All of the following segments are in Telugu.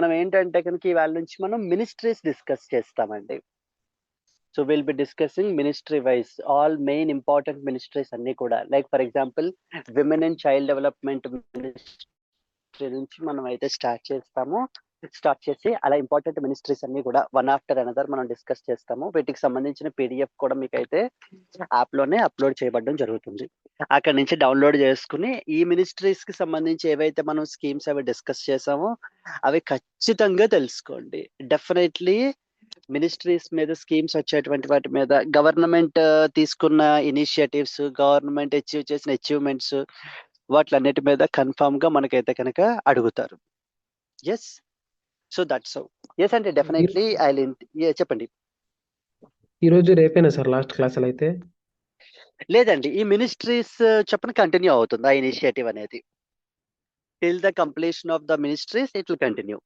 మనం ఏంటంటే కనుక ఇవాళ నుంచి మనం మినిస్ట్రీస్ డిస్కస్ చేస్తామండి. So will be discussing ministry wise all main important ministries అన్ని కూడా. Like for example women and child development ministry నుంచి మనం అయితే స్టార్ట్ చేసి అలా ఇంపార్టెంట్ మినిస్ట్రీస్ అన్ని కూడా వన్ ఆఫ్టర్ అనదర్ మనం డిస్కస్ చేస్తాము. వీటికి సంబంధించిన పీడిఎఫ్ కూడా మీకు అయితే యాప్ లోనే అప్లోడ్ చేయబడడం జరుగుతుంది. అక్కడ నుంచి డౌన్లోడ్ చేసుకుని ఈ మినిస్ట్రీస్ కి సంబంధించి ఏవైతే మనం స్కీమ్స్ అవి డిస్కస్ చేసామో అవి ఖచ్చితంగా తెలుసుకోండి. డెఫినెట్లీ మినిస్ట్రీస్ మీద స్కీమ్స్ వచ్చేటువంటి వాటి మీద గవర్నమెంట్ తీసుకున్న ఇనిషియేటివ్స్, గవర్నమెంట్ అచీవ్ చేసిన అచీవ్మెంట్స్ వాటిలన్నిటి మీద కన్ఫామ్ గా మనకైతే కనుక అడుగుతారు. Yes, so that's how. Yes అంటే డెఫినెట్లీ చెప్పండి. ఈ రోజు రేపేనా సార్ లాస్ట్ క్లాసులు అయితే? లేదండి, ఈ మినిస్ట్రీస్ చెప్పని కంటిన్యూ అవుతుంది ఆ ఇనిషియేటివ్ అనేది. Till the completion of the ministries it will continue.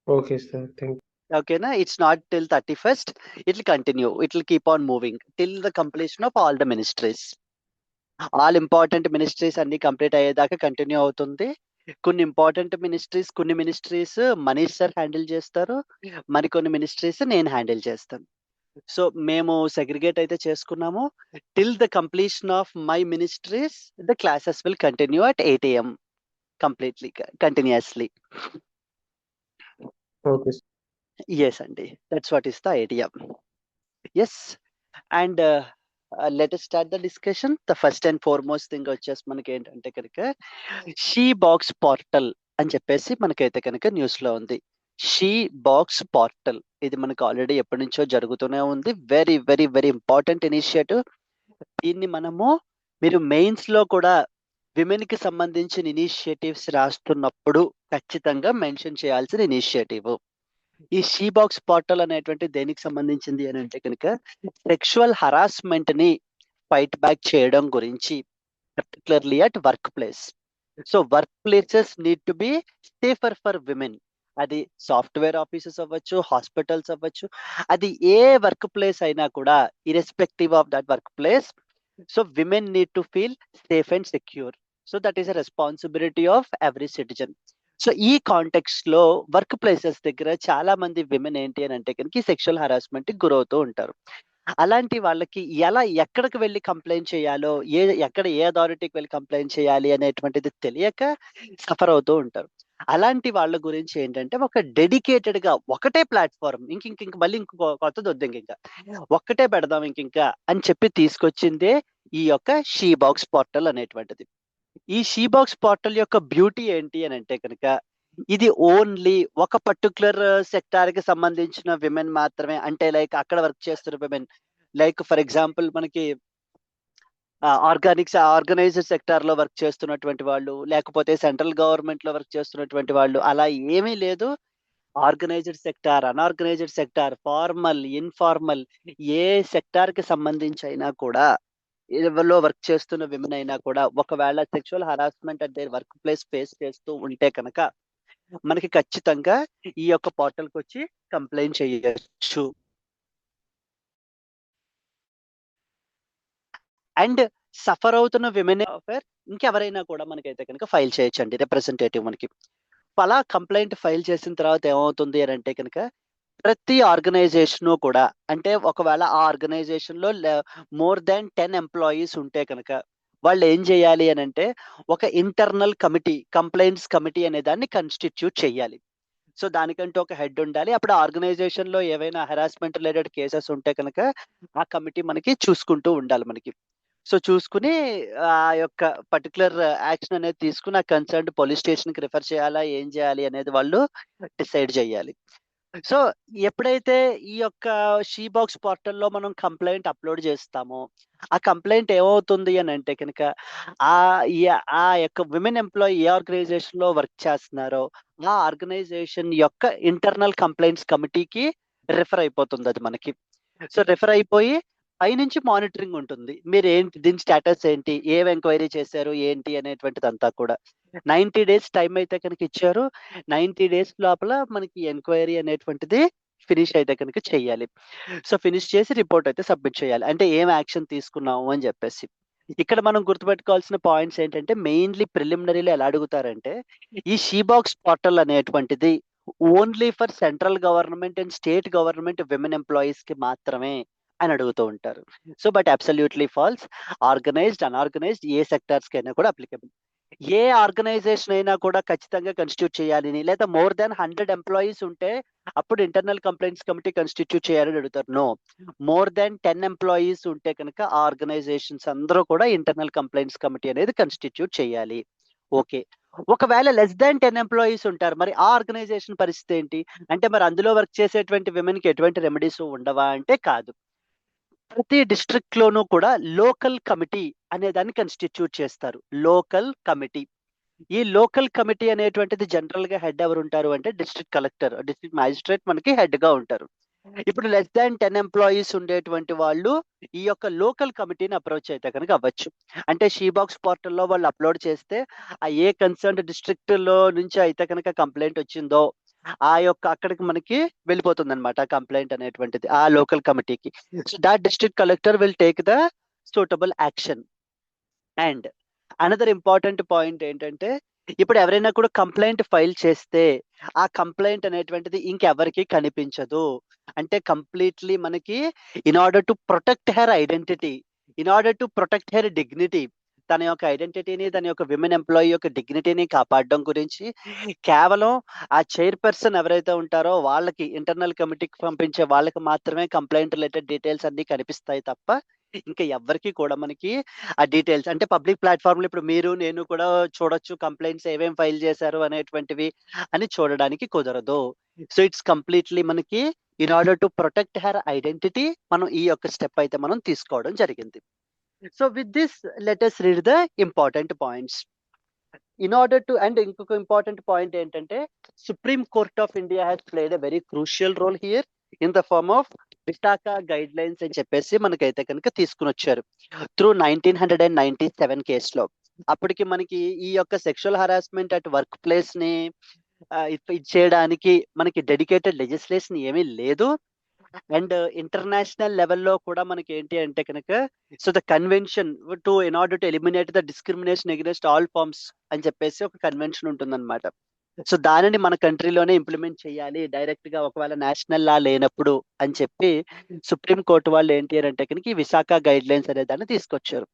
Okay sir, thank you. ఓకేనా? It's not till 31st, it will continue, it will keep on moving till the completion of all the ministries. All important ministries అన్ని కంప్లీట్ అయ్యేదాకా కంటిన్యూ అవుతుంది. కొన్ని మినిస్ట్రీస్ మనీష్ సార్ హ్యాండిల్ చేస్తారు, మరికొన్ని మినిస్ట్రీస్ నేను హ్యాండిల్ చేస్తాను. సో మేము సెగ్రిగేట్ అయితే చేసుకున్నాము. Till the completion of my ministries the classes will continue at 8 AM completely continuously. Okay sir. Yes అండి, that's what is the idea. Yes, and let us start the discussion. The first and foremost thing వచ్చేసి మనకి ఏంటంటే కనుక షీ బాక్స్ పోర్టల్ అని చెప్పేసి మనకైతే కనుక న్యూస్ లో ఉంది. షీ బాక్స్ పోర్టల్ ఇది మనకు ఆల్రెడీ ఎప్పటి నుంచో జరుగుతూనే ఉంది. Very very very important initiative. దీన్ని మీరు మెయిన్స్ లో కూడా విమెన్ కి సంబంధించిన ఇనిషియేటివ్స్ రాస్తున్నప్పుడు ఖచ్చితంగా మెన్షన్ చేయాల్సిన ఇనిషియేటివ్. ఈ షీ బాక్స్ పోర్టల్ అనేటువంటి దేనికి సంబంధించింది అని అంటే కనుక సెక్షువల్ హరాస్మెంట్ ని ఫైట్ బ్యాక్ చేయడం గురించి, particularly at work place. So work places need to be safer for women. అది సాఫ్ట్వేర్ ఆఫీసెస్ అవ్వచ్చు, హాస్పిటల్స్ అవ్వచ్చు, అది ఏ వర్క్ ప్లేస్ అయినా కూడా irrespective of that work place. So women need to feel safe and secure. So that is a responsibility of every citizen. So ఈ కాంటెక్స్ట్ లో వర్క్ ప్లేసెస్ దగ్గర చాలా మంది విమెన్ ఏంటి అని అంటే కనుక సెక్షువల్ హరాస్మెంట్ కి గురవుతూ ఉంటారు. అలాంటి వాళ్ళకి ఎక్కడికి వెళ్ళి కంప్లైంట్ చేయాలో, ఎక్కడ ఏ అథారిటీకి వెళ్ళి కంప్లైంట్ చేయాలి అనేటువంటిది తెలియక సఫర్ అవుతూ ఉంటారు. అలాంటి వాళ్ళ గురించి ఏంటంటే ఒక డెడికేటెడ్ గా ఒకటే ప్లాట్ఫామ్, ఇంక మళ్ళీ ఇంకో కొత్తది వద్దు, ఇంకా ఒక్కటే పెడదాం ఇంకా అని చెప్పి తీసుకొచ్చిందే ఈ యొక్క షీ బాక్స్ పోర్టల్ అనేటువంటిది. ఈ షీ బాక్స్ పోర్టల్ యొక్క బ్యూటీ ఏంటి అని అంటే కనుక ఇది ఓన్లీ ఒక పర్టికులర్ సెక్టార్ కి సంబంధించిన విమెన్ మాత్రమే. అంటే లైక్ అక్కడ వర్క్ చేస్తున్న విమెన్, లైక్ ఫర్ ఎగ్జాంపుల్ మనకి ఆర్గనైజ్డ్ సెక్టార్ లో వర్క్ చేస్తున్నటువంటి వాళ్ళు, లేకపోతే సెంట్రల్ గవర్నమెంట్ లో వర్క్ చేస్తున్నటువంటి వాళ్ళు, అలా ఏమీ లేదు. Organised sector, unorganised sector, formal, informal, ఏ సెక్టార్ కి సంబంధించి అయినా కూడా, లో వర్క్ చేస్తున్న విమెన్ అయినా కూడా ఒకవేళ సెక్షువల్ హరాస్మెంట్ అంటే వర్క్ ప్లేస్ ఫేస్ చేస్తూ ఉంటే కనుక మనకి ఖచ్చితంగా ఈ యొక్క పోర్టల్ కి వచ్చి కంప్లైంట్ చేయొచ్చు. అండ్ సఫర్ అవుతున్న విమెన్ ఇంకెవరైనా కూడా మనకైతే కనుక ఫైల్ చేయొచ్చండి, రిప్రజెంటేటివ్ మనకి. అలా కంప్లైంట్ ఫైల్ చేసిన తర్వాత ఏమవుతుంది అని అంటే కనుక ప్రతి ఆర్గనైజేషన్ కూడా, అంటే ఒకవేళ ఆ ఆర్గనైజేషన్ లో మోర్ దాన్ 10 ఎంప్లాయీస్ ఉంటే కనుక వాళ్ళు ఏం చేయాలి అని అంటే ఒక ఇంటర్నల్ కమిటీ, కంప్లైంట్స్ కమిటీ అనే దాన్ని కన్స్టిట్యూట్ చేయాలి. సో దానికంటూ ఒక హెడ్ ఉండాలి. అప్పుడు ఆర్గనైజేషన్ లో ఏవైనా హెరాస్మెంట్ రిలేటెడ్ కేసెస్ ఉంటే కనుక ఆ కమిటీ మనకి చూసుకుంటూ ఉండాలి మనకి. సో చూసుకుని ఆ యొక్క పర్టికులర్ యాక్షన్ అనేది తీసుకుని ఆ కన్సర్న్డ్ పోలీస్ స్టేషన్ కి రిఫర్ చేయాలా, ఏం చేయాలి అనేది వాళ్ళు డిసైడ్ చేయాలి. సో ఎప్పుడైతే ఈ యొక్క షీ బాక్స్ పోర్టల్లో మనం కంప్లైంట్ అప్లోడ్ చేస్తామో ఆ కంప్లైంట్ ఏమవుతుంది అని అంటే కనుక ఆ ఆ యొక్క విమెన్ ఎంప్లాయీ ఏ ఆర్గనైజేషన్ లో వర్క్ చేస్తున్నారో ఆ ఆర్గనైజేషన్ యొక్క ఇంటర్నల్ కంప్లైంట్స్ కమిటీకి రిఫర్ అయిపోతుంది అది మనకి. సో రిఫర్ అయిపోయి పైనుంచి మానిటరింగ్ ఉంటుంది. మీరు ఏంటి, దీని స్టేటస్ ఏంటి, ఏం ఎంక్వైరీ చేశారు ఏంటి అనేటువంటిది అంతా కూడా. 90 days టైం అయితే కనుక ఇచ్చారు. 90 days లోపల మనకి ఎంక్వైరీ అనేటువంటిది ఫినిష్ అయితే కనుక చెయ్యాలి. సో ఫినిష్ చేసి రిపోర్ట్ అయితే సబ్మిట్ చేయాలి. అంటే ఏం యాక్షన్ తీసుకున్నాము అని చెప్పేసి. ఇక్కడ మనం గుర్తుపెట్టుకోవాల్సిన పాయింట్స్ ఏంటంటే మెయిన్లీ ప్రిలిమినరీలో ఎలా అడుగుతారంటే ఈ షీబాక్స్ పోర్టల్ అనేటువంటిది only for central government and state government women employees కి మాత్రమే అని అడుగుతూ ఉంటారు. So but absolutely false. Organized unorganized ఏ సెక్టార్స్ కైనా కూడా అప్లికబుల్. ఏ ఆర్గనైజేషన్ అయినా కూడా ఖచ్చితంగా కన్స్టిట్యూట్ చేయాలని లేదా మోర్ దాన్ 100 ఎంప్లాయీస్ ఉంటే అప్పుడు ఇంటర్నల్ కంప్లైంట్స్ కమిటీ కన్స్టిట్యూట్ చేయాలని అడుగుతారు. నో, మోర్ దాన్ 10 ఎంప్లాయీస్ ఉంటే కనుక ఆ ఆర్గనైజేషన్స్ అందరూ కూడా ఇంటర్నల్ కంప్లైంట్స్ కమిటీ అనేది కన్స్టిట్యూట్ చేయాలి. ఓకే. ఒకవేళ లెస్ దాన్ 10 ఎంప్లాయీస్ ఉంటారు, మరి ఆ ఆర్గనైజేషన్ పరిస్థితి ఏంటి? అంటే మరి అందులో వర్క్ చేసేటువంటి విమెన్ కి ఎటువంటి రెమెడీస్ ఉండవా అంటే కాదు. ప్రతి డిస్ట్రిక్ట్ లోనూ కూడా లోకల్ కమిటీ అనే దాన్ని కన్స్టిట్యూట్ చేస్తారు. Local committee. ఈ లోకల్ కమిటీ అనేటువంటిది జనరల్ గా హెడ్ ఎవరు ఉంటారు అంటే డిస్ట్రిక్ట్ కలెక్టర్, డిస్ట్రిక్ట్ మ్యాజిస్ట్రేట్ మనకి హెడ్ గా ఉంటారు. ఇప్పుడు లెస్ దాన్ 10 ఎంప్లాయీస్ ఉండేటువంటి వాళ్ళు ఈ యొక్క లోకల్ కమిటీని అప్రోచ్ అయితే కనుక అవ్వచ్చు. అంటే షీబాక్స్ పోర్టల్లో వాళ్ళు అప్లోడ్ చేస్తే ఆ ఏ కన్సర్న్డ్ డిస్ట్రిక్ట్ లో నుంచి అయితే కనుక కంప్లైంట్ వచ్చిందో ఆ యొక్క అక్కడికి మనకి వెళ్ళిపోతుంది అనమాట కంప్లైంట్ అనేటువంటిది ఆ లోకల్ కమిటీకి. So that district collector will take the suitable action. And another important point ఏంటంటే ఇప్పుడు ఎవరైనా కూడా కంప్లైంట్ ఫైల్ చేస్తే ఆ కంప్లైంట్ అనేటువంటిది ఇంకెవరికి కనిపించదు. అంటే కంప్లీట్లీ మనకి in order to protect her identity, in order to protect her dignity, తన యొక్క ఐడెంటిటీని తన యొక్క విమెన్ ఎంప్లాయీ యొక్క డిగ్నిటీని కాపాడడం గురించి కేవలం ఆ చైర్పర్సన్ ఎవరైతే ఉంటారో వాళ్ళకి ఇంటర్నల్ కమిటీకి పంపించే వాళ్ళకి మాత్రమే కంప్లైంట్ రిలేటెడ్ డీటెయిల్స్ అన్ని కనిపిస్తాయి తప్ప ఇంకా ఎవ్వరికి కూడా మనకి ఆ డీటెయిల్స్ అంటే పబ్లిక్ ప్లాట్ఫామ్‌లో ఇప్పుడు మీరు, నేను కూడా చూడొచ్చు కంప్లెయింట్స్ ఏమేం ఫైల్ చేశారు అనేటువంటివి అని చూడడానికి కుదరదు. సో, ఇట్స్ కంప్లీట్‌లీ మనకి in order to protect her identity మనం ఈ యొక్క స్టెప్ అయితే మనం తీసుకోవడం జరిగింది. So, with this let us read the important points. In order to and ఇంకొక ఇంపార్టెంట్ పాయింట్ ఏంటంటే supreme court of India has played a very crucial role here in the form of Vishaka guidelines అని చెప్పేసి మనకైతే కనుక తీసుకుని వచ్చారు త్రూ 1997 కేసులో. అప్పటికి మనకి ఈ యొక్క sexual harassment at work place ని ఇది చేయడానికి మనకి డెడికేటెడ్ లెజిస్లేషన్ ఏమీ లేదు. అండ్ ఇంటర్నేషనల్ లెవెల్లో కూడా మనకి ఏంటి అంటే కనుక so the convention to in order to eliminate the discrimination against all forms అని చెప్పేసి ఒక కన్వెన్షన్ ఉంటుందన్నమాట. సో దానిని మన కంట్రీలోనే ఇంప్లిమెంట్ చేయాలి డైరెక్ట్ గా ఒకవేళ నేషనల్ లా లేనప్పుడు అని చెప్పి సుప్రీం కోర్టు వాళ్ళు ఏంటి అని అంటే కనుక ఈ విశాఖ గైడ్ లైన్స్ అనే దాన్ని తీసుకొచ్చారు.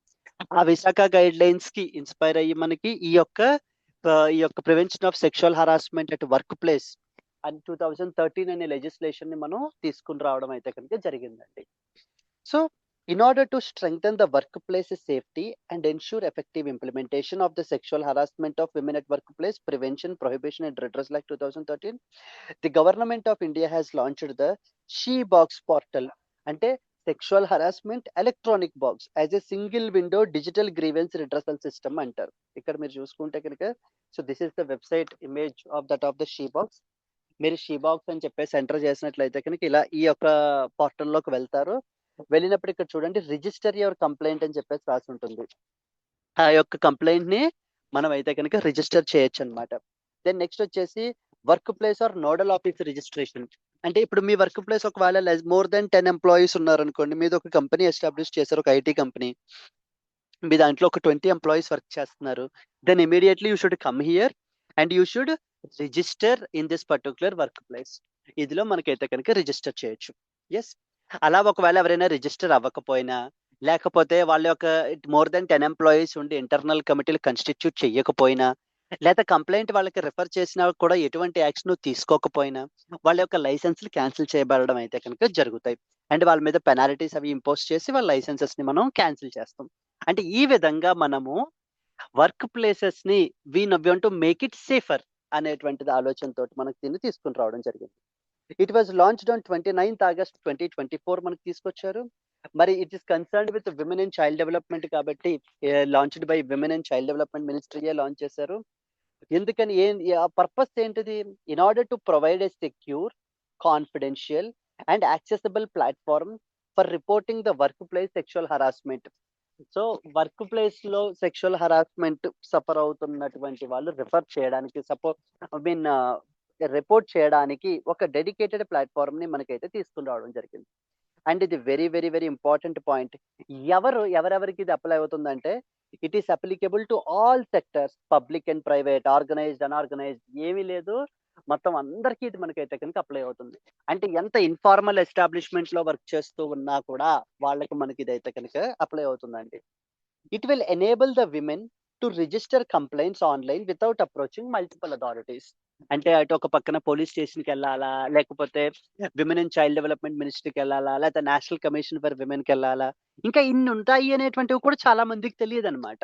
ఆ విశాఖ గైడ్ లైన్స్ కి ఇన్స్పైర్ అయ్యి మనకి ఈ యొక్క prevention of sexual harassment at work place అని 2013 అనే లెజిస్లేషన్ ని మనం తీసుకుని రావడం అయితే కనుక జరిగిందండి. So in order to strengthen the workplace safety and ensure effective implementation of the sexual harassment of women at workplace prevention, prohibition and redressal act 2013, the government of India has launched the she box portal ante sexual harassment electronic box as a single window digital grievance redressal system antaru. ఇక్కడ మీరు చూసుకుంటే కనుక so this is the website image of the she box. మీరు షీ బాక్స్ అని చెప్పేసి ఎంటర్ చేసినట్లయితే కనుక ఇలా ఈ యొక్క పోర్టల్లోకి వెళ్తారు. వెళ్ళినప్పుడు ఇక్కడ చూడండి రిజిస్టర్ యువర్ కంప్లైంట్ అని చెప్పేసి రాసి ఉంటుంది. ఆ యొక్క కంప్లైంట్ ని మనం అయితే కనుక రిజిస్టర్ చేయొచ్చు అనమాట. దెన్ నెక్స్ట్ వచ్చేసి work place or nodal office registration. అంటే ఇప్పుడు మీ వర్క్ ప్లేస్ ఒకవేళ మోర్ దెన్ 10 ఎంప్లాయీస్ ఉన్నారనుకోండి, మీద ఒక కంపెనీ ఎస్టాబ్లిష్ చేశారు, ఒక ఐటీ కంపెనీ. మీ దాంట్లో ఒక 20 ఎంప్లాయీస్ వర్క్ చేస్తున్నారు. Then immediately you should come here and you should register in this particular work place. ఇదిలో మనకైతే కనుక రిజిస్టర్ చేయొచ్చు. ఎస్. అలా ఒకవేళ ఎవరైనా రిజిస్టర్ అవ్వకపోయినా లేకపోతే వాళ్ళ యొక్క మోర్ దెన్ 10 ఎంప్లాయీస్ ఉండి ఇంటర్నల్ కమిటీలు కన్స్టిట్యూట్ చేయకపోయినా లేదా కంప్లైంట్ వాళ్ళకి రిఫర్ చేసినా కూడా ఎటువంటి యాక్షన్ తీసుకోకపోయినా వాళ్ళ యొక్క లైసెన్స్లు క్యాన్సిల్ చేయబడడం అయితే కనుక జరుగుతాయి. అండ్ వాళ్ళ మీద పెనాల్టీస్ అవి ఇంపోజ్ చేసి వాళ్ళ లైసెన్సెస్ ని మనం క్యాన్సిల్ చేస్తాం. అంటే ఈ విధంగా మనము వర్క్ ప్లేసెస్ ని we want to make it safer అనేటువంటిది ఆలోచనతో మనకు దీన్ని తీసుకుని రావడం జరిగింది. It was launched on 29th August 2024 మనకు తీసుకొచ్చారు. మరి it is concerned with women and child development కాబట్టి launched by women and child development మినిస్ట్రీయే లాంచ్ చేశారు. ఎందుకని ఆ పర్పస్ ఏంటిది? In order to provide a secure, confidential and accessible platform for reporting the work place sexual harassment. So work place లో సెక్షువల్ హరాస్మెంట్ సఫర్ అవుతున్నటువంటి వాళ్ళు రిఫర్ చేయడానికి రిపోర్ట్ చేయడానికి ఒక డెడికేటెడ్ ప్లాట్ఫామ్ ని మనకైతే తీసుకుని రావడం జరిగింది. అండ్ ఇది very very very important point. ఎవరెవరికి ఇది అప్లై అవుతుందంటే it is applicable to all sectors, public and private, organised, unorganised ఏమీ లేదు. మొత్తం అందరికీ ఇది మనకైతే కనుక అప్లై అవుతుంది. అంటే ఎంత ఇన్ఫార్మల్ ఎస్టాబ్లిష్మెంట్ లో వర్క్ చేస్తూ ఉన్నా కూడా వాళ్ళకి మనకి ఇదైతే కనుక అప్లై అవుతుందండి. It will enable the women to register complaints online without approaching multiple authorities. అంటే అటు ఒక పక్కన పోలీస్ స్టేషన్కి వెళ్ళాలా, లేకపోతే విమెన్ అండ్ చైల్డ్ డెవలప్మెంట్ మినిస్ట్రీకి వెళ్ళాలా, లేకపోతే నేషనల్ కమిషన్ ఫర్ విమెన్కి వెళ్ళాలా, ఇంకా ఇన్ని ఉంటాయి అనేటువంటివి కూడా చాలా మందికి తెలియదు అనమాట.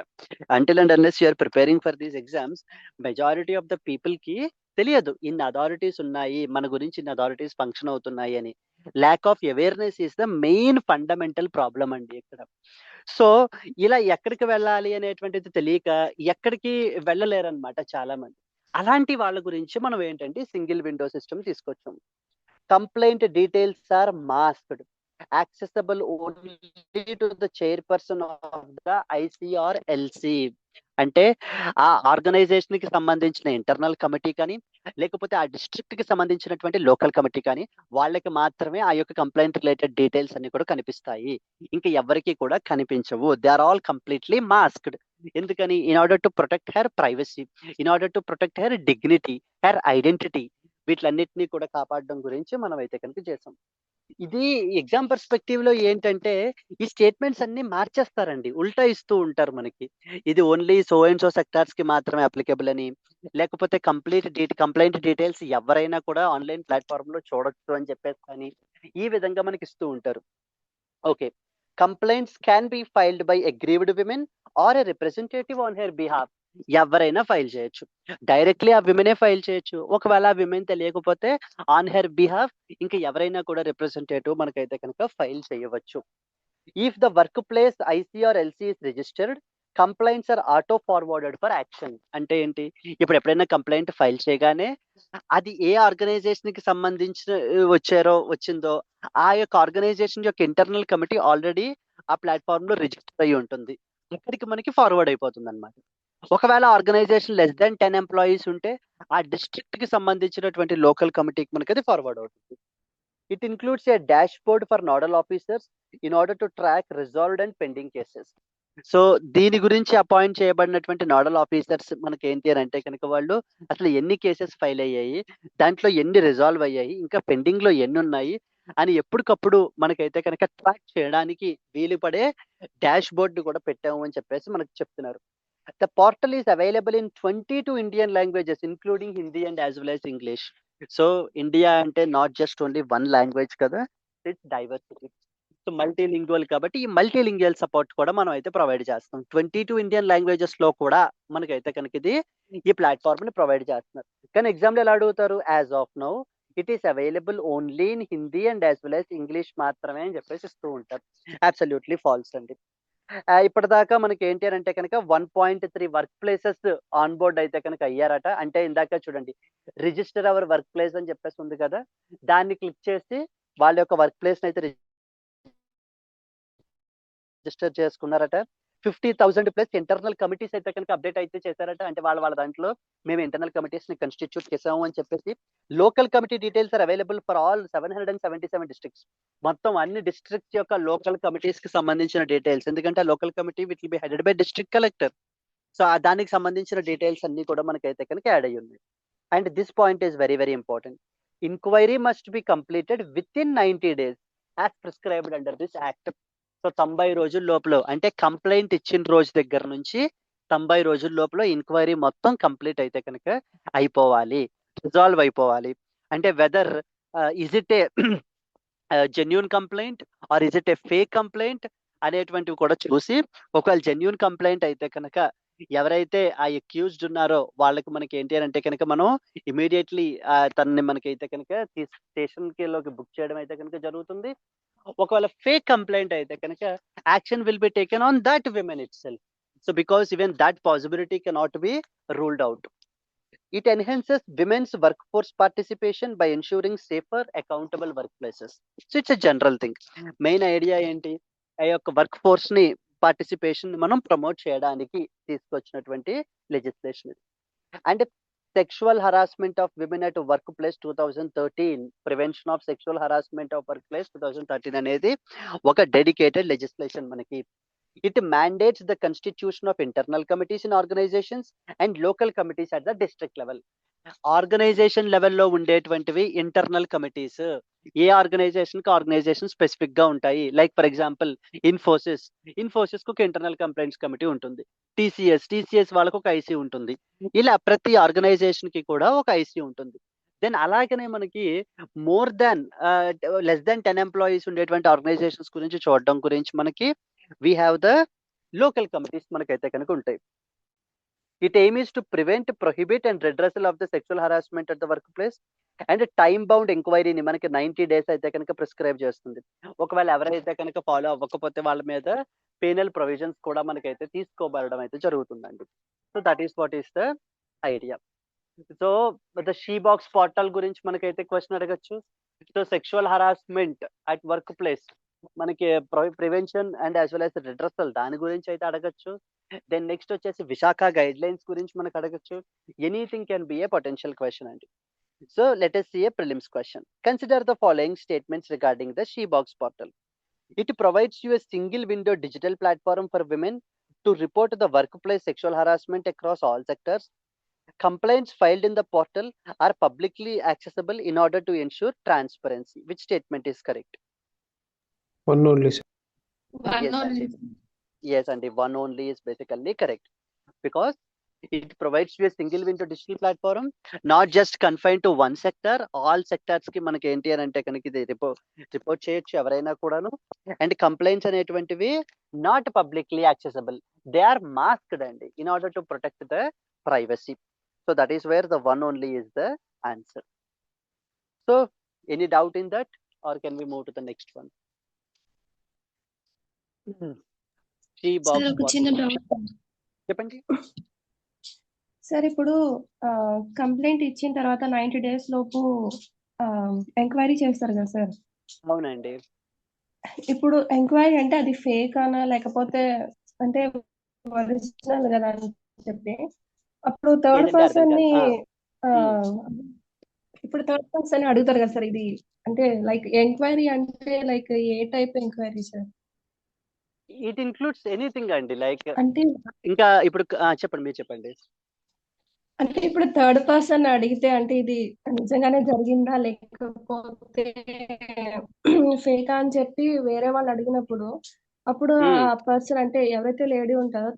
Until and unless you're preparing for these exams, majority of the people కి తెలియదు ఇన్ని అథారిటీస్ ఉన్నాయి, మన గురించి ఇన్ని అథారిటీస్ ఫంక్షన్ అవుతున్నాయి అని. Lack of awareness is the main fundamental problem అండి ఇక్కడ. సో ఇలా ఎక్కడికి వెళ్ళాలి అనేటువంటిది తెలియక ఎక్కడికి వెళ్ళలేరన్నమాట చాలా మంది. అలాంటి వాళ్ళ గురించి మనం ఏంటంటే సింగిల్ విండో సిస్టమ్ తీసుకొచ్చాం. Complaint details are masked, accessible only to the chairperson of the ICR LC. అంటే ఆ ఆర్గనైజేషన్ కి సంబంధించిన ఇంటర్నల్ కమిటీ కానీ, లేకపోతే ఆ డిస్ట్రిక్ట్ కి సంబంధించినటువంటి లోకల్ కమిటీ కానీ, వాళ్ళకి మాత్రమే ఆ యొక్క కంప్లైంట్ రిలేటెడ్ డీటెయిల్స్ అన్ని కూడా కనిపిస్తాయి. ఇంకా ఎవరికి కూడా కనిపించవు. They are all completely masked. ఎందుకని? In order to protect her privacy, in order to protect her dignity, her identity, వీటిలన్నిటినీ కూడా కాపాడడం గురించి మనం అయితే కనుక చేసాం. ఇది ఎగ్జామ్ పర్స్పెక్టివ్ లో ఏంటంటే ఈ స్టేట్మెంట్స్ అన్ని మార్చేస్తారండి, ఉల్టా ఇస్తూ ఉంటారు మనకి. ఇది only so and so sectors కి మాత్రమే అప్లికబుల్ అని, లేకపోతే కంప్లైంట్ డీటెయిల్స్ ఎవరైనా కూడా ఆన్లైన్ ప్లాట్ఫామ్ లో చూడొచ్చు అని చెప్పేసి కానీ ఈ విధంగా మనకి ఇస్తూ ఉంటారు. Okay, complaints can be filed by aggrieved women or a representative on her behalf. ఎవరైనా ఫైల్ చేయొచ్చు, డైరెక్ట్లీ ఆ విమెనే ఫైల్ చేయొచ్చు. ఒకవేళ ఆ విమెన్ తెలియకపోతే ఆన్ హెర్ బిహాఫ్ ఇంకా ఎవరైనా కూడా రిప్రజెంటేటివ్ మనకైతే కనుక ఫైల్ చేయవచ్చు. If the work place ICR LC is registered, complaints are auto forwarded for action. అంటే ఏంటి? ఇప్పుడు ఎప్పుడైనా కంప్లైంట్ ఫైల్ చేయగానే అది ఏ ఆర్గనైజేషన్ కి సంబంధించిన వచ్చిందో ఆ యొక్క ఆర్గనైజేషన్ యొక్క ఇంటర్నల్ కమిటీ ఆల్రెడీ ఆ ప్లాట్ఫామ్ లో రిజిస్టర్ అయి ఉంటుంది, ఇక్కడికి మనకి ఫార్వర్డ్ అయిపోతుంది అనమాట. ఒకవేళ ఆర్గనైజేషన్ లెస్ దాన్ 10 ఎంప్లాయీస్ ఉంటే ఆ డిస్ట్రిక్ట్ కి సంబంధించినటువంటి లోకల్ కమిటీకి మనకి అది ఫార్వర్డ్ అవుతుంది. It includes A dash board for nodal officers in order to track resolved and pending cases. So దీని గురించి అపాయింట్ చేయబడినటువంటి నోడల్ ఆఫీసర్స్ మనకి ఏంటి అని అంటే కనుక వాళ్ళు అసలు ఎన్ని కేసెస్ ఫైల్ అయ్యాయి, దాంట్లో ఎన్ని రిజాల్వ్ అయ్యాయి, ఇంకా పెండింగ్ లో ఎన్ని ఉన్నాయి అని ఎప్పటికప్పుడు మనకైతే కనుక ట్రాక్ చేయడానికి వీలు పడే డాష్ బోర్డ్ కూడా పెట్టాము అని చెప్పేసి మనకు చెప్తున్నారు. The portal is available in 22 Indian languages, including Hindi and as well as English. So, India ante not just only one language kada, it's diversity. So multilingual కాబట్టి ఈ మల్టీలింగ్వల్ సపోర్ట్ కూడా మనం అయితే ప్రొవైడ్ చేస్తాం. 22 ఇండియన్ లాంగ్వేజెస్ లో కూడా మనకైతే కనుక ఇది ఈ ప్లాట్ఫామ్ ని ప్రొవైడ్ చేస్తున్నారు. కానీ ఎగ్జామ్ లో ఎలా అడుగుతారు? As of now it is available only in Hindi and as well as English మాత్రమే అని చెప్పేసి ఇస్తూ ఉంటారు. అబ్సల్యూట్లీ ఫాల్స్ అండి. ఇప్పటిదాకా మనకి ఏంటి అని అంటే కనుక 1.3 వర్క్ ప్లేసెస్ ఆన్ బోర్డ్ అయితే కనుక అయ్యారట. అంటే ఇందాక చూడండి, రిజిస్టర్ అవర్ వర్క్ ప్లేస్ అని చెప్పేసి ఉంది కదా, దాన్ని క్లిక్ చేసి వాళ్ళ యొక్క వర్క్ ప్లేస్ అయితే రిజిస్టర్ చేసుకున్నారట. 50,000 ప్లస్ ఇంటర్నల్ కమిటీస్ అయితే కనుక అప్డేట్ అయితే చేశారట. అంటే వాళ్ళ దాంట్లో మేము ఇంటర్నల్ కమిటీస్ ని కన్స్టిట్యూట్ చేసాము అని చెప్పేసి. Local committee details are available for all 777 districts. మొత్తం అన్ని డిస్ట్రిక్ట్స్ యొక్క లోకల్ కమిటీస్ కి సంబంధించిన డీటెయిల్స్, ఎందుకంటే local committee will be headed by district collector. So దానికి సంబంధించిన డీటెయిల్స్ అన్ని కూడా మనకైతే కనుక యాడ్ అయ్యి ఉన్నాయి. And this point is very very important. Inquiry must be completed within 90 days as prescribed under this act. So 90 రోజుల లోపల, అంటే కంప్లైంట్ ఇచ్చిన రోజు దగ్గర నుంచి 90 రోజుల లోపల ఇంక్వైరీ మొత్తం కంప్లీట్ అయితే కనుక అయిపోవాలి, రిజాల్వ్ అయిపోవాలి. అంటే whether is it a genuine complaint or is it a fake complaint అనేటువంటివి కూడా చూసి, ఒకవేళ జెన్యూన్ కంప్లైంట్ అయితే కనుక ఎవరైతే ఆ అక్యూజ్డ్ ఉన్నారో వాళ్ళకి మనకి ఏంటి అని అంటే కనుక మనం ఇమీడియట్లీ తనని మనకైతే కనుక స్టేషన్ లోకి బుక్ చేయడం అయితే కనుక జరుగుతుంది. ఒకవేళ ఫేక్ కంప్లైంట్ అయితే కనుక action will be taken on that women it self. So because even that possibility cannot be ruled out. It enhances women's workforce participation by ensuring safer, accountable workplaces. So it's a general thing. Main idea ఏంటి? ఆ యొక్క వర్క్ ఫోర్స్ ని పార్టిసిపేషన్ మనం ప్రమోట్ చేయడానికి తీసుకొచ్చినటువంటి legislation. And sexual harassment of women at work place 2013, prevention of sexual harassment of work place 2013 అనేది ఒక డెడికేటెడ్ లెజిస్లేషన్ మనకి. It mandates the constitution of internal committees in organizations and local committees at the district level. Organization లెవెల్లో ఉండేటువంటివి ఇంటర్నల్ కమిటీస్. ఏ ఆర్గనైజేషన్ కి ఆర్గనైజేషన్ స్పెసిఫిక్ గా ఉంటాయి. లైక్ ఫర్ ఎగ్జాంపుల్ ఇన్ఫోసిస్ కు ఒక ఇంటర్నల్ కంప్లైంట్స్ కమిటీ ఉంటుంది. టీసీఎస్ వాళ్ళకు ఒక ఐసీ ఉంటుంది. ఇలా ప్రతి ఆర్గనైజేషన్ కి కూడా ఒక ఐసీ ఉంటుంది. దెన్ అలాగనే మనకి more than less than 10 employees ఉండేటువంటి ఆర్గనైజేషన్స్ గురించి చూడడం గురించి మనకి we have the local committees మనకైతే కనుక ఉంటాయి. It aim is to prevent, prohibit and redressal of the sexual harassment at the workplace and time bound inquiry ని మనకి 90 days అయితే కనుక ప్రిస్క్రైబ్ చేస్తుంది. ఒకవేళ ఎవరైతే కనుక ఫాలో అవ్వకపోతే వాళ్ళ మీద పెనల్ ప్రొవిజన్స్ కూడా మనకైతే తీసుకోబడడం అయితే జరుగుతుందండి. So that is what is the idea. So the she box portal గురించి మనకైతే క్వశ్చన్ అడగచ్చు. So sexual harassment at work place మనకి prevention and as well as redressal దాని గురించి అయితే అడగచ్చు. దెన్ నెక్స్ట్ వచ్చేసి విశాఖ గైడ్ లైన్స్ గురించి మనకు అడగచ్చు. Anything can be a potential question అండి. So let us see a prelims question. Consider the following statements regarding the she box portal. It provides you a single window digital platform for women to report the workplace sexual harassment across all sectors. Complaints filed in the portal are publicly accessible in order to ensure transparency. Which statement is correct? One only, sir. One Yes, only. Andy. Yes, Andy. One only is basically correct because it provides you a single window digital platform, not just confined to one sector. All sectors కి మనకి ఏంటి అని అంటే కనుక ఇది రిపోర్ట్ చేయొచ్చు ఎవరైనా కూడాను. అండ్ కంప్లైంట్స్ అనేటువంటివి not publicly accessible, they are masked అండి in order to protect the privacy. So that is where the one only is the answer. So any doubt in that or can we move to the next one? She box sir ఒక portal. చిన్న డౌట్. చెప్పండి. సార్ ఇప్పుడు కంప్లైంట్ ఇచ్చిన తర్వాత 90 days లోపు ఎంక్వైరీ చేస్తారు కదా సార్. అవునండి. ఇప్పుడు ఎంక్వైరీ అంటే అది ఫేక్ అనా లేకపోతే అంటే ఒరిజినల్ కదా అని చెప్పి అప్పుడు థర్డ్ ఏదంటే అర్థం పర్సన్ ని కాదు. ఇప్పుడు థర్డ్ పర్సన్ అడుగుతారు కదా సార్. ఇది అంటే లైక్ ఎంక్వైరీ అంటే like A type enquiry sir? It includes anything అండి. లైక్ అంటే ఇంకా ఇప్పుడు చెప్పండి, మీరు చెప్పండి. అంటే ఇప్పుడు థర్డ్ పర్సన్ అడిగితే అంటే ఇది నిజంగానే జరిగిందా లేకపోతే ఫేకా అని చెప్పి వేరే వాళ్ళు అడిగినప్పుడు అప్పుడు ఆ పర్సన్ అంటే ఎవరైతే లేడీ ఉంటారో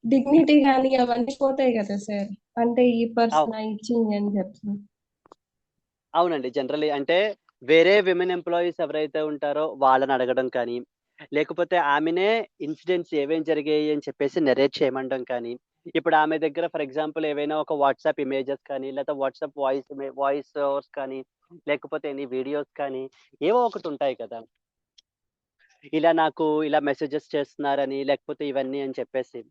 డిగ్నిటీ కానీ అవన్నీ పోతాయి కదా సార్. అంటే ఈ పర్సన్ ఇచ్చింది అని చెప్పి. అవునండి. జనరల్లీ అంటే వేరే విమెన్ ఎంప్లాయీస్ ఎవరైతే ఉంటారో వాళ్ళని అడగడం కానీ, లేకపోతే ఆమెనే ఇన్సిడెంట్స్ ఏమేం జరిగాయి అని చెప్పేసి నెరేట్ చేయమండం కానీ, ఇప్పుడు ఆమె దగ్గర ఫర్ ఎగ్జాంపుల్ ఏవైనా ఒక వాట్సాప్ ఇమేజెస్ కానీ, లేకపోతే వాట్సాప్ వాయిస్ ఓవర్స్ కానీ, లేకపోతే ఎనీ వీడియోస్ కానీ ఏవో ఒకటి ఉంటాయి కదా. ఇలా నాకు ఇలా మెసేజెస్ చేస్తున్నారని, లేకపోతే ఇవన్నీ అని చెప్పేసి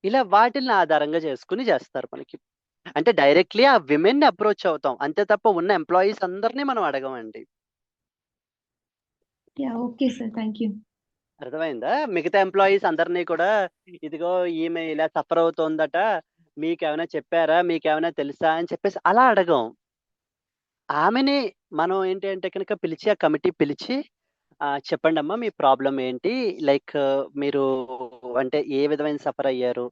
ఇలా వాటిల్ని ఆధారంగా చేసుకుని చేస్తారు మనకి. అంటే డైరెక్ట్లీ ఆ విమెన్ ని అప్రోచ్ అవుతాం అంతే తప్ప ఉన్న ఎంప్లాయీస్ అందరినీ మనం అడగమండి. Okay sir, thank you. అర్థమైందా? మిగతా ఎంప్లాయీస్ అందరినీ కూడా ఇదిగో ఈమె ఇలా సఫర్ అవుతోందట, మీకేమైనా చెప్పారా, మీకేమైనా తెలుసా అని చెప్పేసి అలా అడగం. ఆమెని మనం ఏంటి అంటే కనుక పిలిచి ఆ కమిటీ పిలిచి చెప్పండమ్మా మీ ప్రాబ్లం ఏంటి, లైక్ మీరు అంటే ఏ విధమైన సఫర్ అయ్యారు,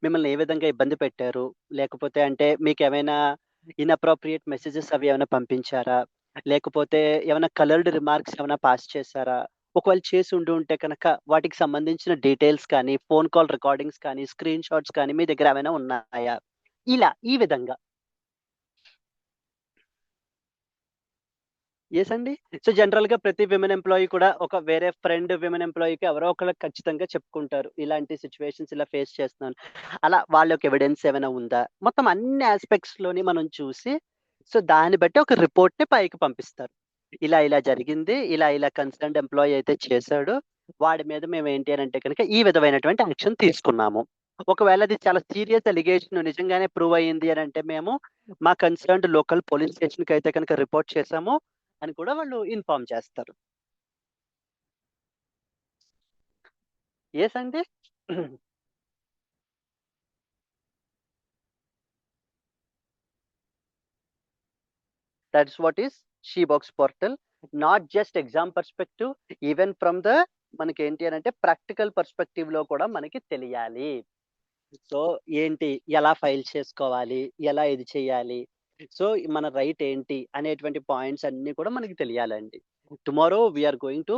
మిమ్మల్ని ఏ విధంగా ఇబ్బంది పెట్టారు, లేకపోతే అంటే మీకేమైనా ఇన్‌అప్రోప్రియేట్ మెసేజెస్ అవి ఏమైనా పంపించారా, లేకపోతే ఏమైనా కలర్డ్ రిమార్క్స్ ఏమైనా పాస్ చేశారా, ఒకవేళ చేసి ఉంటే కనుక వాటికి సంబంధించిన డీటెయిల్స్ కానీ, ఫోన్ కాల్ రికార్డింగ్స్ కానీ, స్క్రీన్ షాట్స్ కానీ మీ దగ్గర ఏమైనా ఉన్నాయా, ఇలా ఈ విధంగా. యెస్ అండి. సో జనరల్‌గా ప్రతి విమెన్ ఎంప్లాయీ కూడా ఒక వేరే ఫ్రెండ్ విమెన్ ఎంప్లాయీకి ఎవరో ఒకళ్ళకి ఖచ్చితంగా చెప్పుకుంటారు. ఇలాంటి సిట్యుయేషన్స్ ఇలా ఫేస్ చేస్తున్నాను. అలా వాళ్ళకి ఎవిడెన్స్ ఏమైనా ఉందా? మొత్తం అన్ని యాస్పెక్ట్స్‌లోని మనం చూసి, సో దాన్ని బట్టి ఒక రిపోర్ట్‌ని పైకి పంపిస్తారు. ఇలా ఇలా జరిగింది. ఇలా ఇలా కన్సర్న్డ్ ఎంప్లాయీ అయితే చేశాడు. వాడి మీద మేము ఏంటి అనంటే గనుక ఈ విధమైనటువంటి యాక్షన్ తీసుకున్నాము. ఒకవేళ అది చాలా సీరియస్ అలిగేషన్ నిజంగానే ప్రూవ్ అయింది అనంటే మేము మా కన్సర్న్డ్ లోకల్ పోలీస్ స్టేషన్‌కి అయితే కనుక రిపోర్ట్ చేశాము అని కూడా వాళ్ళు ఇన్ఫార్మ్ చేస్తారు. యెస్ అండి. That's what is she box portal. Not just exam perspective, even from the మనకి ఏంటి అని అంటే ప్రాక్టికల్ పర్స్పెక్టివ్ లో కూడా మనకి తెలియాలి. సో ఏంటి, ఎలా ఫైల్ చేసుకోవాలి, ఎలా ఇది చేయాలి, సో మన రైట్ ఏంటి అనేటువంటి పాయింట్స్ అన్ని కూడా మనకి తెలియాలండి. Tomorrow we are going to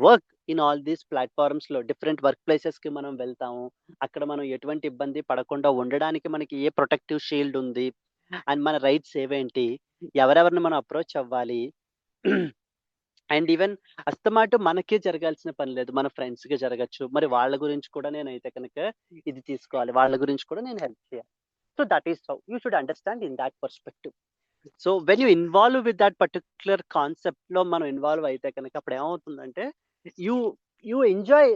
work in all these platforms లో, డిఫరెంట్ వర్క్ ప్లేసెస్ కి మనం వెళ్తాము. అక్కడ మనం ఎటువంటి ఇబ్బంది పడకుండా ఉండడానికి మనకి ఏ ప్రొటెక్టివ్ షీల్డ్ ఉంది, అండ్ మన రైట్స్ ఏవేంటి, ఎవరెవరిని మనం అప్రోచ్ అవ్వాలి. అండ్ ఈవెన్ అస్తమాటు మనకే జరగాల్సిన పని లేదు, మన ఫ్రెండ్స్ కి జరగచ్చు. మరి వాళ్ళ గురించి కూడా నేనైతే కనుక ఇది తీసుకోవాలి, వాళ్ళ గురించి కూడా నేను హెల్ప్ చేయాలి. So that is how you should understand in that perspective. So when you involve with that particular concept లో మనం ఇన్వాల్వ్ అయితే కనుక అప్పుడు ఏమవుతుందంటే you you enjoy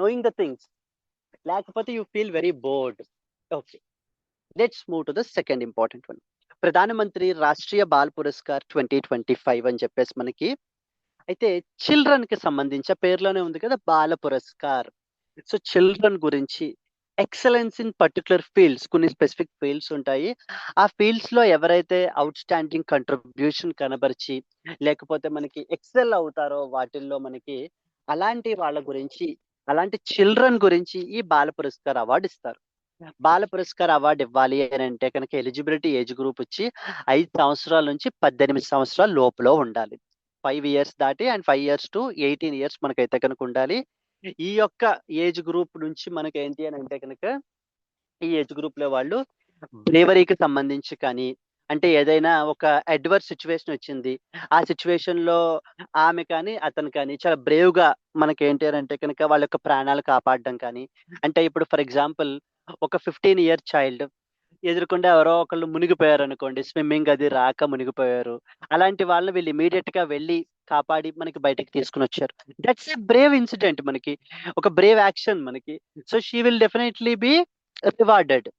knowing the things, లేకపోతే you feel very bored. Okay, let's move to the second important one. Pradhanmantri Rashtriya Bal పురస్కార్ 2025 అని చెప్పేసి మనకి అయితే చిల్డ్రన్ కి సంబంధించి ఆ పేరులోనే ఉంది కదా, బాల పురస్కార్. సో చిల్డ్రన్ గురించి ఎక్సలెన్స్ ఇన్ పర్టికులర్ ఫీల్డ్స్, కొన్ని స్పెసిఫిక్ ఫీల్డ్స్ ఉంటాయి. ఆ ఫీల్డ్స్ లో ఎవరైతే అవుట్ స్టాండింగ్ కంట్రిబ్యూషన్ కనబరిచి లేకపోతే మనకి ఎక్సెల్ అవుతారో వాటిల్లో మనకి అలాంటి వాళ్ళ గురించి, అలాంటి చిల్డ్రన్ గురించి ఈ బాల పురస్కార్ అవార్డు ఇస్తారు. బాల పురస్కార్ అవార్డు ఇవ్వాలి అని అంటే కనుక ఎలిజిబిలిటీ ఏజ్ గ్రూప్ వచ్చి 5 సంవత్సరాల నుంచి 18 సంవత్సరాల లోపల ఉండాలి. 5 ఇయర్స్ దాటి అండ్ 5 ఇయర్స్ టు 18 ఇయర్స్ మనకైతే కనుక ఉండాలి. ఈ యొక్క ఏజ్ గ్రూప్ నుంచి మనకి ఏంటి అని అంటే కనుక ఈ ఏజ్ గ్రూప్ లో వాళ్ళు బ్రేవరీకి సంబంధించి కానీ, అంటే ఏదైనా ఒక అడ్వర్స్ సిచ్యువేషన్ వచ్చింది, ఆ సిచ్యువేషన్ లో ఆమె కానీ అతను కానీ చాలా బ్రేవ్ గా మనకి ఏంటి అని అంటే కనుక వాళ్ళ యొక్క ప్రాణాలు కాపాడడం కానీ, అంటే ఇప్పుడు ఫర్ ఎగ్జాంపుల్ ఒక 15 ఇయర్ చైల్డ్ ఎదురుకుండా ఎవరో ఒకళ్ళు మునిగిపోయారు అనుకోండి, స్విమ్మింగ్ అది రాక మునిగిపోయారు. అలాంటి వాళ్ళని వీళ్ళు ఇమీడియట్ గా వెళ్ళి కాపాడి మనకి బయటకి తీసుకుని వచ్చారు. దట్స్ ఏ బ్రేవ్ ఇన్సిడెంట్, మనకి ఒక బ్రేవ్ యాక్షన్ మనకి. So she will definitely be rewarded.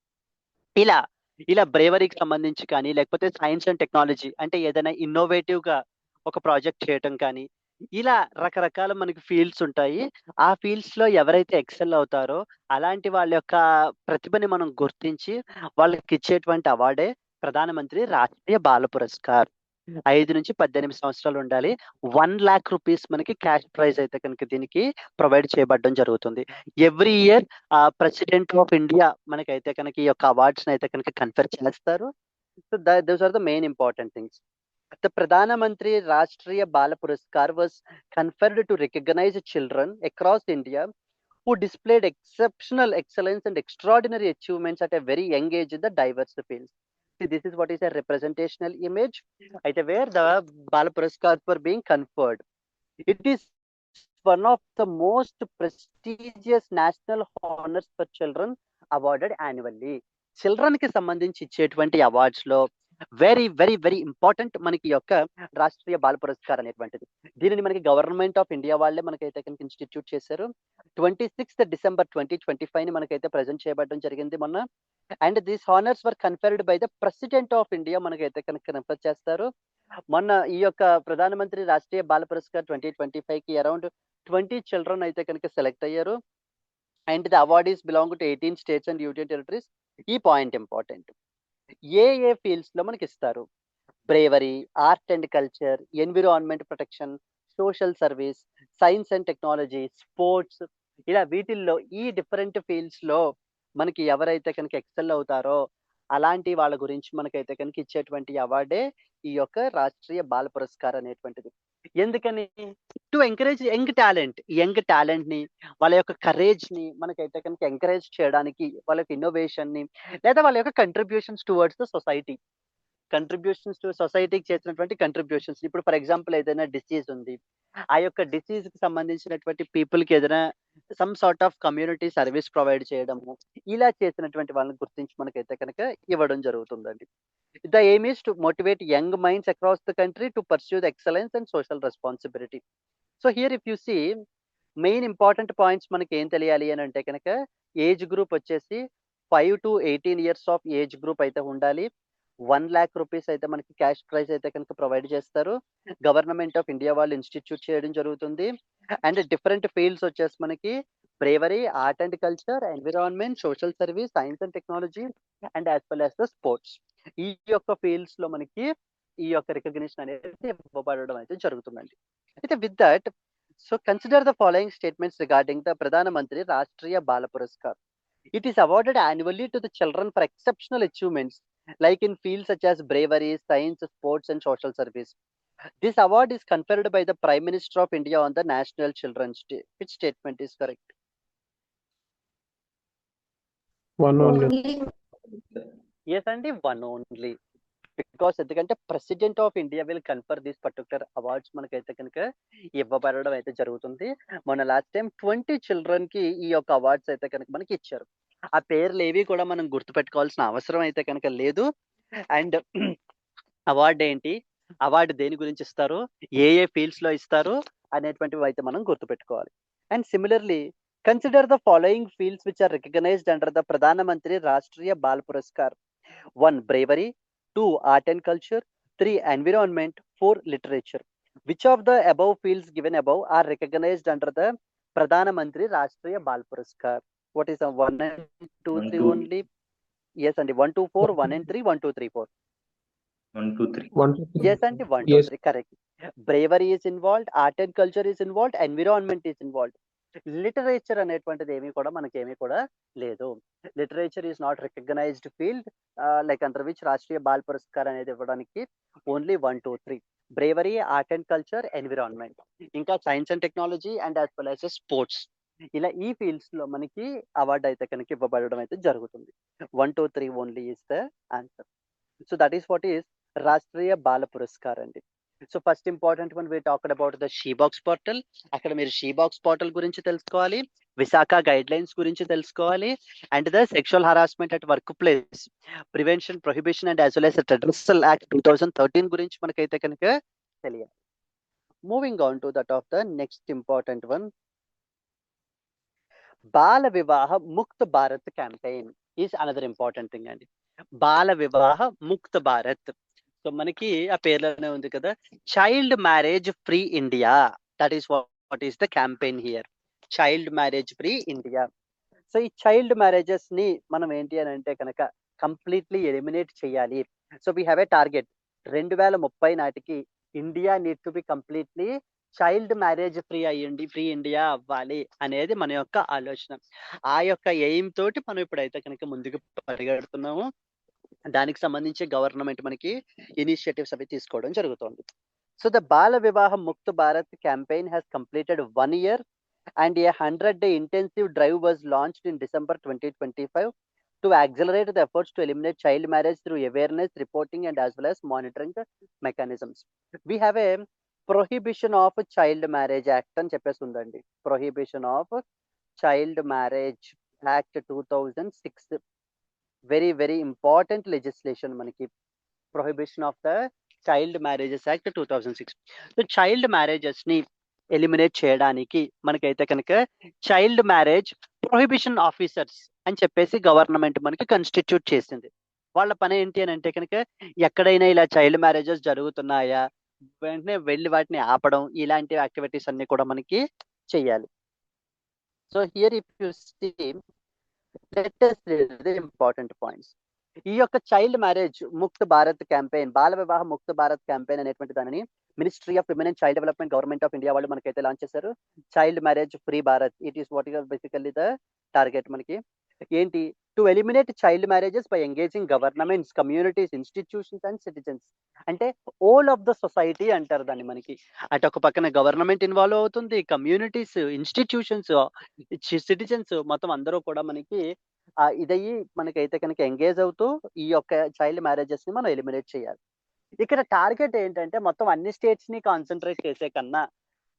ఇలా ఇలా బ్రేవరీకి సంబంధించి కానీ, లేకపోతే సైన్స్ అండ్ టెక్నాలజీ అంటే ఏదైనా ఇన్నోవేటివ్ గా ఒక ప్రాజెక్ట్ చేయటం కానీ, ఇలా రకరకాల మనకి ఫీల్డ్స్ ఉంటాయి. ఆ ఫీల్డ్స్ లో ఎవరైతే ఎక్సెల్ అవుతారో అలాంటి వాళ్ళ యొక్క ప్రతిభని మనం గుర్తించి వాళ్ళకి ఇచ్చేటువంటి అవార్డే ప్రధానమంత్రి రాష్ట్రీయ బాల పురస్కార్. 5 నుంచి 18 సంవత్సరాలు ఉండాలి. 1,00,000 రూపీస్ మనకి క్యాష్ ప్రైజ్ అయితే కనుక దీనికి ప్రొవైడ్ చేయబడడం జరుగుతుంది. Every year president of India మనకైతే కనుక ఈ యొక్క అవార్డ్స్ అయితే కనుక కన్ఫర్ చేస్తారు. So those are the main important things. The Pradhana Mantri Rashtriya Bala Puraskar was conferred to recognize children across India who displayed exceptional excellence and extraordinary achievements at a very young age in the diverse fields. See, this is what is a representational image, where the Bala Puraskars were being conferred. It is one of the most prestigious national honors for children awarded annually. Children కి సంబంధించి ఇచ్చేటువంటి అవార్డ్స్ లో వెరీ వెరీ వెరీ ఇంపార్టెంట్ మనకి యొక్క రాష్ట్రీయ బాల పురస్కార్ అనేటువంటిది. దీనిని మనకి గవర్నమెంట్ ఆఫ్ ఇండియా వాళ్ళే మనకైతే కనుక ఇన్స్టిట్యూట్ చేశారు. 26 డిసెంబర్ 2025 ని మనకైతే ప్రజెంట్ చేయబడడం జరిగింది మొన్న. And these honours were conferred by the president of India మనకైతే కనుక కన్ఫర్ చేస్తారు. మొన్న ఈ యొక్క ప్రధానమంత్రి రాష్ట్రీయ బాల పురస్కార్ 2025 కి అరౌండ్ 20 చిల్డ్రన్ అయితే కనుక సెలెక్ట్ అయ్యారు. And the awardees belong to 18 states and union territories. ఈ పాయింట్ ఇంపార్టెంట్. ఏ ఫీల్డ్స్ లో మనకి ఇస్తారు? Bravery, art and culture, environment protection, social service, science and technology, sports, ఇలా వీటిల్లో ఈ డిఫరెంట్ ఫీల్డ్స్ లో మనకి ఎవరైతే కనుక ఎక్సెల్ అవుతారో అలాంటి వాళ్ళ గురించి మనకైతే కనుక ఇచ్చేటువంటి అవార్డే ఈ యొక్క రాష్ట్రీయ బాల పురస్కార్ అనేటువంటిది. ఎందుకని? టు ఎంకరేజ్ యంగ్ టాలెంట్ ని, వాళ్ళ యొక్క కరేజ్ ని మనకైతే కనుక ఎంకరేజ్ చేయడానికి, వాళ్ళ యొక్క ఇన్నోవేషన్ ని, లేదా వాళ్ళ యొక్క contributions towards the society, contributions to సొసైటీకి చేసినటువంటి కంట్రిబ్యూషన్స్. ఇప్పుడు ఫర్ ఎగ్జాంపుల్ ఏదైనా డిసీజ్ ఉంది, ఆ యొక్క డిసీజ్ కి సంబంధించినటువంటి పీపుల్ కి ఏదైనా some sort of community service provide చేయడము, ఇలా చేసినటువంటి వాళ్ళని గుర్తించి మనకైతే కనుక ఇవ్వడం జరుగుతుందండి. The aim is to motivate young minds across the country to pursue the excellence and social responsibility. So here if you see main important points మనకి ఏం తెలియాలి అని అంటే కనుక ఏజ్ గ్రూప్ వచ్చేసి 5 to 18 years of age group అయితే ఉండాలి. 1,00,000 రూపీస్ అయితే మనకి క్యాష్ ప్రైజ్ అయితే కనుక ప్రొవైడ్ చేస్తారు. గవర్నమెంట్ ఆఫ్ ఇండియా వాళ్ళు ఇన్స్టిట్యూట్ చేయడం జరుగుతుంది. అండ్ డిఫరెంట్ ఫీల్డ్స్ వచ్చేసి మనకి bravery, art and culture, environment, social service, science and technology, and as well as the sports. ఈ యొక్క ఫీల్డ్స్ లో మనకి ఈ యొక్క రికగ్నిషన్ అనేది ఇవ్వబడడం అయితే జరుగుతుందండి. అయితే with that, so consider the following statements regarding the Pradhanmantri Rashtriya Bala Puraskar. It is awarded annually to the children for exceptional achievements, like in fields such as bravery, science, sports, and social service. This award is conferred by the Prime Minister of India on the National Children's Day. Which statement is correct? One only. Only Yes, and one only. Because ఎందుకంటే president of India will confer these particular awards మనకైతే కనుక ఇవ్వబడడం అయితే జరుగుతుంది. మొన్న లాస్ట్ టైం 20 చిల్డ్రన్ కి ఈ యొక్క అవార్డ్స్ అయితే కనుక మనకి ఇచ్చారు. ఆ పేర్లు ఏవి కూడా మనం గుర్తుపెట్టుకోవాల్సిన అవసరం అయితే కనుక లేదు. అండ్ అవార్డు ఏంటి, అవార్డు దేని గురించి ఇస్తారు, ఏ ఫీల్డ్స్ లో ఇస్తారు అనేటువంటివి అయితే మనం గుర్తుపెట్టుకోవాలి. And similarly consider the following fields which are recognised under the Pradhanmantri Rashtriya Bal Puraskar. 1. Bravery. 2. Art and culture. 3. Environment. 4. Literature. Which of the above fields given above are recognized under the Pradhana Mantri Rashtriya Bal Puraskar? What is the 1 and 2, 3 only? Yes, and 1, 2, 4, 1 and 3, 1, 2, 3, 4. 1, 2, 3. 1, 2, 3. Yes, and 1, 2, Yes. 3. Correct. Bravery is involved, art and culture is involved, environment is involved. Literature అనేటువంటిది ఏమీ కూడా మనకేమీ కూడా లేదు. Literature is not recognised field like under which Rashtriya Bal Puraskar అనేది ఇవ్వడానికి only 1, 2, 3. Bravery, art and culture, environment, ఇంకా science and technology and as well as sports, ఇలా ఈ ఫీల్డ్స్ లో మనకి అవార్డు అయితే కనుక ఇవ్వబడడం అయితే జరుగుతుంది. 1, 2, 3 only is the answer. So that is what is Rashtriya బాల పురస్కార్ అండి. So first important one we talked about the she box portal. అక్కడ మీరు షీ బాక్స్ పోర్టల్ గురించి తెలుసుకోవాలి, విశాఖ గైడ్ లైన్స్ గురించి తెలుసుకోవాలి, and the sexual harassment at work place prevention, prohibition and as well as redressal act 2013 గురించి మనకైతే కనుక తెలియాలి. Moving on to that of the next important one, Bala Vivah Mukt Bharat campaign is another important thing అండి. బాల వివాహ ముక్త్ భారత్, సో మనకి ఆ పేర్లోనే ఉంది కదా, child marriage free India. That is what is the campaign here, child marriage free India. So ఈ చైల్డ్ మ్యారేజెస్ ని మనం ఏంటి అని అంటే కనుక కంప్లీట్లీ ఎలిమినేట్ చేయాలి. So we have a target, 2030 నాటికి India need to be completely child marriage free అయ్యండి, ఫ్రీ ఇండియా అవ్వాలి అనేది మన యొక్క ఆలోచన. ఆ యొక్క ఎయిమ్ తోటి మనం ఇప్పుడైతే కనుక ముందుకు పరిగెడుతున్నాము. దానికి సంబంధించి గవర్నమెంట్ మనకి ఇనిషియేటివ్స్ అవి తీసుకోవడం జరుగుతుంది. So the Bala Vivah Mukt Bharat campaign has completed 1 year and a 100-day intensive drive was launched in December 2025 to accelerate the efforts to eliminate child marriage through awareness, reporting and as well as monitoring mechanisms. We have a Prohibition of Child Marriage Act అని చెప్పేసి ఉందండి. Prohibition of Child Marriage Act 2006, very very important legislation మనకి, prohibition of the child marriages act 2006. So child marriages ని ఎలిమినేట్ చేయడానికి మనకైతే కనుక చైల్డ్ మ్యారేజ్ ప్రొహిబిషన్ ఆఫీసర్స్ అని చెప్పేసి గవర్నమెంట్ మనకి కాన్స్టిట్యూట్ చేసింది. వాళ్ళ పని ఏంటి అని అంటే కనుక ఎక్కడైనా ఇలా చైల్డ్ మ్యారేజెస్ జరుగుతున్నాయా వెంటనే వెళ్ళి వాటిని ఆపడం, ఇలాంటి యాక్టివిటీస్ అన్ని కూడా మనకి చెయ్యాలి. So here if you see, let us read the important points. ఈ యొక్క child marriage Mukt Bharat campaign, Bal Vivah Mukt Bharat campaign అనేటువంటి దానిని ministry of women and child development, government of India వాళ్ళు మనకైతే లాంచ్ చేశారు. Child marriage free Bharat, it is what is basically the target మనకి ఏంటి, to eliminate child marriages by engaging governments, communities, institutions and citizens. అంటే ఆల్ ఆఫ్ ద సొసైటీ అంటారు దాన్ని మనకి. అటు ఒక పక్కన గవర్నమెంట్ ఇన్వాల్వ్ అవుతుంది, కమ్యూనిటీస్, ఇన్స్టిట్యూషన్స్, సిటిజన్స్ మొత్తం అందరూ కూడా మనకి ఇదయ్యి మనకైతే కనుక ఎంగేజ్ అవుతూ ఈ యొక్క చైల్డ్ మ్యారేజెస్ ని మనం ఎలిమినేట్ చేయాలి. ఇక్కడ టార్గెట్ ఏంటంటే మొత్తం అన్ని స్టేట్స్ ని కాన్సన్ట్రేట్ చేసే కన్నా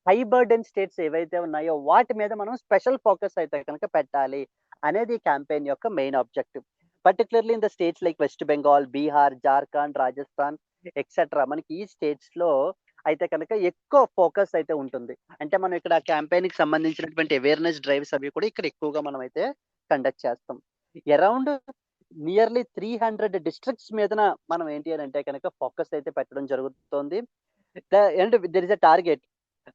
హై బర్డెన్ స్టేట్స్ ఏవైతే ఉన్నాయో వాటి మీద మనం స్పెషల్ ఫోకస్ అయితే కనుక పెట్టాలి అనేది క్యాంపెయిన్ యొక్క main objective. Particularly in the states like west Bengal, Bihar, Jharkhand, Rajasthan etcetera, మనకి ఈ స్టేట్స్ లో అయితే కనుక ఎక్కువ ఫోకస్ అయితే ఉంటుంది. అంటే మనం ఇక్కడ క్యాంపెయిన్ కి సంబంధించినటువంటి అవేర్నెస్ డ్రైవ్స్ అవి కూడా ఇక్కడ ఎక్కువగా మనం అయితే కండక్ట్ చేస్తాం. అరౌండ్ నియర్లీ 300 డిస్ట్రిక్ట్స్ మీదన మనం ఏంటి అని అంటే కనుక ఫోకస్ అయితే పెట్టడం జరుగుతుంది. And there is a target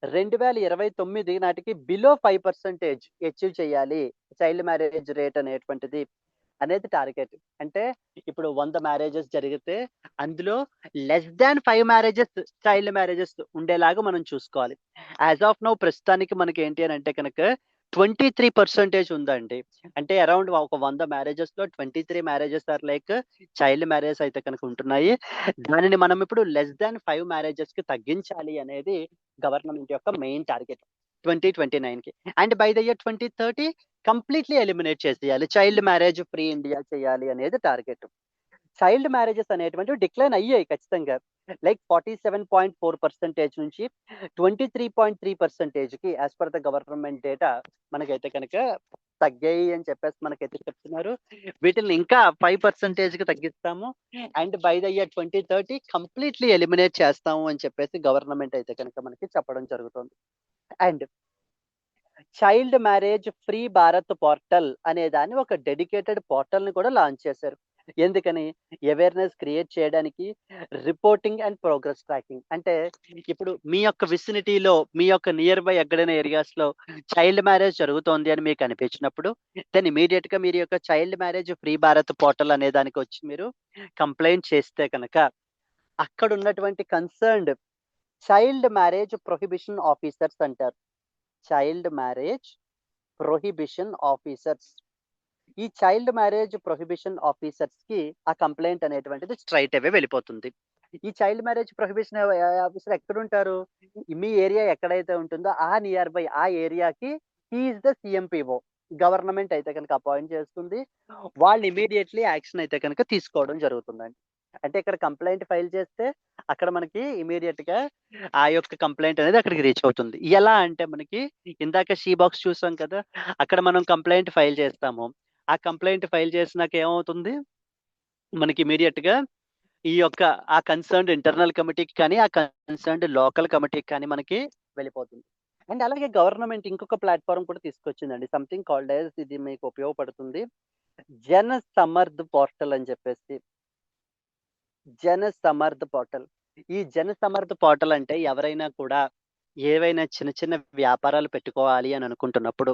2029 నాటికి బిలో 5% అచీవ్ చేయాలి చైల్డ్ మ్యారేజ్ రేట్ అనేటువంటిది. అనేది టార్గెట్. అంటే ఇప్పుడు 100 మ్యారేజెస్ జరిగితే అందులో less than 5 marriages child marriages ఉండేలాగా మనం చూసుకోవాలి. యాజ్ ఆఫ్ నౌ ప్రస్తుతానికి మనకి ఏంటి అని అంటే కనుక 23% ఉందండి. అంటే అరౌండ్ ఒక 100 మ్యారేజెస్‌లో 23 marriages are like child marriages అయితే కనుక ఉంటున్నాయి. దానిని మనం ఇప్పుడు లెస్ దాన్ 5 మ్యారేజెస్‌కి తగ్గించాలి అనేది గవర్నమెంట్ యొక్క మెయిన్ టార్గెట్ 2029కి. And by the year 2030 completely eliminate చేసేయాలి. చైల్డ్ మ్యారేజ్ ఫ్రీ ఇండియా చేయాలి అనేది టార్గెట్. చైల్డ్ మ్యారేజెస్ అనేటువంటివి డిక్లైన్ అయ్యాయి ఖచ్చితంగా. లైక్ 47.4% నుంచి 23.3%కి as per the government data మనకైతే కనుక తగ్గాయి అని చెప్పేసి మనకైతే చెప్తున్నారు. వీటిని ఇంకా 5%కి తగ్గిస్తాము. And by the year 2030 completely eliminate చేస్తాము అని చెప్పేసి గవర్నమెంట్ అయితే కనుక మనకి చెప్పడం జరుగుతుంది. And child marriage free Bharat portal అనే దాన్ని ఒక డెడికేటెడ్ పోర్టల్‌ని కూడా లాంచ్ చేశారు. ఎందుకని? అవేర్‌నెస్ క్రియేట్ చేయడానికి, రిపోర్టింగ్ అండ్ ప్రోగ్రెస్ ట్రాకింగ్. అంటే ఇప్పుడు మీ యొక్క విసినిటీలో, మీ యొక్క నియర్ బై ఎక్కడైనా ఏరియాస్‌లో చైల్డ్ మ్యారేజ్ జరుగుతోంది అని మీకు అనిపించినప్పుడు, దెన్ ఇమ్మీడియేట్‌గా మీరు యొక్క child marriage free Bharat portal అనే దానికి వచ్చి మీరు కంప్లెయింట్ చేస్తే కనుక, అక్కడ ఉన్నటువంటి concerned child marriage prohibition officers అంటారు. Child marriage prohibition officers. ఈ చైల్డ్ మ్యారేజ్ ప్రొహిబిషన్ ఆఫీసర్స్‌కి ఆ కంప్లెయింట్ అనేటువంటిది స్ట్రెయిట్ అవే వెళ్ళిపోతుంది. ఈ చైల్డ్ మ్యారేజ్ ప్రొహిబిషన్ ఆఫీసర్ ఎక్కడుంటారు? మీ ఏరియా ఎక్కడైతే ఉంటుందో ఆ నియర్ బై ఆ ఏరియాకి హి ఈస్ ద సీఎంపీఓ. గవర్నమెంట్ అయితే కనుక అపాయింట్ చేస్తుంది. వాళ్ళు ఇమ్మీడియేట్‌లీ యాక్షన్ అయితే కనుక తీసుకోవడం జరుగుతుందండి. అంటే ఇక్కడ కంప్లెయింట్ ఫైల్ చేస్తే అక్కడ మనకి ఇమ్మీడియేట్‌గా ఆ యొక్క కంప్లెయింట్ అనేది అక్కడికి రీచ్ అవుతుంది. ఎలా అంటే మనకి ఇందాక షీ బాక్స్ చూసాం కదా! అక్కడ మనం కంప్లెయింట్ ఫైల్ చేస్తాము. ఆ కంప్లెయింట్ ఫైల్ చేసినాక ఏమవుతుంది? మనకి ఇమ్మీడియేట్‌గా ఈ యొక్క ఆ కన్సర్న్డ్ ఇంటర్నల్ కమిటీకి కానీ, ఆ కన్సర్న్డ్ లోకల్ కమిటీకి కానీ మనకి వెళ్ళిపోతుంది. అండ్ అలాగే గవర్నమెంట్ ఇంకొక ప్లాట్‌ఫార్మ్ కూడా తీసుకొచ్చిందండి. సంథింగ్ కాల్డ్ యాస్ ఇది మీకు ఉపయోగపడుతుంది. జన సమర్థ్ పోర్టల్ అని చెప్పేసి. జన సమర్థ్ పోర్టల్. ఈ జన సమర్థ్ పోర్టల్ అంటే ఎవరైనా కూడా ఏవైనా చిన్న చిన్న వ్యాపారాలు పెట్టుకోవాలి అని అనుకుంటున్నప్పుడు,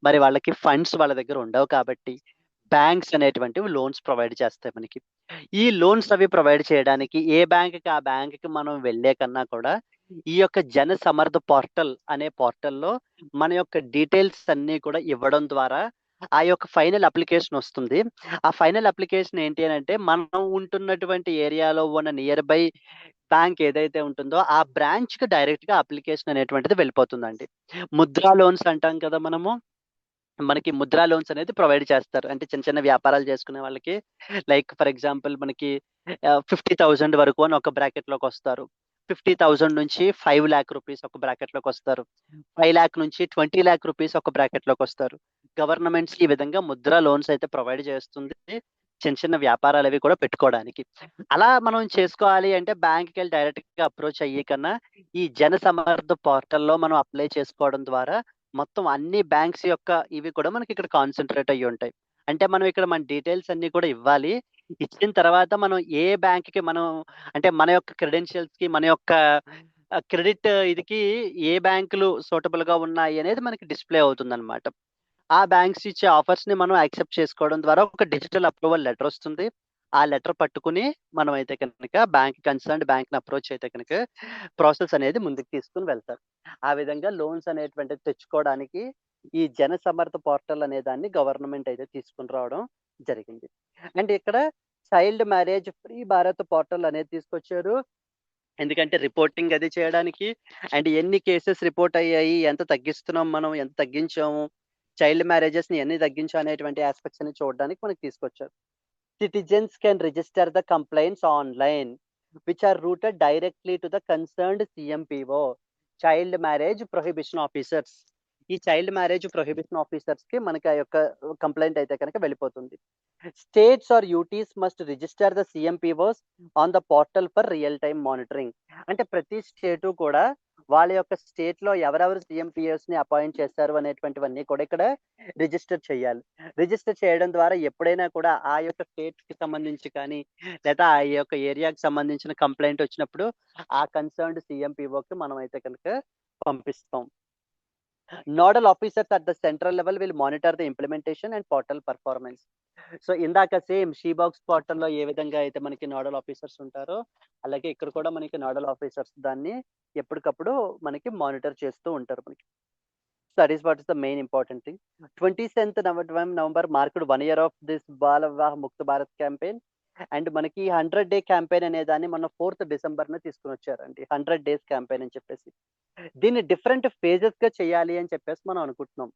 మరి వాళ్ళకి ఫండ్స్ వాళ్ళ దగ్గర ఉండవు కాబట్టి, బ్యాంక్స్ అనేటువంటివి లోన్స్ ప్రొవైడ్ చేస్తాయి మనకి. ఈ లోన్స్ అవి ప్రొవైడ్ చేయడానికి ఏ బ్యాంక్‌కి ఆ బ్యాంక్‌కి మనం వెళ్ళే కన్నా కూడా, ఈ యొక్క జన సమర్థ్ పోర్టల్ అనే పోర్టల్‌లో మన యొక్క డీటెయిల్స్ అన్నీ కూడా ఇవ్వడం ద్వారా ఆ యొక్క ఫైనల్ అప్లికేషన్ వస్తుంది. ఆ ఫైనల్ అప్లికేషన్ ఏంటి అనంటే, మనం ఉంటున్నటువంటి ఏరియాలో ఉన్న నియర్ బై బ్యాంక్ ఏదైతే ఉంటుందో, ఆ బ్రాంచ్‌కి డైరెక్ట్‌గా అప్లికేషన్ అనేటువంటిది వెళ్ళిపోతుందండి. ముద్రా లోన్స్ అంటాం కదా మనము. మనకి ముద్రా లోన్స్ అనేది ప్రొవైడ్ చేస్తారు. అంటే చిన్న చిన్న వ్యాపారాలు చేసుకునే వాళ్ళకి లైక్ ఫర్ ఎగ్జాంపుల్ మనకి 50,000 వరకు అని ఒక బ్రాకెట్‌లోకొస్తారు. 50,000 నుంచి 5,00,000 రూపీస్ ఒక బ్రాకెట్‌లోకొస్తారు. 5,00,000 నుంచి 20,00,000 రూపీస్ ఒక బ్రాకెట్‌లోకొస్తారు. గవర్నమెంట్స్ ఈ విధంగా ముద్రా లోన్స్ అయితే ప్రొవైడ్ చేస్తుంది. చిన్న చిన్న వ్యాపారాలవి కూడా పెట్టుకోవడానికి. అలా మనం చేసుకోవాలి అంటే బ్యాంక్‌కెళ్ళి డైరెక్ట్‌గా అప్రోచ్ అయ్యే కన్నా, ఈ జన సమర్థ్ పోర్టల్‌లో మనం అప్లై చేసుకోవడం ద్వారా మొత్తం అన్ని బ్యాంక్స్ యొక్క ఇవి కూడా మనకి ఇక్కడ కాన్సంట్రేట్ అయ్యుంటాయి. అంటే మనం ఇక్కడ మన డీటెయిల్స్ అన్నీ కూడా ఇవ్వాలి. ఇచ్చిన తర్వాత మనం ఏ బ్యాంక్‌కి మనం అంటే మన యొక్క క్రెడెన్షియల్స్‌కి మన యొక్క క్రెడిట్ ఇదికి ఏ బ్యాంకులు సూటబుల్‌గా ఉన్నాయి అనేది మనకి డిస్‌ప్లే అవుతుందన్నమాట. ఆ బ్యాంక్స్ ఇచ్చే ఆఫర్స్‌ని మనం యాక్సెప్ట్ చేసుకోవడం ద్వారా ఒక డిజిటల్ అప్రూవల్ లెటర్ వస్తుంది. ఆ లెటర్ పట్టుకుని మనమైతే కనుక కన్సర్న్డ్ బ్యాంక్‌ని అప్రోచ్ అయితే కనుక ప్రాసెస్ అనేది ముందుకు తీసుకొని వెళ్తారు. ఆ విధంగా లోన్స్ అనేటువంటివి తెచ్చుకోవడానికి ఈ జన సమర్థ పోర్టల్ అనే దాన్ని గవర్నమెంట్ అయితే తీసుకొని రావడం జరిగింది. అండ్ ఇక్కడ child marriage free Bharat portal అనేది తీసుకొచ్చారు. ఎందుకంటే రిపోర్టింగ్ అది చేయడానికి అండ్ ఎన్ని కేసెస్ రిపోర్ట్ అయ్యాయి, ఎంత తగ్గిస్తున్నాం మనం, ఎంత తగ్గించాము, చైల్డ్ మ్యారేజెస్‌ని ఎన్ని తగ్గించాం అనేటువంటి యాస్పెక్ట్స్ అన్ని చూడడానికి మనకి తీసుకొచ్చారు. Citizens can register the complaints online, which are routed directly to the concerned CMPO, Child Marriage Prohibition Officers. ఈ చైల్డ్ మ్యారేజ్ ప్రొహిబిషన్ ఆఫీసర్స్‌కి మనకి ఆ యొక్క కంప్లెయింట్ అయితే కనుక వెళ్ళిపోతుంది. States or UTs must register the CMPOs on the portal for real time monitoring. అంటే ప్రతి స్టేటు కూడా వాళ్ళ యొక్క స్టేట్‌లో ఎవరెవరు CMPOస్‌ని అపాయింట్ చేశారు అనేటువంటివన్నీ కూడా ఇక్కడ రిజిస్టర్ చేయాలి. రిజిస్టర్ చేయడం ద్వారా ఎప్పుడైనా కూడా ఆ యొక్క స్టేట్‌కి సంబంధించి కానీ, లేదా ఆ యొక్క ఏరియాకి సంబంధించిన కంప్లెయింట్ వచ్చినప్పుడు ఆ కన్సర్న్డ్ CMPOకి మనం అయితే కనుక పంపిస్తాం. Nodal officers at the central level will monitor the implementation and portal performance. So ఇందాక సేమ్ షీ బాక్స్ పోర్టల్లో ఏ విధంగా అయితే మనకి నోడల్ ఆఫీసర్స్ ఉంటారో, అలాగే ఇక్కడ కూడా మనకి నోడల్ ఆఫీసర్స్ దాన్ని ఎప్పటికప్పుడు మనకి మానిటర్ చేస్తూ ఉంటారు మనకి. So that is what is the main important thing. 27th November marked 1 year of this Bala Vivah Mukta Bharat campaign. And మనకి 100 day క్యాంపెయిన్ అనే దాన్ని మన 4th December తీసుకుని వచ్చారండి. 100 days క్యాంపెయిన్ అని చెప్పేసి. దీన్ని డిఫరెంట్ ఫేజెస్ గా చేయాలి అని చెప్పేసి మనం అనుకుంటున్నాం.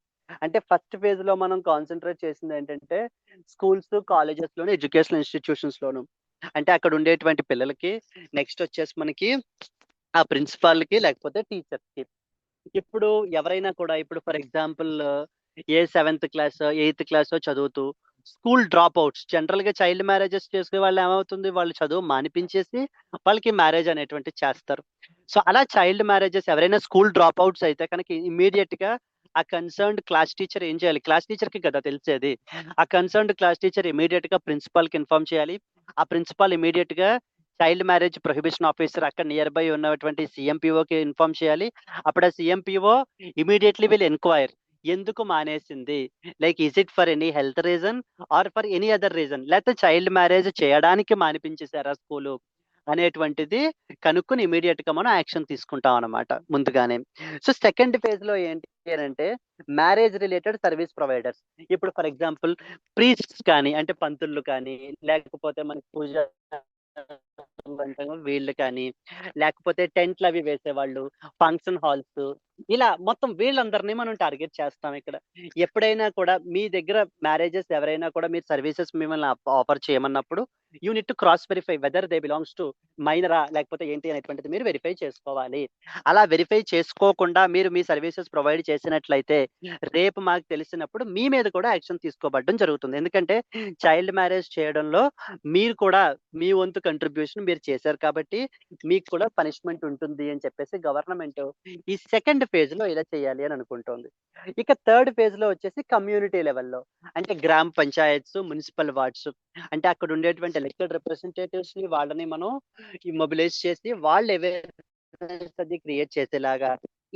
అంటే ఫస్ట్ ఫేజ్ లో మనం కాన్సన్ట్రేట్ చేసింది ఏంటంటే స్కూల్స్, కాలేజెస్ లోను, ఎడ్యుకేషనల్ ఇన్స్టిట్యూషన్స్ లోను. అంటే అక్కడ ఉండేటువంటి పిల్లలకి, నెక్స్ట్ వచ్చేసి మనకి ఆ ప్రిన్సిపాల్ కి లేకపోతే టీచర్స్ కి. ఇప్పుడు ఎవరైనా కూడా ఇప్పుడు for example A 7th class, 8th class చదువుతూ స్కూల్ డ్రాప్ అవుట్స్, జనరల్ గా చైల్డ్ మ్యారేజెస్ చేసుకునే వాళ్ళు ఏమవుతుంది, వాళ్ళు చదువు మానిపించేసి వాళ్ళకి మ్యారేజ్ అనేటువంటి చేస్తారు. సో అలా చైల్డ్ మ్యారేజెస్ ఎవరైనా స్కూల్ డ్రాప్ అవుట్స్ అయితే కనుక ఇమీడియట్ గా ఆ కన్సర్న్డ్ క్లాస్ టీచర్ ఏం చేయాలి, క్లాస్ టీచర్ కి కదా తెలిసేది, ఆ కన్సర్న్డ్ క్లాస్ టీచర్ ఇమీడియట్ గా ప్రిన్సిపాల్ కి ఇన్ఫార్మ్ చేయాలి. ఆ ప్రిన్సిపాల్ ఇమీడియట్ గా చైల్డ్ మ్యారేజ్ ప్రొహిబిషన్ ఆఫీసర్ అక్కడ నియర్ బై ఉన్నటువంటి సిఎంపిఓకి ఇన్ఫార్మ్ చేయాలి. అప్పుడు ఆ సిఎంపిఓ ఇమీడియట్లీ విల్ ఎంక్వైర్ ఎందుకు మానేసింది, like is it for any health reason or for any other reason, లేకపోతే చైల్డ్ మ్యారేజ్ చేయడానికి మానిపించేశారా స్కూలు అనేటువంటిది కనుక్కుని ఇమీడియట్ గా మనం యాక్షన్ తీసుకుంటాం అన్నమాట ముందుగానే. సో సెకండ్ ఫేజ్ లో ఏంటి అంటే మ్యారేజ్ రిలేటెడ్ సర్వీస్ ప్రొవైడర్స్. ఇప్పుడు ఫర్ ఎగ్జాంపుల్ ప్రీస్ట్స్ కానీ, అంటే పంతుళ్ళు కానీ, లేకపోతే మనకి పూజ వీళ్ళు కానీ, లేకపోతే టెంట్లు అవి వేసేవాళ్ళు, ఫంక్షన్ హాల్స్, ఇలా మొత్తం వీళ్ళందరినీ మనం టార్గెట్ చేస్తాం ఇక్కడ. ఎప్పుడైనా కూడా మీ దగ్గర మ్యారేజెస్ ఎవరైనా కూడా మీరు సర్వీసెస్ మిమ్మల్ని ఆఫర్ చేయమన్నప్పుడు you need to cross verify whether they belongs to మైనరా లేకపోతే ఏంటి అనేటువంటిది మీరు వెరిఫై చేసుకోవాలి. అలా వెరిఫై చేసుకోకుండా మీరు మీ సర్వీసెస్ ప్రొవైడ్ చేసినట్లయితే రేపు మాకు తెలిసినప్పుడు మీ మీద కూడా యాక్షన్ తీసుకోబడడం జరుగుతుంది. ఎందుకంటే చైల్డ్ మ్యారేజ్ చేయడంలో మీరు కూడా మీ వంతు కంట్రిబ్యూషన్ మీరు చేశారు కాబట్టి మీకు కూడా పనిష్మెంట్ ఉంటుంది అని చెప్పేసి గవర్నమెంట్ ఈ సెకండ్ ఫేజ్ లో ఇలా చేయాలి అని అనుకుంటోంది. ఇక థర్డ్ ఫేజ్ లో వచ్చేసి కమ్యూనిటీ లెవెల్లో, అంటే గ్రామ పంచాయత్స్, మున్సిపల్ వార్డ్స్, అంటే అక్కడ ఉండేటువంటి ఎలక్టెడ్ రిప్రజెంటేటివ్స్ ని వాళ్ళని మనం మొబిలైజ్ చేసి వాళ్ళు అవేర్నెస్ అది క్రియేట్ చేసేలాగా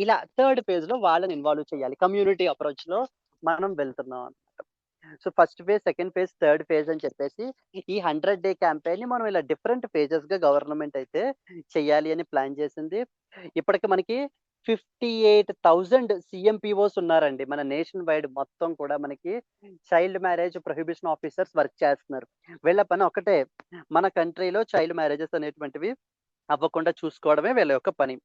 ఇలా థర్డ్ ఫేజ్ లో వాళ్ళని ఇన్వాల్వ్ చేయాలి. కమ్యూనిటీ అప్రోచ్ లో మనం వెళ్తున్నాం అన్నమాట. So first phase, second phase, third phase అని చెప్పేసి ఈ 100 day క్యాంపెయిన్ ని మనం ఇలా డిఫరెంట్ ఫేజెస్ గా గవర్నమెంట్ అయితే చెయ్యాలి అని ప్లాన్ చేసింది. ఇప్పటికి మనకి 58,000 సిఎంపిఓస్ ఉన్నారండి మన నేషన్ వైడ్ మొత్తం కూడా. మనకి child marriage prohibition officers work చేస్తున్నారు. వీళ్ళ పని ఒకటే, మన కంట్రీలో చైల్డ్ మ్యారేజెస్ అనేటువంటివి అవ్వకుండా చూసుకోవడమే వీళ్ళ యొక్క పని.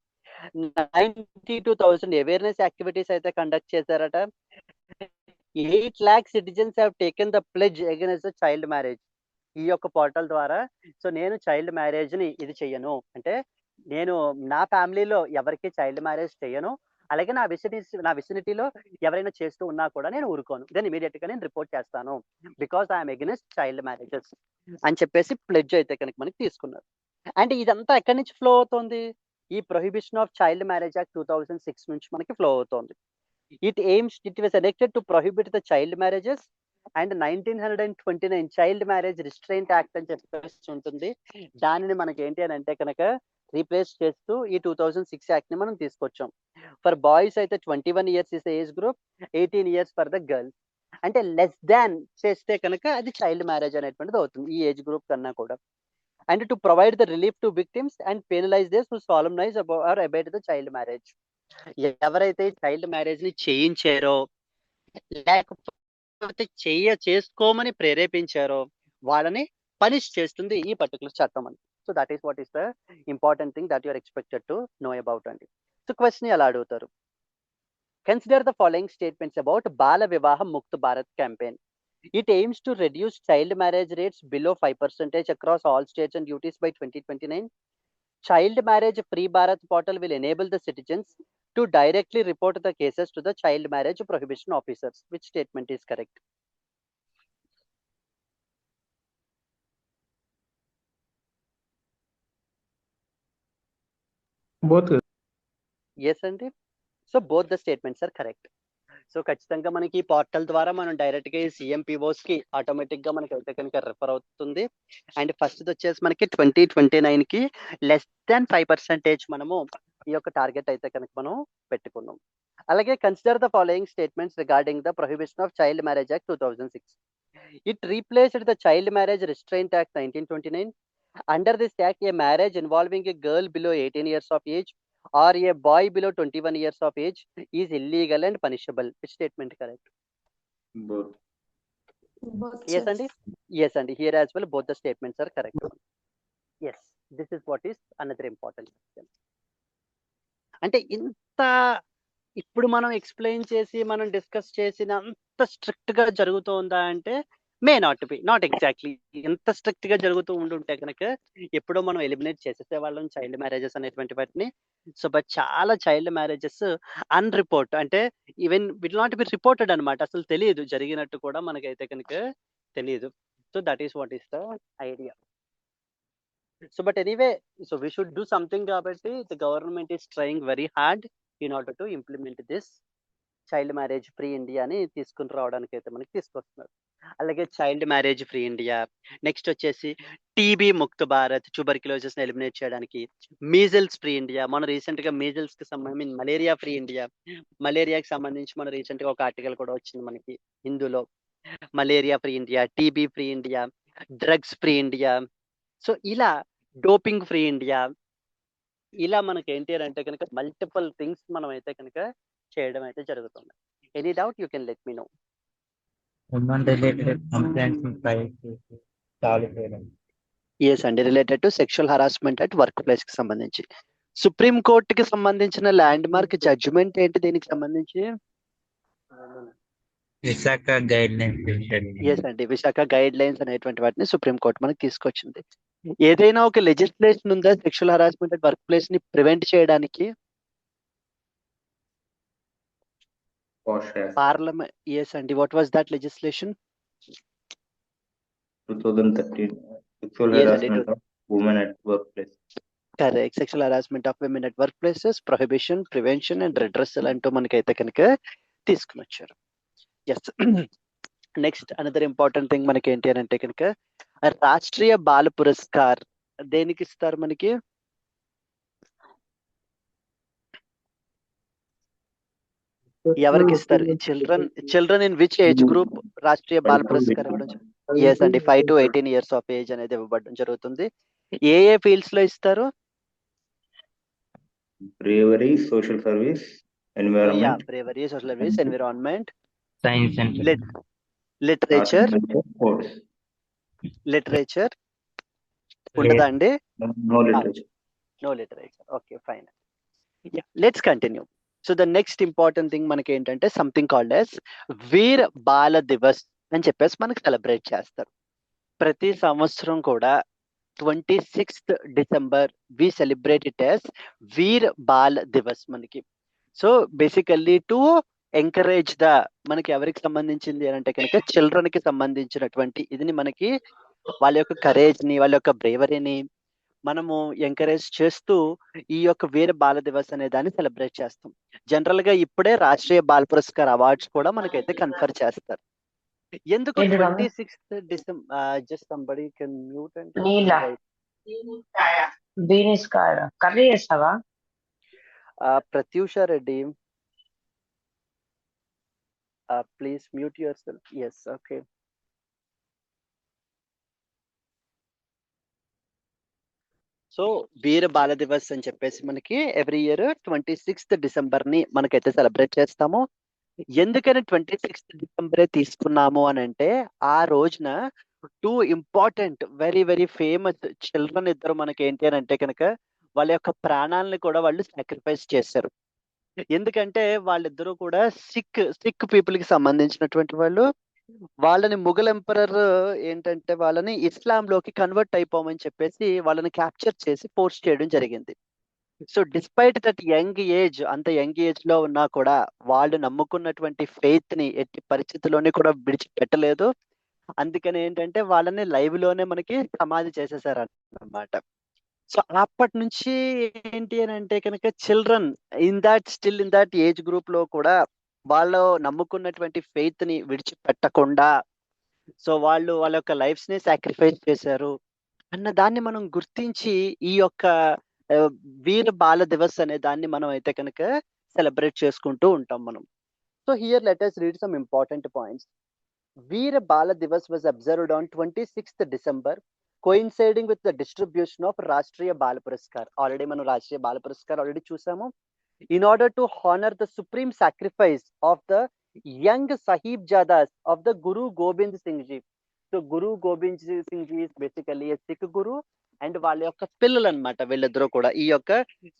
92,000 అవేర్నెస్ యాక్టివిటీస్ అయితే కండక్ట్ చేశారట. 8 lakh citizens have taken the pledge against the child marriage ఈ యొక్క పోర్టల్ ద్వారా. సో నేను చైల్డ్ మ్యారేజ్ ని ఇది చెయ్యను, అంటే నేను నా ఫ్యామిలీలో ఎవరికి చైల్డ్ మ్యారేజ్ చెయ్యను, అలాగే నా విసినిటీలో ఎవరైనా చేస్తూ ఉన్నా కూడా నేను ఊరుకోను, దెన్ ఇమీడియట్ గా నేను రిపోర్ట్ చేస్తాను because I'm against child marriages అని చెప్పేసి ప్లెడ్జ్ అయితే కనుక మనకి తీసుకున్నారు. అండ్ ఇదంతా ఎక్కడి నుంచి ఫ్లో అవుతుంది, ఈ prohibition of child marriage act 2006 నుంచి మనకి ఫ్లో అవుతుంది. It was enacted to prohibit the child marriages and 1929 child marriage restraint act అని చెప్పేసి ఉంటుంది. దానిని మనకి ఏంటి అని అంటే కనుక రీప్లేస్ చేస్తూ ఈ 2006 యాక్ట్ ని మనం తీసుకొచ్చాం. ఫర్ బాయ్స్ అయితే 21 years is age group, 18 years for the girls. అంటే లెస్ దాన్ చేస్తే కనుక అది చైల్డ్ మ్యారేజ్ అనేటువంటిది అవుతుంది ఈ ఏజ్ గ్రూప్ కన్నా కూడా. And to provide the relief to victims and penalise this to solemnise or abet the child marriage. ఎవరైతే చైల్డ్ మ్యారేజ్ ని చేయించారో లేకపోతే చేసుకోమని ప్రేరేపించారో వాళ్ళని పనిష్ చేస్తుంది ఈ పర్టికులర్ చట్టం అని. So that is what is the important thing that you're expected to know about అండి. సో క్వశ్చన్ ఎలా అడుగుతారు, consider the following statements about Bala Vivah Mukta Bharat campaign. It aims to reduce child marriage rates below 5% across all states and duties by 2029. Child marriage free Bharat portal will enable the citizens to directly report the cases to the child marriage prohibition officers. Which statement is correct? Both. Yes అండి. So both the statements are correct. So ఖచ్చితంగా మనకి ఈ పోర్టల్ ద్వారా మనం డైరెక్ట్ గా సిఎంపిఓస్ కి ఆటోమేటిక్ గా మనకి అయితే కనుక రిఫర్ అవుతుంది. అండ్ ఫస్ట్ వచ్చేసి మనకి 2029 కి లెస్ దాన్ 5% మనము ఈ యొక్క టార్గెట్ అయితే కనుక మనం పెట్టుకున్నాం. అలాగే consider the following statements regarding the prohibition of child marriage act 2006. It replaced the Child Marriage Restraint Act 1929. Under this act, a marriage involving a girl below 18 years of age or a boy below 21 years of age is illegal and punishable. Which statement correct? Both. Both Yes, sides. Andy. Yes, Andy. Here as well, both the statements are correct. Yes, this is what is another important question. అంటే ఇంత ఇప్పుడు మనం ఎక్స్ప్లెయిన్ చేసి మనం డిస్కస్ చేసినంత స్ట్రిక్ట్ గా జరుగుతుందా అంటే మే నాట్ ఎగ్జాక్ట్లీ. ఎంత స్ట్రిక్ట్ గా జరుగుతూ ఉండుంటే కనుక ఎప్పుడో మనం ఎలిమినేట్ చేసేసే వాళ్ళం చైల్డ్ మ్యారేజెస్ అనేటువంటి వాటిని. సో బట్ చాలా చైల్డ్ మ్యారేజెస్ అన్రిపోర్ట్ అంటే even will not be reported అనమాట. అసలు తెలియదు జరిగినట్టు కూడా మనకైతే కనుక తెలియదు. So that is what is the idea. So but anyway, so we should do something కాబట్టి the government is trying very hard in order to implement this child marriage free India అని తీసుకుని రావడానికి అయితే మనకి తీసుకొస్తున్నారు. అలాగే child marriage free India, next వచ్చేసి టీబీ ముక్త భారత్, ట్యూబర్క్యులోసిస్ ఎలిమినేట్ చేయడానికి, మీజిల్స్ ఫ్రీ ఇండియా, మన రీసెంట్ గా మీజిల్స్ కి సంబంధించి మలేరియా ఫ్రీ ఇండియా, మలేరియాకి సంబంధించి మన రీసెంట్ గా ఒక ఆర్టికల్ కూడా వచ్చింది మనకి హిందూలో. Malaria free India, TB free India, drugs free India, so ఇలా డోపింగ్ ఫ్రీ ఇండియా, ఇలా మనకి ఏంటి అని అంటే కనుక మల్టిపుల్ థింగ్స్ మనం అయితే కనుక చేయడం అయితే జరుగుతుంది. Any doubt you can let me know. Women related complaints file చేసి సాల్వ్ చేయడం. ఎస్ అండి, related to sexual harassment at work place కి సంబంధించి సుప్రీం కోర్టుకి సంబంధించిన ల్యాండ్ మార్క్ జడ్జిమెంట్ ఏంటి దీనికి సంబంధించి? Visakha guide lines. ఎస్ అండి, విశాఖ గైడ్ లైన్స్ అనేటువంటి వాటిని సుప్రీం కోర్టు మనకి తీసుకొచ్చింది. ఏదైనా ఒక లెజిస్లేషన్ ఉందా sexual harassment at work place ని ప్రివెంట్ చేయడానికి? Posh Act parliament. ఎస్ అండి, what was that legislation? 2013. Sexual Yes, I did. harassment of women at workplace. Correct. Sexual harassment of women at work places, prohibition, prevention and redressal అంటూ మనకైతే కనుక తీసుకుని వచ్చారు. Yes. Next another important thing మనకి ఏంటి అని అంటే కనుక రాష్ట్రీయ బాల పురస్కార్ దేనికి ఇస్తారు మనకి? ఎవరికి ఇస్తారు? Children in which age group Rashtriya బాల పురస్కార్ ఇవ్వడం? ఎస్ అండి, 5 to 18 years ఆఫ్ ఏజ్ అనేది ఇవ్వబడడం జరుగుతుంది. ఏ ఏ ఫీల్డ్స్ లో ఇస్తారు? Bravery, social service, environment, bravery, social service, environment, science and literature. sports. Literature ఉండదా అండి? No literature. No literature. Okay, fine. Let's continue. So the next important thing మనకి ఏంటంటే something called as Veer Bal Divas అని చెప్పేసి మనకి సెలబ్రేట్ చేస్తారు. ప్రతి సంవత్సరం కూడా 26th December we celebrate it as Veer Bal Divas మనకి. So basically to encourage the, మనకి ఎవరికి సంబంధించింది అని అంటే కనుక చిల్డ్రన్ కి సంబంధించినటువంటి ఇదిని మనకి వాళ్ళ యొక్క కరేజ్ ని, వాళ్ళ యొక్క బ్రేవరీని మనము ఎంకరేజ్ చేస్తూ ఈ యొక్క వీర బాల దివస్ అనే దాన్ని సెలబ్రేట్ చేస్తాం. జనరల్ గా ఇప్పుడే రాష్ట్రీయ బాల పురస్కార్ అవార్డ్స్ కూడా మనకైతే కన్ఫర్ చేస్తారు. ఎందుకు 26th December? Just somebody can mute and నీలా బీన్స్ కర్రీ చేస్తావా? Pratyusha Reddy, please mute yourself. Yes, okay. So Veera బాల దివస్ అని చెప్పేసి మనకి ఎవ్రీ ఇయర్ 26th December ని మనకైతే సెలబ్రేట్ చేస్తాము. ఎందుకని 26th December తీసుకున్నాము అని అంటే ఆ రోజున 2 important very very famous children ఇద్దరు మనకి ఏంటి అని అంటే కనుక వాళ్ళ యొక్క ప్రాణాలను కూడా వాళ్ళు సాక్రిఫైస్ చేశారు. ఎందుకంటే వాళ్ళిద్దరూ కూడా సిక్ పీపుల్ కి సంబంధించినటువంటి వాళ్ళు. వాళ్ళని ముఘల్ ఎంపరర్ ఏంటంటే వాళ్ళని ఇస్లాంలోకి కన్వర్ట్ అయిపోమని చెప్పేసి వాళ్ళని క్యాప్చర్ చేసి ఫోర్స్ చేయడం జరిగింది. So despite that young age, అంత యంగ్ ఏజ్ లో ఉన్నా కూడా వాళ్ళు నమ్ముకున్నటువంటి ఫెయిత్ ని ఎట్టి పరిస్థితుల్లోనే కూడా విడిచిపెట్టలేదు. అందుకని ఏంటంటే వాళ్ళని లైవ్ లోనే మనకి సమాధి చేసేసారు అన్నమాట. సో అప్పటి నుంచి ఏంటి అని అంటే కనుక children in that age group లో కూడా వాళ్ళు నమ్ముకున్నటువంటి ఫెయిత్ ని విడిచిపెట్టకుండా సో వాళ్ళ యొక్క లైఫ్స్ ని సాక్రిఫైస్ చేశారు అన్న దాన్ని మనం గుర్తించి ఈ యొక్క వీర బాల దివస్ అనే దాన్ని మనం అయితే కనుక సెలబ్రేట్ చేసుకుంటూ ఉంటాం మనం. So here let us read some important points. Veer Bala Divas was observed on 26th December, coinciding with the distribution of Rashtriya Bala Puraskar. Already మనం Rashtriya Bala Puraskar already చూసాము. In order to honor the supreme sacrifice of the young Sahibjadas of the Guru Gobind Singh Ji. So Guru Gobind Singh Ji is basically a Sikh Guru, and వాళ్ళ యొక్క పిల్లలు అనమాట వీళ్ళిద్దరూ కూడా. ఈ యొక్క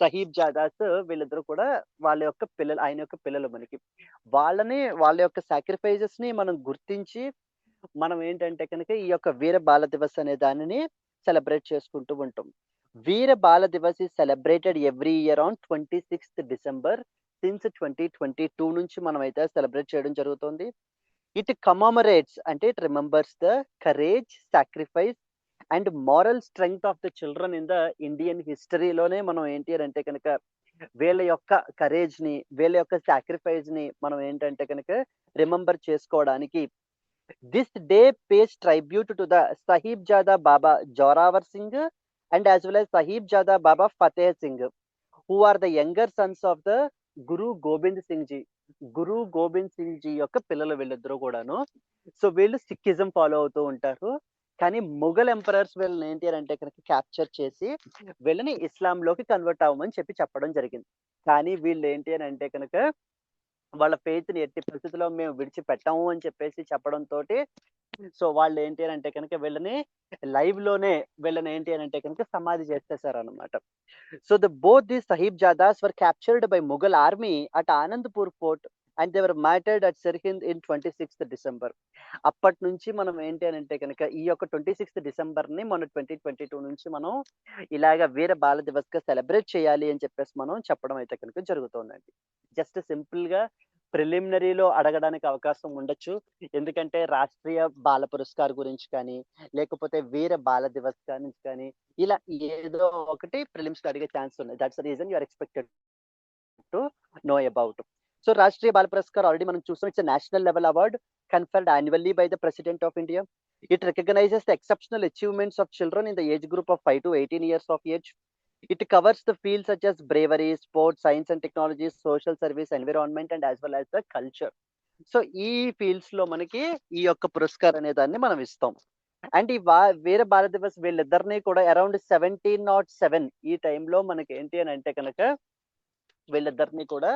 సహీబ్ జాదాస్ వీళ్ళిద్దరూ కూడా వాళ్ళ యొక్క పిల్లలు, ఆయన యొక్క పిల్లలు. మనకి వాళ్ళ యొక్క సాక్రిఫైజెస్ ని మనం గుర్తించి మనం ఏంటంటే కనుక ఈ యొక్క వీర బాల దివస్ అనే దానిని సెలబ్రేట్ చేసుకుంటూ ఉంటాం. వీర బాల Divas is celebrated every year on 26th December since 2022 నుంచి మనం అయితే సెలబ్రేట్ చేయడం జరుగుతుంది. ఇట్ కమమరేట్స్ అంటే it remembers the courage, sacrifice and moral strength of the children in the Indian హిస్టరీలోనే మనం ఏంటి అంటే కనుక వీళ్ళ యొక్క కరేజ్ ని, వీళ్ళ యొక్క సాక్రిఫైస్ ని మనం ఏంటంటే కనుక రిమెంబర్ చేసుకోవడానికి this day pays tribute to the Sahibzada Baba Zorawar Singh and as well as Sahibzada Baba Fateh Singh, who are the younger sons of the Guru Gobind Singh ji. Guru Gobind Singh ji యొక్క పిల్లలు వీళ్ళిద్దరూ కూడాను. సో వీళ్ళు సిక్కిజం ఫాలో అవుతూ ఉంటారు. కానీ మొఘల్ ఎంపరర్స్ వీళ్ళని ఏంటి అని అంటే కనుక క్యాప్చర్ చేసి వీళ్ళని ఇస్లాంలోకి కన్వర్ట్ అవ్వమని చెప్పడం జరిగింది. కానీ వీళ్ళు ఏంటి అని అంటే కనుక వాళ్ళ ఫెయిత్ ని ఎట్టి పరిస్థితుల్లో మేము విడిచిపెట్టాము అని చెప్పేసి చెప్పడంతో సో వాళ్ళు ఏంటి అని అంటే కనుక వీళ్ళని లైవ్ లోనే వీళ్ళని ఏంటి అని అంటే కనుక సమాధి చేసేసారు అనమాట. So both these Sahibjadas were captured by Mughal army at Anandpur fort and they were martyred at Sirhind in 26th December. అప్పటి నుంచి మనం ఏంటి అని అంటే కనుక ఈ యొక్క 26th December ని మన 2022 నుంచి మనం ఇలాగ వీర బాల దివస్ గా సెలబ్రేట్ చేయాలి అని చెప్పేసి మనం చెప్పడం అయితే కనుక జరుగుతుందండి. జస్ట్ సింపుల్ గా ప్రిలిమినరీలో అడగడానికి అవకాశం ఉండొచ్చు, ఎందుకంటే రాష్ట్రీయ బాల పురస్కార్ గురించి కానీ లేకపోతే వీర బాల దివస్ గురించి కానీ ఇలా ఏదో ఒకటి ప్రిలిమ్స్ అడిగే ఛాన్స్ ఉన్నాయి. That's the reason you are expected to know about. So Rashtriya Bala Puraskar already మనం చూసాం. It's national level award conferred annually by the President of India. It recognizes the exceptional achievements of children in the age group of 5 to 18 years of age. It covers the fields such as bravery, sports, science and technology, social service, environment and as well as the culture. So ఈ ఫీల్డ్స్ లో మనకి ఈ యొక్క పురస్కార్ అనే దాన్ని మనం ఇస్తాం. అండ్ ఈ వీర బాల దివస్ వీళ్ళిద్దరిని కూడా అరౌండ్ 1707 ఈ టైంలో మనకి ఏంటి అని అంటే కనుక వీళ్ళిద్దరిని కూడా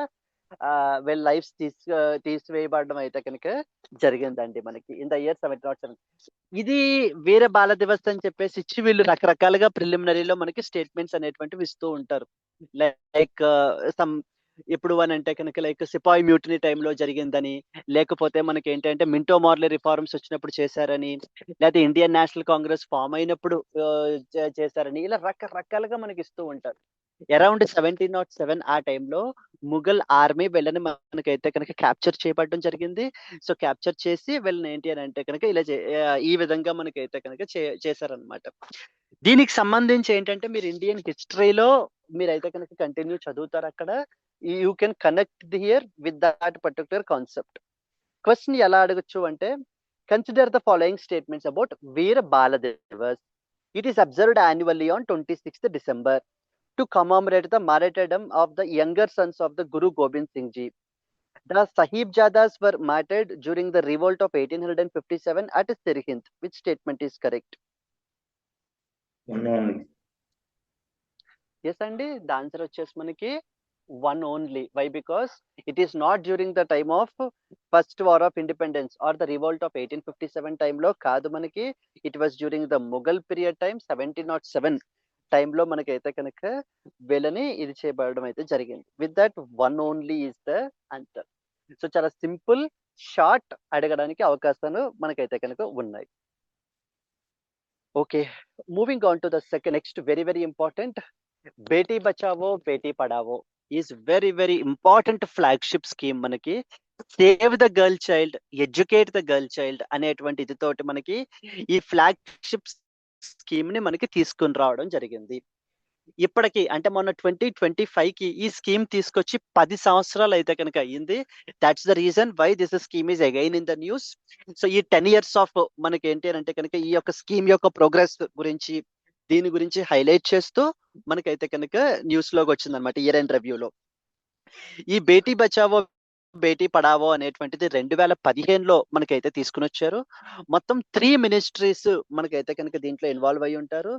వీళ్ళ లైఫ్స్ తీసివేయబడడం అయితే కనుక జరిగిందండి మనకి ఇన్ ద ఇయర్ 1707. ఇది వీర బాల దివస్ అని చెప్పేసి ఇచ్చి వీళ్ళు రకరకాలుగా ప్రిలిమినరీలో మనకి స్టేట్మెంట్స్ అనేటువంటివి ఇస్తూ ఉంటారు. లైక్ సమ్ ఎప్పుడు అని అంటే కనుక లైక్ సిపాయి మ్యూటనీ టైంలో జరిగిందని, లేకపోతే మనకి ఏంటంటే మింటో మార్లే రిఫార్మ్స్ వచ్చినప్పుడు చేశారని, లేకపోతే ఇండియన్ నేషనల్ కాంగ్రెస్ ఫామ్ అయినప్పుడు చేశారని, ఇలా రకరకాలుగా మనకి ఇస్తూ ఉంటారు. అరౌండ్ 1707 ఆ టైంలో ముఘల్ ఆర్మీ వీళ్ళని మనకైతే కనుక క్యాప్చర్ చేయబడడం జరిగింది. సో క్యాప్చర్ చేసి వీళ్ళని ఏంటి అని అంటే కనుక ఇలా ఈ విధంగా మనకైతే కనుక చేశారనమాట. దీనికి సంబంధించి ఏంటంటే మీరు ఇండియన్ హిస్టరీలో మీరైతే కనుక కంటిన్యూ చదువుతారు, అక్కడ you can connect here with that particular concept. Question ఎలా అడగచ్చు అంటే, consider the following statements about Veer Bala Diwas. It is observed annually on 26th December to commemorate the martyrdom of the younger sons of the Guru Gobind Singh Ji. The Sahibjadas were martyred during the revolt of 1857 at Sirhind. Which statement is correct? One only. Yes, Andy. The answer వచ్చేసి మనకి one only. Why? Because it is not during the time of first war of independence or the revolt of 1857 time లో కాదు మనకి. It was during the Mughal period time 1707 టైంలో మనకైతే కనుక వీళ్ళని ఇది చేయబడడం అయితే జరిగింది. With that one only is the answer. So చాలా సింపుల్ షార్ట్ అడగడానికి అవకాశాలు మనకైతే కనుక ఉన్నాయి. Okay, moving on to the next very very important, Beti Bachao Beti Padhao is very very important flagship scheme. మనకి save the girl child, educate the girl child అనేటువంటి ఇదితోటి మనకి ఈ ఫ్లాగ్షిప్ స్కీమ్ ని మనకి తీసుకుని రావడం జరిగింది. ఇప్పటికి అంటే మొన్న 2025కి ఈ స్కీమ్ తీసుకొచ్చి 10 సంవత్సరాలు అయితే కనుక అయ్యింది. That's the reason why this scheme is again in the news. So ఈ 10 years ఆఫ్ మనకి ఏంటి అంటే కనుక ఈ యొక్క స్కీమ్ యొక్క ప్రోగ్రెస్ గురించి దీని గురించి హైలైట్ చేస్తూ మనకైతే కనుక న్యూస్ లోకి వచ్చింది అనమాట ఇయర్ ఎండ్ రివ్యూలో. ఈ బేటీ బచావో బేటీ పడావో అనేటువంటిది 2015లో మనకైతే తీసుకుని వచ్చారు. మొత్తం 3 మినిస్ట్రీస్ మనకైతే కనుక దీంట్లో ఇన్వాల్వ్ అయ్యి ఉంటారు.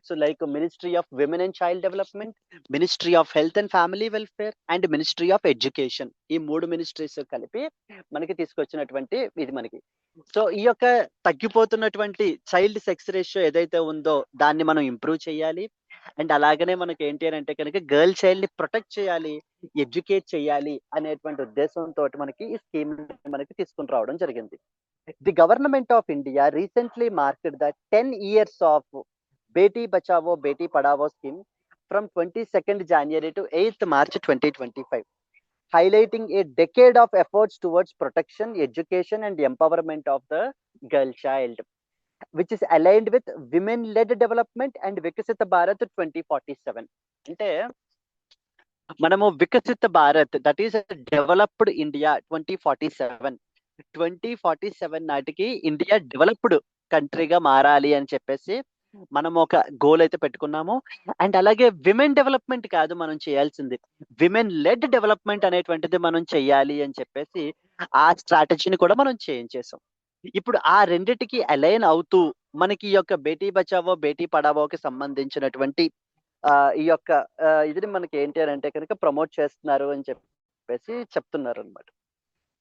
So like ministry of women and child development, ministry of health and family welfare and ministry of education. ఈ 3 మినిస్ట్రీస్ కలిపి మనకి తీసుకొచ్చినటువంటి ఇది మనకి. సో ఈ యొక్క తగ్గిపోతున్నటువంటి చైల్డ్ సెక్స్ రేషియో ఏదైతే ఉందో దాన్ని మనం ఇంప్రూవ్ చేయాలి. అండ్ అలాగనే మనకి ఏంటి అని అంటే కనుక గర్ల్ చైల్డ్ ని ప్రొటెక్ట్ చేయాలి, ఎడ్యుకేట్ చేయాలి అనేటువంటి ఉద్దేశంతో మనకి ఈ స్కీమ్ మనకి తీసుకుని రావడం జరిగింది. The government of India recently marked the 10 years of Beti Bachao Beti Padhao scheme from 22nd January to 8th March 2025, highlighting a decade of efforts towards protection, education and empowerment of the girl child, which is aligned with women-led development and Vikasita Bharat 2047. అంటే మనము వికసిత Bharat, that is developed India 2047 నాటికి ఇండియా డెవలప్డ్ కంట్రీగా మారాలి అని చెప్పేసి మనం ఒక గోల్ అయితే పెట్టుకున్నాము. అండ్ అలాగే విమెన్ డెవలప్మెంట్ కాదు మనం చేయాల్సింది, విమెన్ లెడ్ డెవలప్మెంట్ అనేటువంటిది మనం చెయ్యాలి అని చెప్పేసి ఆ స్ట్రాటజీని కూడా మనం చేంజ్ చేసాం. ఇప్పుడు ఆ రెండిటికి అలైన్ అవుతూ మనకి ఈ యొక్క బేటీ బచావో బేటీ పడావోకి సంబంధించినటువంటి ఈ యొక్క ఇది మనకి ఏంటి అని అంటే కనుక ప్రమోట్ చేస్తున్నారు అని చెప్పేసి చెప్తున్నారు అనమాట.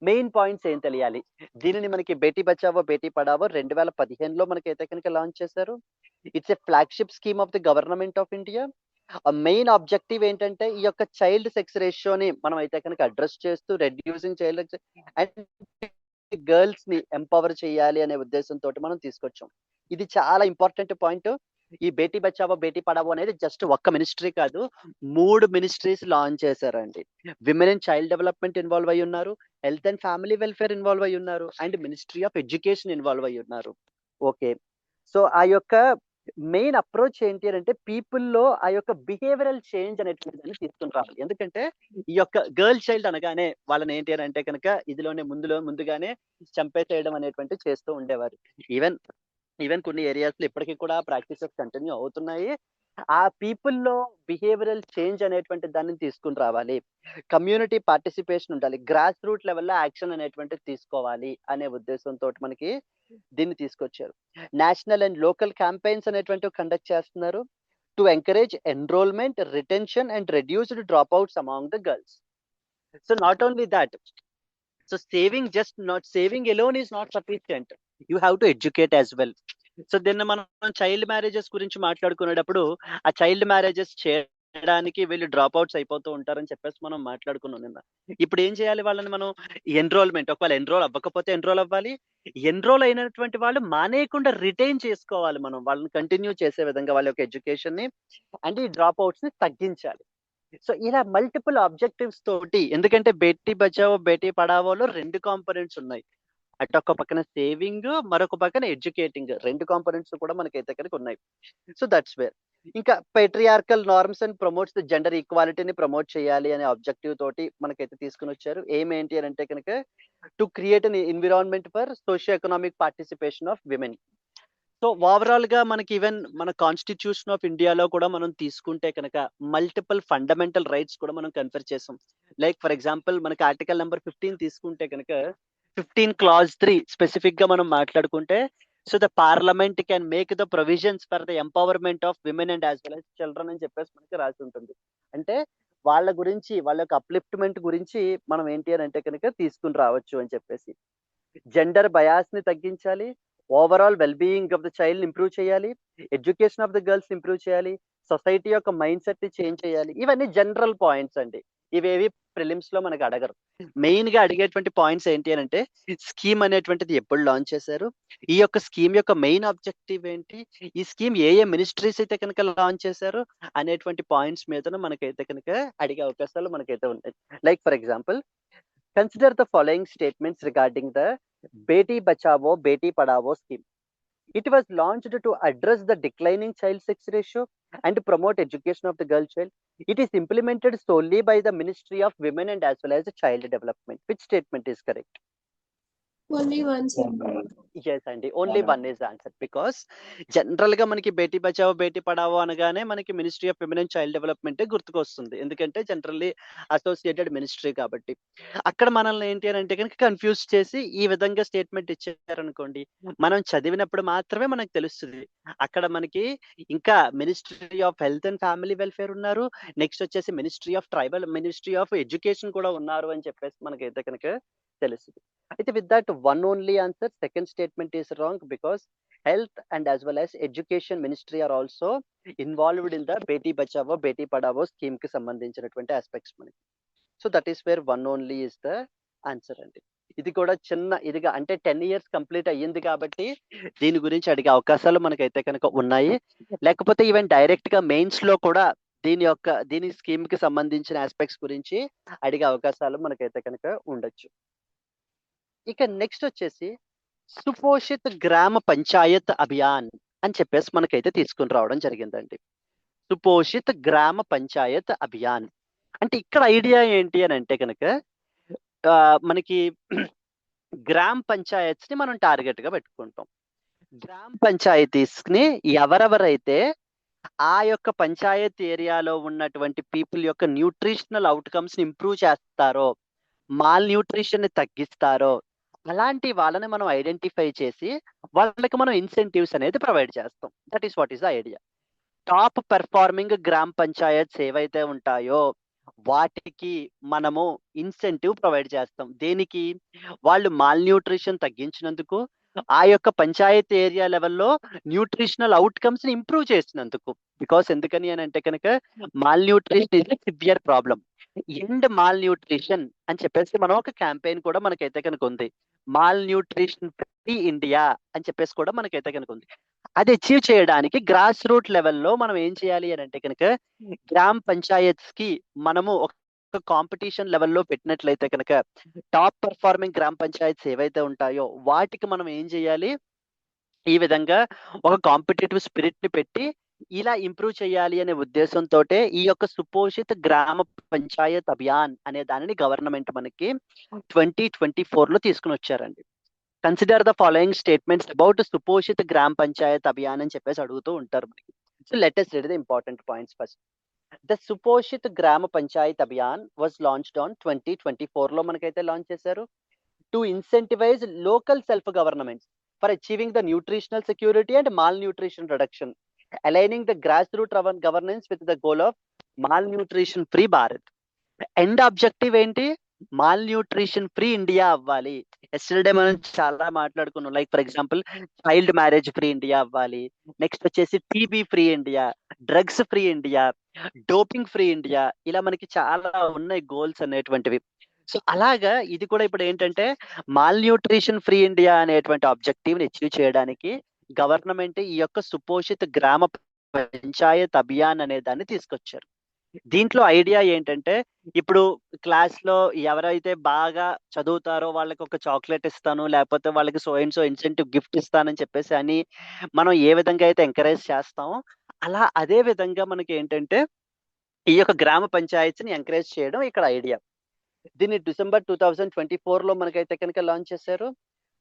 మెయిన్ పాయింట్స్ ఏం తెలియాలి, దీనిని మనకి బేటీ బచావో బేటీ పడావో 2015లో మనకైతే కనుక లాంచ్ చేశారు. It's a flagship scheme of the government of India. Main objective ఏంటంటే ఈ యొక్క చైల్డ్ సెక్స్ రేషియోని మనం అయితే కనుక అడ్రస్ చేస్తూ రెడ్యూసింగ్ చైల్డ్ అండ్ గర్ల్స్ ని ఎంపవర్ చేయాలి అనే ఉద్దేశంతో మనం తీసుకొచ్చాం. ఇది చాలా ఇంపార్టెంట్ పాయింట్. ఈ బేటీ బచావో బేటీ పడావో అనేది జస్ట్ ఒక్క మినిస్ట్రీ కాదు, 3 మినిస్ట్రీస్ లాంచ్ చేశారండి. Women and child development involve అయి ఉన్నారు, health and family welfare involve అయి ఉన్నారు, and ministry of education involve అయి ఉన్నారు. ఓకే, సో ఆ యొక్క మెయిన్ అప్రోచ్ ఏంటి అని అంటే పీపుల్లో ఆ యొక్క బిహేవియరల్ చేంజ్ అనేటువంటిది తీసుకుని రావాలి. ఎందుకంటే ఈ యొక్క గర్ల్ చైల్డ్ అనగానే వాళ్ళని ఏంటి అని అంటే కనుక ఇదిలోనే ముందుగానే చంపేసేయడం అనేటువంటి చేస్తూ ఉండేవారు. ఈవెన్ కొన్ని ఏరియాస్ లో ఇప్పటికీ కూడా ప్రాక్టీసెస్ కంటిన్యూ అవుతున్నాయి. ఆ పీపుల్లో బిహేవియరల్ చేంజ్ అనేటువంటి దాన్ని తీసుకుని రావాలి, కమ్యూనిటీ పార్టిసిపేషన్ ఉండాలి, గ్రాస్ రూట్ లెవెల్లో యాక్షన్ అనేటువంటిది తీసుకోవాలి అనే ఉద్దేశంతో మనకి దీన్ని తీసుకొచ్చారు. నేషనల్ అండ్ లోకల్ క్యాంపెయిన్స్ అనేటువంటివి కండక్ట్ చేస్తున్నారు to encourage enrolment, retention and reduced drop outs among the girls. So not only that, so saving alone is not sufficient, you have to educate as well. So దీన్ని మనం చైల్డ్ మ్యారేజెస్ గురించి మాట్లాడుకునేటప్పుడు ఆ చైల్డ్ మ్యారేజెస్ చేయడానికి వీళ్ళు డ్రాప్ అవుట్స్ అయిపోతూ ఉంటారని చెప్పేసి మనం మాట్లాడుకున్నాం నిన్న. ఇప్పుడు ఏం చేయాలి, వాళ్ళని మనం ఎన్రోల్మెంట్, ఒకవేళ ఎన్రోల్ అవ్వకపోతే ఎన్రోల్ అవ్వాలి, ఎన్రోల్ అయినటువంటి వాళ్ళు మానేయకుండా రిటైన్ చేసుకోవాలి, మనం వాళ్ళని కంటిన్యూ చేసే విధంగా వాళ్ళ యొక్క ఎడ్యుకేషన్ ని అండ్ ఈ డ్రాప్ అవుట్స్ ని తగ్గించాలి. సో ఇలా మల్టిపుల్ ఆబ్జెక్టివ్స్ తోటి, ఎందుకంటే బేటీ బచావో బేటీ పడావోలో 2 కాంపోనెంట్స్ ఉన్నాయి, అటు ఒక పక్కన సేవింగ్, మరొక పక్కన ఎడ్యుకేటింగ్, 2 కాంపోనెంట్స్ కూడా మనకైతే కనుక ఉన్నాయి. So that's where. ఇంకా patriarchal norms and promotes the gender ఈక్వాలిటీని ప్రమోట్ చేయాలి అనే ఆబ్జెక్టివ్ తోటి మనకైతే తీసుకుని వచ్చారు. ఏంటి అని అంటే కనుక to create an environment for socio economic participation of women. So overall గా మనకి ఈవెన్ మన కాన్స్టిట్యూషన్ ఆఫ్ ఇండియాలో కూడా మనం తీసుకుంటే కనుక మల్టిపుల్ ఫండమెంటల్ రైట్స్ కూడా మనం కన్ఫర్ చేసాం. లైక్ ఫర్ ఎగ్జాంపుల్ మనకి ఆర్టికల్ నెంబర్ 15 తీసుకుంటే కనుక 15 clause 3 స్పెసిఫిక్ గా మనం మాట్లాడుకుంటే, so the parliament can make the provisions for the empowerment of women and as well as children అని చెప్పేసి మనకి రాసి ఉంటుంది. అంటే వాళ్ళ గురించి, వాళ్ళ యొక్క అప్లిఫ్ట్మెంట్ గురించి మనం ఏంటి అని అంటే కనుక తీసుకుని రావచ్చు అని చెప్పేసి. జెండర్ బయాస్ ని తగ్గించాలి, overall wellbeing of the child improve చేయాలి, education of the girls improve చేయాలి, సొసైటీ యొక్క మైండ్ సెట్ ని చేంజ్ చేయాలి. ఇవన్నీ జనరల్ పాయింట్స్ అండి, ఇవేవి ప్రిలిమ్స్ లో మనకు అడగరు. మెయిన్ గా అడిగేటువంటి పాయింట్స్ ఏంటి అని అంటే స్కీమ్ అనేటువంటిది ఎప్పుడు లాంచ్ చేశారు, ఈ యొక్క స్కీమ్ యొక్క మెయిన్ ఆబ్జెక్టివ్ ఏంటి, ఈ స్కీమ్ ఏ మినిస్ట్రీస్ అయితే కనుక లాంచ్ చేశారు అనేటువంటి పాయింట్స్ మీద మనకైతే కనుక అడిగే అవకాశాలు మనకైతే ఉన్నాయి. Like for example, consider the following statements regarding the Beti Bachao Beti Padhao scheme. It was launched to address the declining child sex ratio and promote education of the girl child. It is implemented solely by the Ministry of Women and as well as the Child Development. Which statement is correct? Only one's yes అండి, only one is answer. Because general గా మనకి బేటీ బచావో బేటీ పడావో అనగానే మనకి ministry of women and child development గుర్తుకొస్తుంది, ఎందుకంటే జనరల్లీ అసోసియేటెడ్ మినిస్ట్రీ కాబట్టి. అక్కడ మనల్ని ఏంటి అని అంటే కనుక కన్ఫ్యూజ్ చేసి ఈ విధంగా స్టేట్మెంట్ ఇచ్చారనుకోండి, మనం చదివినప్పుడు మాత్రమే మనకు తెలుస్తుంది. అక్కడ మనకి ఇంకా ministry of health and family welfare ఉన్నారు, నెక్స్ట్ వచ్చేసి ministry of tribal, ministry of education కూడా ఉన్నారు అని చెప్పేసి మనకైతే కనుక తెలుస్తుంది. అయితే with that one only answer, second statement is wrong, because health and as well as education ministry are also involved in the beti bachao beti padhao scheme కి సంబంధించినటువంటి aspects మనకి. So that is wear one only is the answer అండి. ఇది కూడా చిన్న ఇదిగా అంటే 10 years కంప్లీట్ అయ్యింది కాబట్టి దీని గురించి అడిగే అవకాశాలు మనకైతే కనుక ఉన్నాయి. లేకపోతే ఈవెన్ డైరెక్ట్ గా మెయిన్స్ లో కూడా దీని స్కీమ్ కి సంబంధించిన ఆస్పెక్ట్స్ గురించి అడిగే అవకాశాలు మనకైతే కనుక ఉండొచ్చు. ఇక నెక్స్ట్ వచ్చేసి సుపోషిత్ గ్రామ పంచాయత్ అభియాన్ అని చెప్పేసి మనకైతే తీసుకుని రావడం జరిగిందండి. సుపోషిత్ గ్రామ పంచాయత్ అభియాన్ అంటే ఇక్కడ ఐడియా ఏంటి అని అంటే కనుక మనకి గ్రామ పంచాయత్స్ ని మనం టార్గెట్ గా పెట్టుకుంటాం. గ్రామ పంచాయతీస్ ని ఎవరెవరైతే ఆ యొక్క పంచాయత్ ఏరియాలో ఉన్నటువంటి పీపుల్ యొక్క న్యూట్రిషనల్ అవుట్కమ్స్ ని ఇంప్రూవ్ చేస్తారో, మాల్ న్యూట్రిషన్ ని తగ్గిస్తారో, అలాంటి వాళ్ళని మనం ఐడెంటిఫై చేసి వాళ్ళకి మనం ఇన్సెంటివ్స్ అనేది ప్రొవైడ్ చేస్తాం. That is what is the idea. Top performing గ్రామ పంచాయత్స్ ఏవైతే ఉంటాయో వాటికి మనము ఇన్సెంటివ్ ప్రొవైడ్ చేస్తాం. దేనికి? వాళ్ళు మాల్ న్యూట్రిషన్ తగ్గించినందుకు, ఆ యొక్క పంచాయత్ ఏరియా లెవెల్లో న్యూట్రిషనల్ అవుట్కమ్స్ ని ఇంప్రూవ్ చేసినందుకు. బికాస్ ఎందుకని అని అంటే కనుక mall nutrition is severe problem. End mall nutrition అని చెప్పేసి మనం ఒక క్యాంపెయిన్ కూడా మనకైతే కనుక ఉంది. మాల్ న్యూట్రిషన్ ఫ్రీ ఇండియా అని చెప్పేసి కూడా మనకైతే కనుక ఉంది. అది అచీవ్ చేయడానికి గ్రాస్ రూట్ లెవెల్లో మనం ఏం చేయాలి అని అంటే కనుక గ్రామ పంచాయత్స్ కి మనము ఒక కాంపిటీషన్ లెవెల్లో పెట్టినట్లయితే కనుక టాప్ పర్ఫార్మింగ్ గ్రామ పంచాయత్స్ ఏవైతే ఉంటాయో వాటికి మనం ఏం చేయాలి, ఈ విధంగా ఒక కాంపిటేటివ్ స్పిరిట్ ని పెట్టి ఇలా ఇంప్రూవ్ చేయాలి అనే ఉద్దేశంతో ఈ యొక్క సుపోషిత్ గ్రామ పంచాయత్ అభియాన్ అనే దానిని గవర్నమెంట్ మనకి 2024 లో తీసుకుని వచ్చారండి. Consider the following statements about Suposhit Gram Panchayat Abhiyan అని చెప్పేసి అడుగుతూ ఉంటారు మనకి. So let us read the important points first. The Suposhit Gram Panchayat Abhiyan was launched on 2024 లో మనకైతే లాంచ్ చేశారు. To incentivise local self governments for achieving the nutritional security and mall nutrition reduction, aligning the grass root governance with the goal of mall nutrition free Bharat. End objective ఏంటి? మాల్ న్యూట్రిషన్ ఫ్రీ ఇండియా అవ్వాలి. ఎస్టర్డే మనం చాలా మాట్లాడుకున్నాం, like for example child marriage free India అవ్వాలి, నెక్స్ట్ వచ్చేసి TB free India, drugs free India, doping free India, ఇలా మనకి చాలా ఉన్నాయి గోల్స్ అనేటువంటివి. సో అలాగా ఇది కూడా ఇప్పుడు ఏంటంటే మాల్ న్యూట్రిషన్ ఫ్రీ ఇండియా అనేటువంటి ఆబ్జెక్టివ్ ని అచీవ్ చేయడానికి గవర్నమెంట్ ఈ యొక్క సుపోషిత్ గ్రామ పంచాయత్ అభియాన్ అనే దాన్ని తీసుకొచ్చారు. దీంట్లో ఐడియా ఏంటంటే ఇప్పుడు క్లాస్ లో ఎవరైతే బాగా చదువుతారో వాళ్ళకి ఒక చాక్లెట్ ఇస్తాను, లేకపోతే వాళ్ళకి so and so incentive gift ఇస్తానని చెప్పేసి అని మనం ఏ విధంగా అయితే ఎంకరేజ్ చేస్తామో అలా అదే విధంగా మనకి ఏంటంటే ఈ యొక్క గ్రామ పంచాయతీని ఎంకరేజ్ చేయడం ఇక్కడ ఐడియా. దీన్ని December 2024 లో మనకైతే కనుక లాంచ్ చేశారు.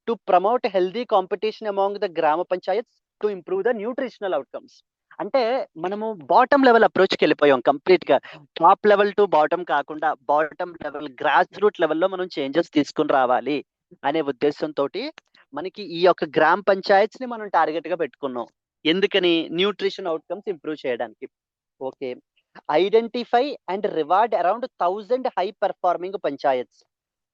To promote healthy competition among the Gram panchayats to improve the nutritional outcomes. అంటే మనము బాటమ్ లెవెల్ అప్రోచ్కి వెళ్ళిపోయాం కంప్లీట్ గా. టాప్ లెవెల్ టు బాటమ్ కాకుండా బాటమ్ లెవెల్ గ్రాస్ రూట్ లెవెల్లో మనం చేంజెస్ తీసుకుని రావాలి అనే ఉద్దేశంతో మనకి ఈ యొక్క గ్రామ పంచాయత్స్ ని మనం టార్గెట్ గా పెట్టుకున్నాం. ఎందుకని? న్యూట్రిషన్ అవుట్కమ్స్ ఇంప్రూవ్ చేయడానికి. Okay, identify and reward around 1000 high performing panchayats.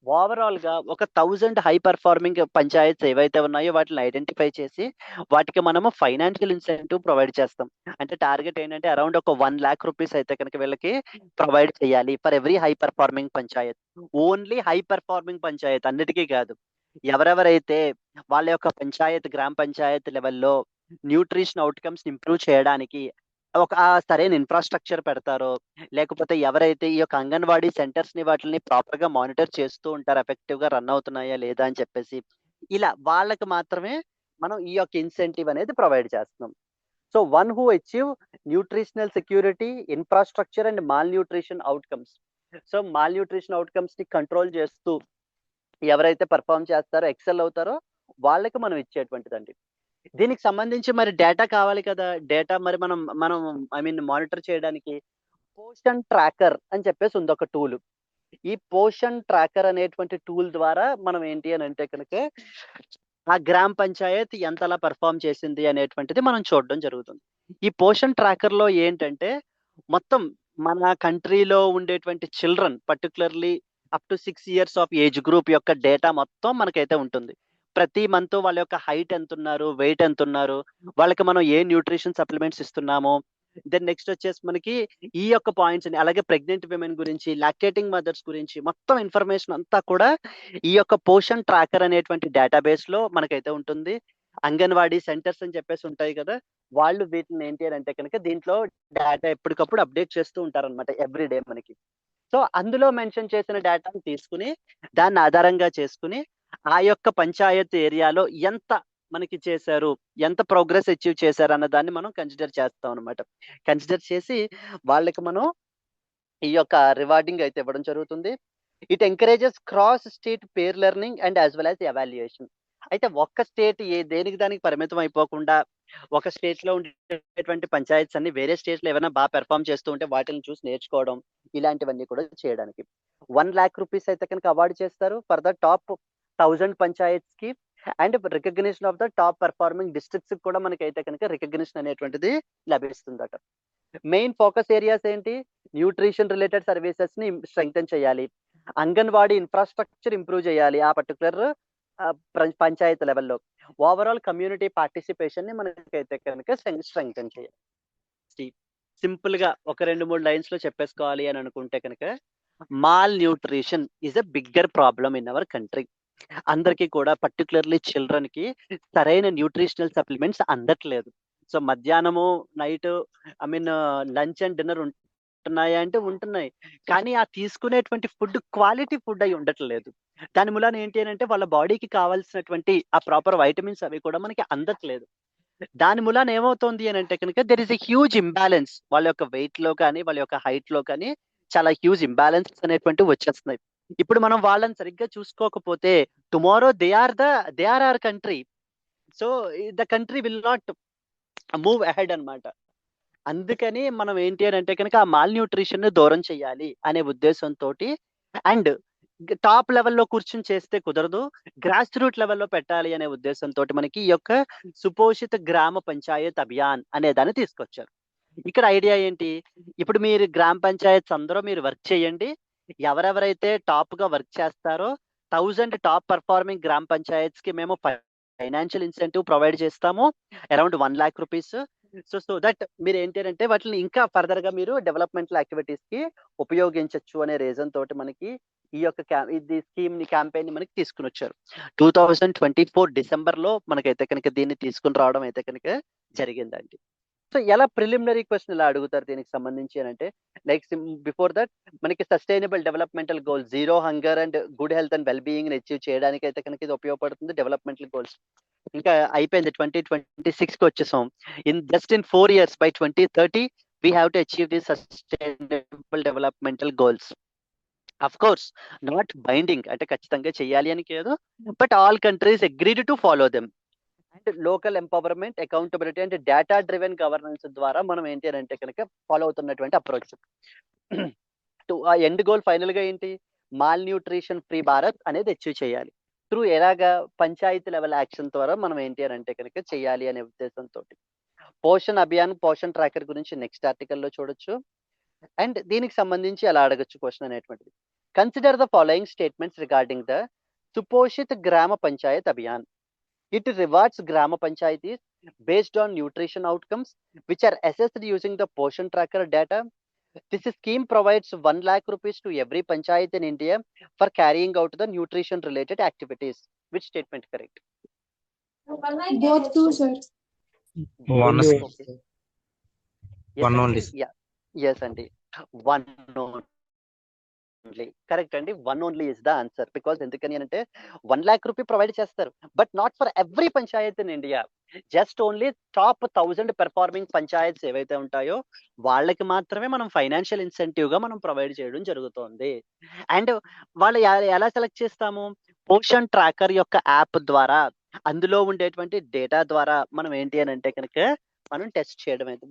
Overall గా ఒక 1000 హై పర్ఫార్మింగ్ పంచాయత్స్ ఏవైతే ఉన్నాయో వాటిని ఐడెంటిఫై చేసి వాటికి మనము ఫైనాన్షియల్ ఇన్సెంటివ్ ప్రొవైడ్ చేస్తాం. అంటే టార్గెట్ ఏంటంటే అరౌండ్ ఒక 1 lakh rupees అయితే కనుక వీళ్ళకి ప్రొవైడ్ చేయాలి for every high performing Panchayat. Only high performing Panchayat, అన్నిటికీ కాదు. ఎవరెవరైతే వాళ్ళ యొక్క పంచాయత్ గ్రామ పంచాయత్ లెవెల్లో న్యూట్రిషన్ అవుట్కమ్స్ ఇంప్రూవ్ చేయడానికి ఒక సరైన ఇన్ఫ్రాస్ట్రక్చర్ పెడతారో, లేకపోతే ఎవరైతే ఈ యొక్క అంగన్వాడీ సెంటర్స్ ని వాటిని ప్రాపర్ గా మానిటర్ చేస్తూ ఉంటారు ఎఫెక్టివ్ గా రన్ అవుతున్నాయా లేదా అని చెప్పేసి, ఇలా వాళ్ళకి మాత్రమే మనం ఈ యొక్క ఇన్సెంటివ్ అనేది ప్రొవైడ్ చేస్తున్నాం. So one who achieve nutritional security, infrastructure and mall nutrition outcomes. So mall nutrition outcomes ని కంట్రోల్ చేస్తూ ఎవరైతే పర్ఫామ్ చేస్తారో, ఎక్సెల్ అవుతారో వాళ్ళకి మనం ఇచ్చేటువంటిదండి. దీనికి సంబంధించి మరి డేటా కావాలి కదా! డేటా మరి మనం మనం మానిటర్ చేయడానికి పోషన్ ట్రాకర్ అని చెప్పేసి ఉందొక టూల్. ఈ పోషన్ ట్రాకర్ అనేటువంటి టూల్ ద్వారా మనం ఏంటి అనంటే కనుక ఆ గ్రామ పంచాయత్ ఎంతలా పెర్ఫార్మ్ చేసింది అనేటువంటిది మనం చూడడం జరుగుతుంది. ఈ పోషన్ ట్రాకర్‌లో ఏంటంటే మొత్తం మన కంట్రీలో ఉండేటువంటి children particularly up to 6 years of age group యొక్క డేటా మొత్తం మనకైతే ఉంటుంది. ప్రతి మంత్ వాళ్ళ యొక్క హైట్ ఎంతున్నారు, వెయిట్ ఎంతున్నారు, వాళ్ళకి మనం ఏ న్యూట్రిషన్ సప్లిమెంట్స్ ఇస్తున్నాము. దెన్ నెక్స్ట్ వచ్చేసి మనకి ఈ యొక్క పాయింట్స్‌ని అలాగే ప్రెగ్నెంట్ విమెన్ గురించి, లాక్టేటింగ్ మదర్స్ గురించి మొత్తం ఇన్ఫర్మేషన్ అంతా కూడా ఈ యొక్క పోషన్ ట్రాకర్ అనేటువంటి డేటాబేస్‌లో మనకైతే ఉంటుంది. అంగన్వాడీ సెంటర్స్ అని చెప్పేసి ఉంటాయి కదా! వాళ్ళు వీటిని ఏంటి అనంటే కనుక దీంట్లో డేటా ఎప్పటికప్పుడు అప్డేట్ చేస్తూ ఉంటారనమాట ఎవ్రీ డే మనకి. సో, అందులో మెన్షన్ చేసిన డేటాని తీసుకొని, దాన్ని ఆధారంగా చేసుకొని, ఆ యొక్క పంచాయత్ ఏరియాలో ఎంత మనకి చేశారు, ఎంత ప్రోగ్రెస్ అచీవ్ చేశారన్న దాన్ని మనం కన్సిడర్ చేస్తాం అనమాట. కన్సిడర్ చేసి వాళ్ళకి మనం ఈ యొక్క రివార్డింగ్ అయితే ఇవ్వడం జరుగుతుంది. It encourages cross state peer learning and as well as evaluation. అయితే ఒక్క స్టేట్ దేనికి దానికి పరిమితం అయిపోకుండా, ఒక స్టేట్‌లో ఉండేటువంటి పంచాయత్స్ అన్ని వేరే స్టేట్‌లో ఏమైనా పెర్ఫార్మ్ చేస్తూ ఉంటే వాటిని చూసి నేర్చుకోవడం, ఇలాంటివన్నీ కూడా చేయడానికి. 1,00,000 రూపీస్ అయితే కనుక అవార్డ్ చేస్తారు ఫర్ ద టాప్ 1000 పంచాయత్స్‌కి and recognition of the top performing డిస్ట్రిక్ట్స్‌కి కూడా మనకైతే కనుక రికగ్నిషన్ అనేటువంటిది లభిస్తుందట. మెయిన్ ఫోకస్ ఏరియాస్ ఏంటి? న్యూట్రిషన్ రిలేటెడ్ సర్వీసెస్‌ని స్ట్రెంగ్తెన్ చేయాలి. అంగన్వాడీ ఇన్‌ఫ్రాస్ట్రక్చర్ ఇంప్రూవ్ చేయాలి. ఆ పర్టిక్యులర్ పంచాయత్ లెవెల్‌లో. ఓవరాల్ కమ్యూనిటీ పార్టిసిపేషన్‌ని మనకైతే కనుక స్ట్రెంగ్తెన్ చేయాలి. సింపుల్‌గా ఒక 2, 3 లైన్స్‌లో చెప్పేసుకోవాలి అని అనుకుంటే కనుక mall nutrition is a bigger problem in our country. అందరికీ కూడా పర్టిక్యులర్‌లీ చిల్డ్రన్‌కి సరైన న్యూట్రిషనల్ సప్లిమెంట్స్ అందట్లేదు. సో, మధ్యాహ్నము, నైటు లంచ్ అండ్ డిన్నర్ ఉంటున్నాయా అంటే ఉంటున్నాయి. కానీ ఆ తీసుకునేటువంటి ఫుడ్ క్వాలిటీ ఫుడ్ అయి ఉండట్లేదు. దాని మూలాన ఏంటి అనంటే వాళ్ళ బాడీకి కావాల్సినటువంటి ఆ ప్రాపర్ వైటమిన్స్ అవి కూడా మనకి అందట్లేదు. దాని మూలాన ఏమవుతుంది అనంటే కనుక there is a huge imbalance. వాళ్ళ యొక్క వెయిట్‌లో కానీ, వాళ్ళ యొక్క హైట్‌లో కానీ చాలా హ్యూజ్ ఇంబాలెన్సెస్ అనేటువంటివి వచ్చేస్తున్నాయి. ఇప్పుడు మనం వాళ్ళని సరిగ్గా చూసుకోకపోతే tomorrow they are our country. So, the country will not move ahead అన్నమాట. అందుకని మనం ఏంటి అనంటే కనుక ఆ మాల్ న్యూట్రిషన్‌ని దూరం చేయాలి అనే ఉద్దేశంతోటి అండ్ టాప్ లెవెల్‌లో కూర్చొని చేస్తే కుదరదు. గ్రాస్ రూట్ లెవెల్‌లో పెట్టాలి అనే ఉద్దేశంతోటి మనకి ఈ యొక్క సుపోషిత గ్రామ పంచాయత్ అభియాన్ అనే దాన్ని తీసుకొచ్చారు. ఇక్కడ ఐడియా ఏంటి? ఇప్పుడు మీరు గ్రామ పంచాయత్స్ అందరూ మీరు వర్క్ చేయండి. ఎవరెవరైతే టాప్‌గా వర్క్ చేస్తారో 1000 టాప్ పెర్ఫార్మింగ్ గ్రామ పంచాయత్స్‌కి మేము ఫైనాన్షియల్ ఇన్సెంటివ్ ప్రొవైడ్ చేస్తాము. Around 1,00,000 rupees. సో దట్ మీరేంటి అనంటే వాటిని ఇంకా ఫర్దర్‌గా మీరు డెవలప్‌మెంటల్ యాక్టివిటీస్‌కి ఉపయోగించొచ్చు అనే రీజన్ తోటి మనకి ఈ యొక్క ఇది క్యాంపెయిన్‌ని మనకి తీసుకొనొచ్చారు. 2024 డిసెంబర్‌లో మనకైతే కనుక దీన్ని తీసుకొని రావడం అయితే కనుక జరిగిందండి. సో, ఎలా ప్రిలిమినరీ క్వెషన్ ఇలా అడుగుతారు దీనికి సంబంధించి అనంటే లైక్ బిఫోర్ దట్ మనకి sustainable developmental goals, zero hunger and good health and well బీయింగ్‌ని అచీవ్ చేయడానికైతే కనుక ఇది ఉపయోగపడుతుంది డెవలప్‌మెంటల్ గోల్స్. ఇంకా అయిపోయింది 2026కి వచ్చేసాం. In 4 years by 2030 we have to achieve the sustainable developmental goals. Of course not binding అంటే ఖచ్చితంగా చేయాలి అని కాదు. But all countries agreed to follow them. And local empowerment, accountability and data driven governance ద్వారా మనం ఏంటి అనంటే కనుక ఫాలో అవుతున్నటువంటి అప్రోచ్. ఆ ఎండ్ గోల్ ఫైనల్‌గా ఏంటి? మాల్ న్యూట్రిషన్ ఫ్రీ భారత్ అనేది అచీవ్ చేయాలి. త్రూ ఎలాగా పంచాయతీ లెవెల్ యాక్షన్ ద్వారా మనం ఏంటి అనంటే కనుక చేయాలి అనే ఉద్దేశంతోటి. పోషణ్ అభియాన్, పోషణ్ ట్రాకర్ గురించి నెక్స్ట్ ఆర్టికల్‌లో చూడొచ్చు. అండ్ దీనికి సంబంధించి ఎలా అడగొచ్చు క్వెషన్ అనేటువంటిది. Consider the following statements regarding the Suposhit Gram Panchayat Abhiyan. It rewards Grama Panchayatis based on nutrition outcomes, which are assessed using the Poshan Tracker data. This scheme provides 1,00,000 rupees to every panchayat in India for carrying out the nutrition related activities. Which statement correct? Both two, sir. One Only sir. one. Okay. One Andy? only. Yeah. Yes, Andy. One only. Correct, Andy. One only is the answer. Because ఎందుకని అంటే 1,00,000 రూపీ ప్రొవైడ్ చేస్తారు. But not for every Panchayat in India. Just only top 1000 performing panchayats ఏవైతే ఉంటాయో వాళ్ళకి మాత్రమే మనం ఫైనాన్షియల్ ఇన్సెంటివ్ గా మనం ప్రొవైడ్ చేయడం జరుగుతోంది. అండ్ వాళ్ళు ఎలా సెలెక్ట్ చేస్తాము? పోషన్ ట్రాకర్ యొక్క యాప్ ద్వారా అందులో ఉండేటువంటి డేటా ద్వారా మనం ఏంటి అని అంటే కనుక మనం టెస్ట్ చేయడం అయితే